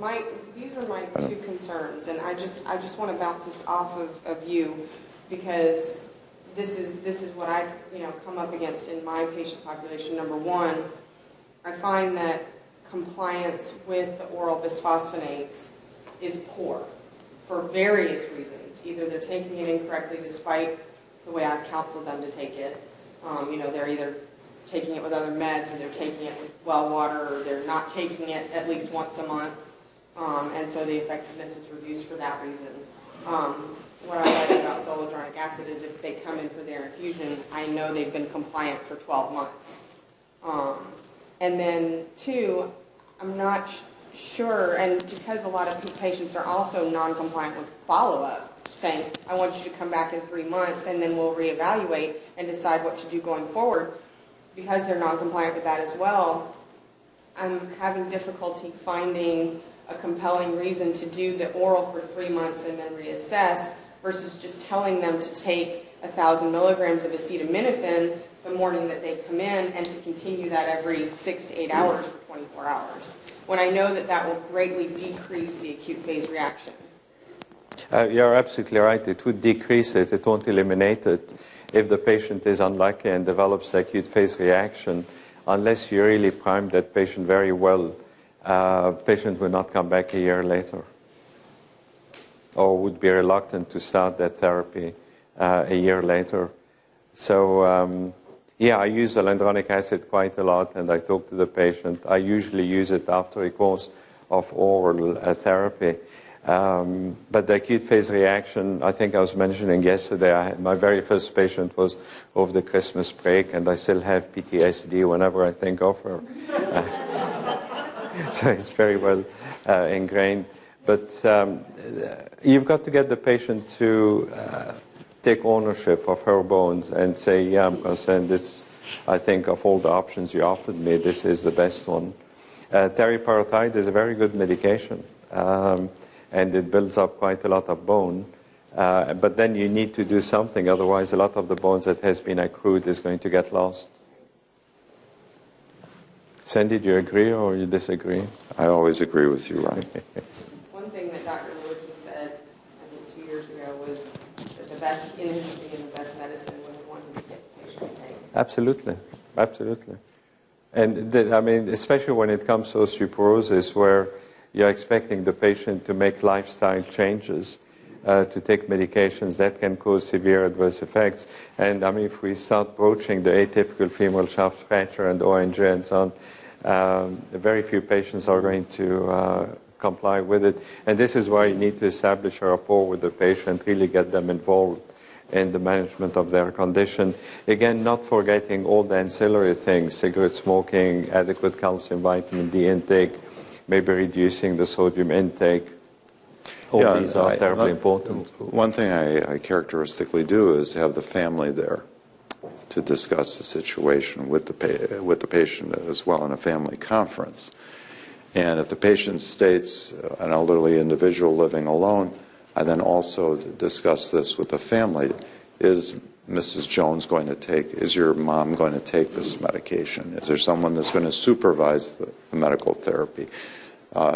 These are my two concerns, and I just want to bounce this off of you, because this is what I come up against in my patient population. Number one, I find that compliance with the oral bisphosphonates is poor for various reasons. Either they're taking it incorrectly despite the way I've counseled them to take it. They're either taking it with other meds, or they're taking it with well water, or they're not taking it at least once a month. And so the effectiveness is reduced for that reason. What I like about zoledronic acid is if they come in for their infusion, I know they've been compliant for 12 months. And then two, I'm not sure, and because a lot of patients are also non-compliant with follow-up, saying, I want you to come back in 3 months and then we'll reevaluate and decide what to do going forward. Because they're non-compliant with that as well, I'm having difficulty finding a compelling reason to do the oral for 3 months and then reassess, versus just telling them to take 1,000 milligrams of acetaminophen the morning that they come in, and to continue that every 6 to 8 hours for 24 hours, when I know that will greatly decrease the acute phase reaction. You're absolutely right. It would decrease it. It won't eliminate it. If the patient is unlucky and develops the acute phase reaction, unless you really prime that patient very well, patient will not come back a year later, or would be reluctant to start that therapy a year later. So, I use alendronic acid quite a lot, and I talk to the patient. I usually use it after a course of oral therapy. But the acute phase reaction, I think I was mentioning yesterday, my very first patient was over the Christmas break, and I still have PTSD whenever I think of her. So it's very well ingrained. But you've got to get the patient to take ownership of her bones and say, yeah, I'm concerned. This, I think, of all the options you offered me, this is the best one. Teriparatide is a very good medication, and it builds up quite a lot of bone. But then you need to do something, otherwise a lot of the bones that has been accrued is going to get lost. Sandy, do you agree or you disagree? I always agree with you, Ron. One thing that Dr. Lewicki said, I think 2 years ago, was that the best, in his opinion, the best medicine was the one who could get the patient to take. Absolutely. Absolutely. And I mean, especially when it comes to osteoporosis, where you're expecting the patient to make lifestyle changes, to take medications that can cause severe adverse effects. And I mean, if we start broaching the atypical femoral shaft fracture and ONJ and so on, very few patients are going to comply with it. And this is why you need to establish a rapport with the patient, really get them involved in the management of their condition. Again, not forgetting all the ancillary things, cigarette smoking, adequate calcium, vitamin D intake, maybe reducing the sodium intake. All these are terribly important. One thing I characteristically do is have the family there to discuss the situation with the patient as well in a family conference. And if the patient states an elderly individual living alone, I then also discuss this with the family. Is Mrs. Jones going to take, is your mom going to take this medication? Is there someone that's going to supervise the medical therapy?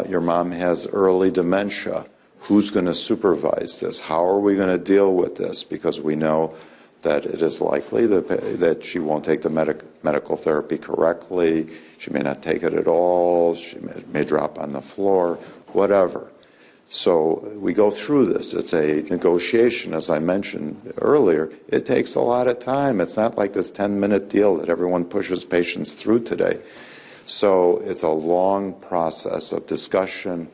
Your mom has early dementia. Who's going to supervise this? How are we going to deal with this? Because we know that it is likely that she won't take the medical therapy correctly. She may not take it at all. She may drop on the floor, whatever. So we go through this. It's a negotiation, as I mentioned earlier. It takes a lot of time. It's not like this 10-minute deal that everyone pushes patients through today. So it's a long process of discussion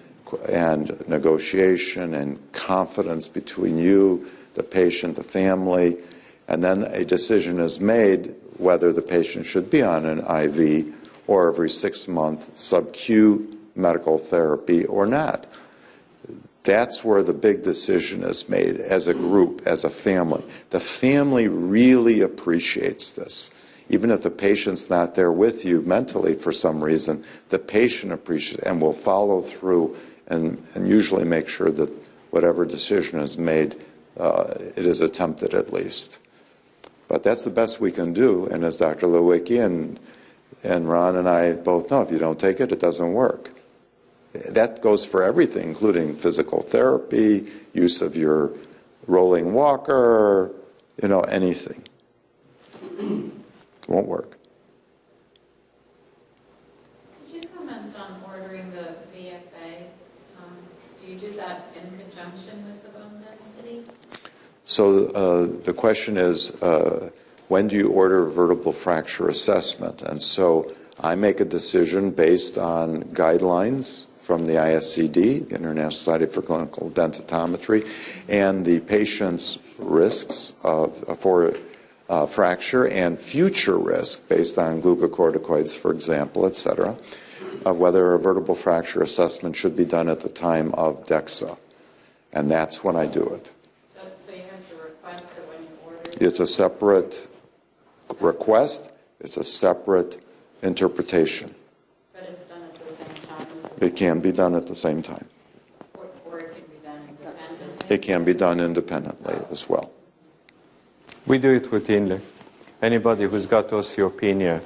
and negotiation and confidence between you, the patient, the family, and then a decision is made whether the patient should be on an IV or every 6-month sub-Q medical therapy or not. That's where the big decision is made as a group, as a family. The family really appreciates this. Even if the patient's not there with you mentally for some reason, the patient appreciates it and will follow through and usually make sure that whatever decision is made, it is attempted at least. But that's the best we can do. And as Dr. Lewicki and Ron and I both know, if you don't take it, it doesn't work. That goes for everything, including physical therapy, use of your rolling walker, anything. It won't work. Could you comment on ordering the VFA? Do you do that in conjunction with the bone density? So the question is, when do you order a vertebral fracture assessment? And so I make a decision based on guidelines from the ISCD, the International Society for Clinical Densitometry, and the patient's risks for fracture and future risk based on glucocorticoids, for example, et cetera, of whether a vertebral fracture assessment should be done at the time of DEXA. And that's when I do it. So you have to request it when you order it? It's a separate request. It's a separate interpretation. But it's done at the same time? It can be done at the same time. Or it can be done independently? It can be done independently as well. We do it routinely. Anybody who's got osteopenia,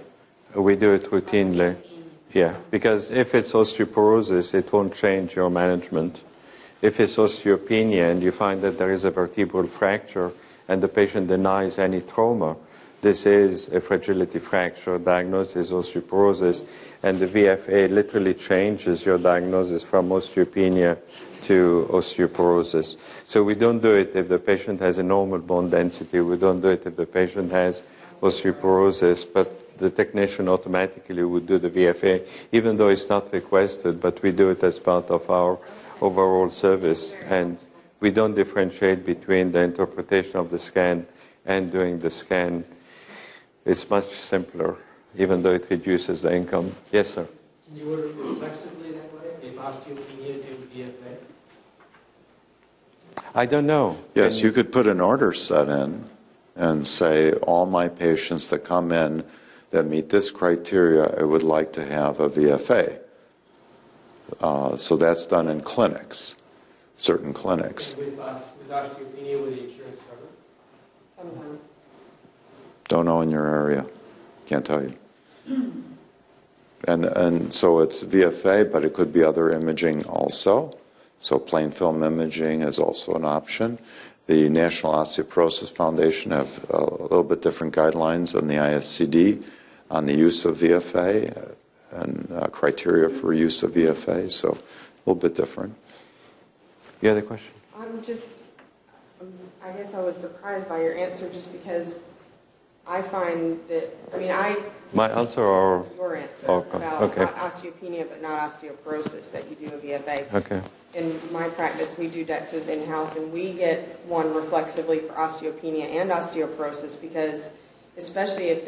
we do it routinely. Yeah, because if it's osteoporosis, it won't change your management. If it's osteopenia and you find that there is a vertebral fracture and the patient denies any trauma, this is a fragility fracture, diagnosis osteoporosis, and the VFA literally changes your diagnosis from osteopenia to osteoporosis. So we don't do it if the patient has a normal bone density. We don't do it if the patient has osteoporosis, but the technician automatically would do the VFA, even though it's not requested, but we do it as part of our overall service. And we don't differentiate between the interpretation of the scan and doing the scan. It's much simpler, even though it reduces the income. Yes, sir? Can you order it flexibly that way, if osteopenia do VFA? I don't know. Yes, you could put an order set in and say, all my patients that come in that meet this criteria, I would like to have a VFA. So that's done in clinics, certain clinics. With osteopenia, will the insurance cover? Don't know in your area. Can't tell you. And so it's VFA, but it could be other imaging also. So plain film imaging is also an option. The National Osteoporosis Foundation have a little bit different guidelines than the ISCD. on the use of VFA and criteria for use of VFA, so a little bit different. You had a question? I guess I was surprised by your answer just because I find that, My answer or? Your answer about okay. osteopenia but not osteoporosis, that you do a VFA. Okay. In my practice, we do DEXAs in-house, and we get one reflexively for osteopenia and osteoporosis because, especially if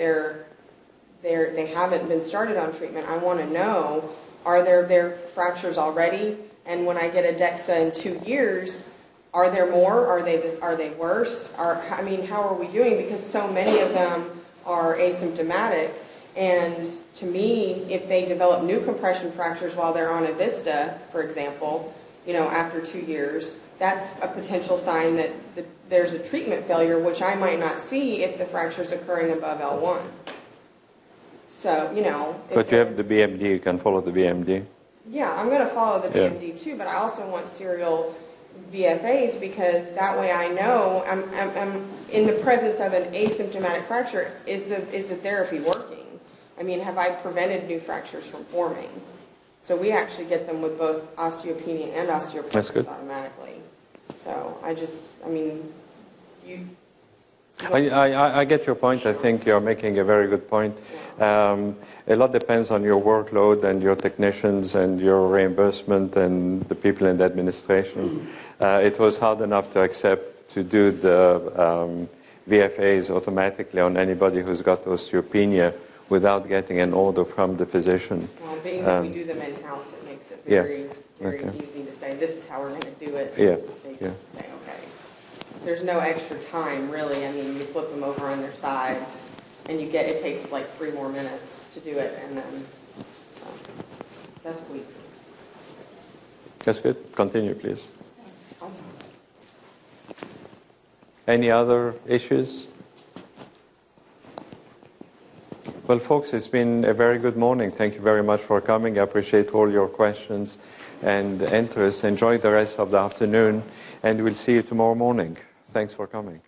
they haven't been started on treatment, I want to know, are there fractures already? And when I get a DEXA in 2 years, are there more? Are they worse? How are we doing? Because so many of them are asymptomatic. And to me, if they develop new compression fractures while they're on a VISTA, for example, after 2 years, that's a potential sign that there's a treatment failure, which I might not see if the fracture's occurring above L1. So, But you have the BMD, you can follow the BMD. Yeah, I'm going to follow the BMD too, but I also want serial VFAs because that way I know I'm in the presence of an asymptomatic fracture. Is the therapy working? Have I prevented new fractures from forming? So we actually get them with both osteopenia and osteoporosis automatically. So I get your point. I think you're making a very good point. A lot depends on your workload and your technicians and your reimbursement and the people in the administration. It was hard enough to accept to do the VFAs automatically on anybody who's got osteopenia without getting an order from the physician. Well, being that we do them in-house, it makes it very easy to say, this is how we're going to do it. Yeah. They just say, okay. There's no extra time, really. You flip them over on their side, and it takes like 3 more minutes to do it, and then that's what we do. That's good. Continue, please. Any other issues? Well, folks, it's been a very good morning. Thank you very much for coming. I appreciate all your questions and interest. Enjoy the rest of the afternoon, and we'll see you tomorrow morning. Thanks for coming.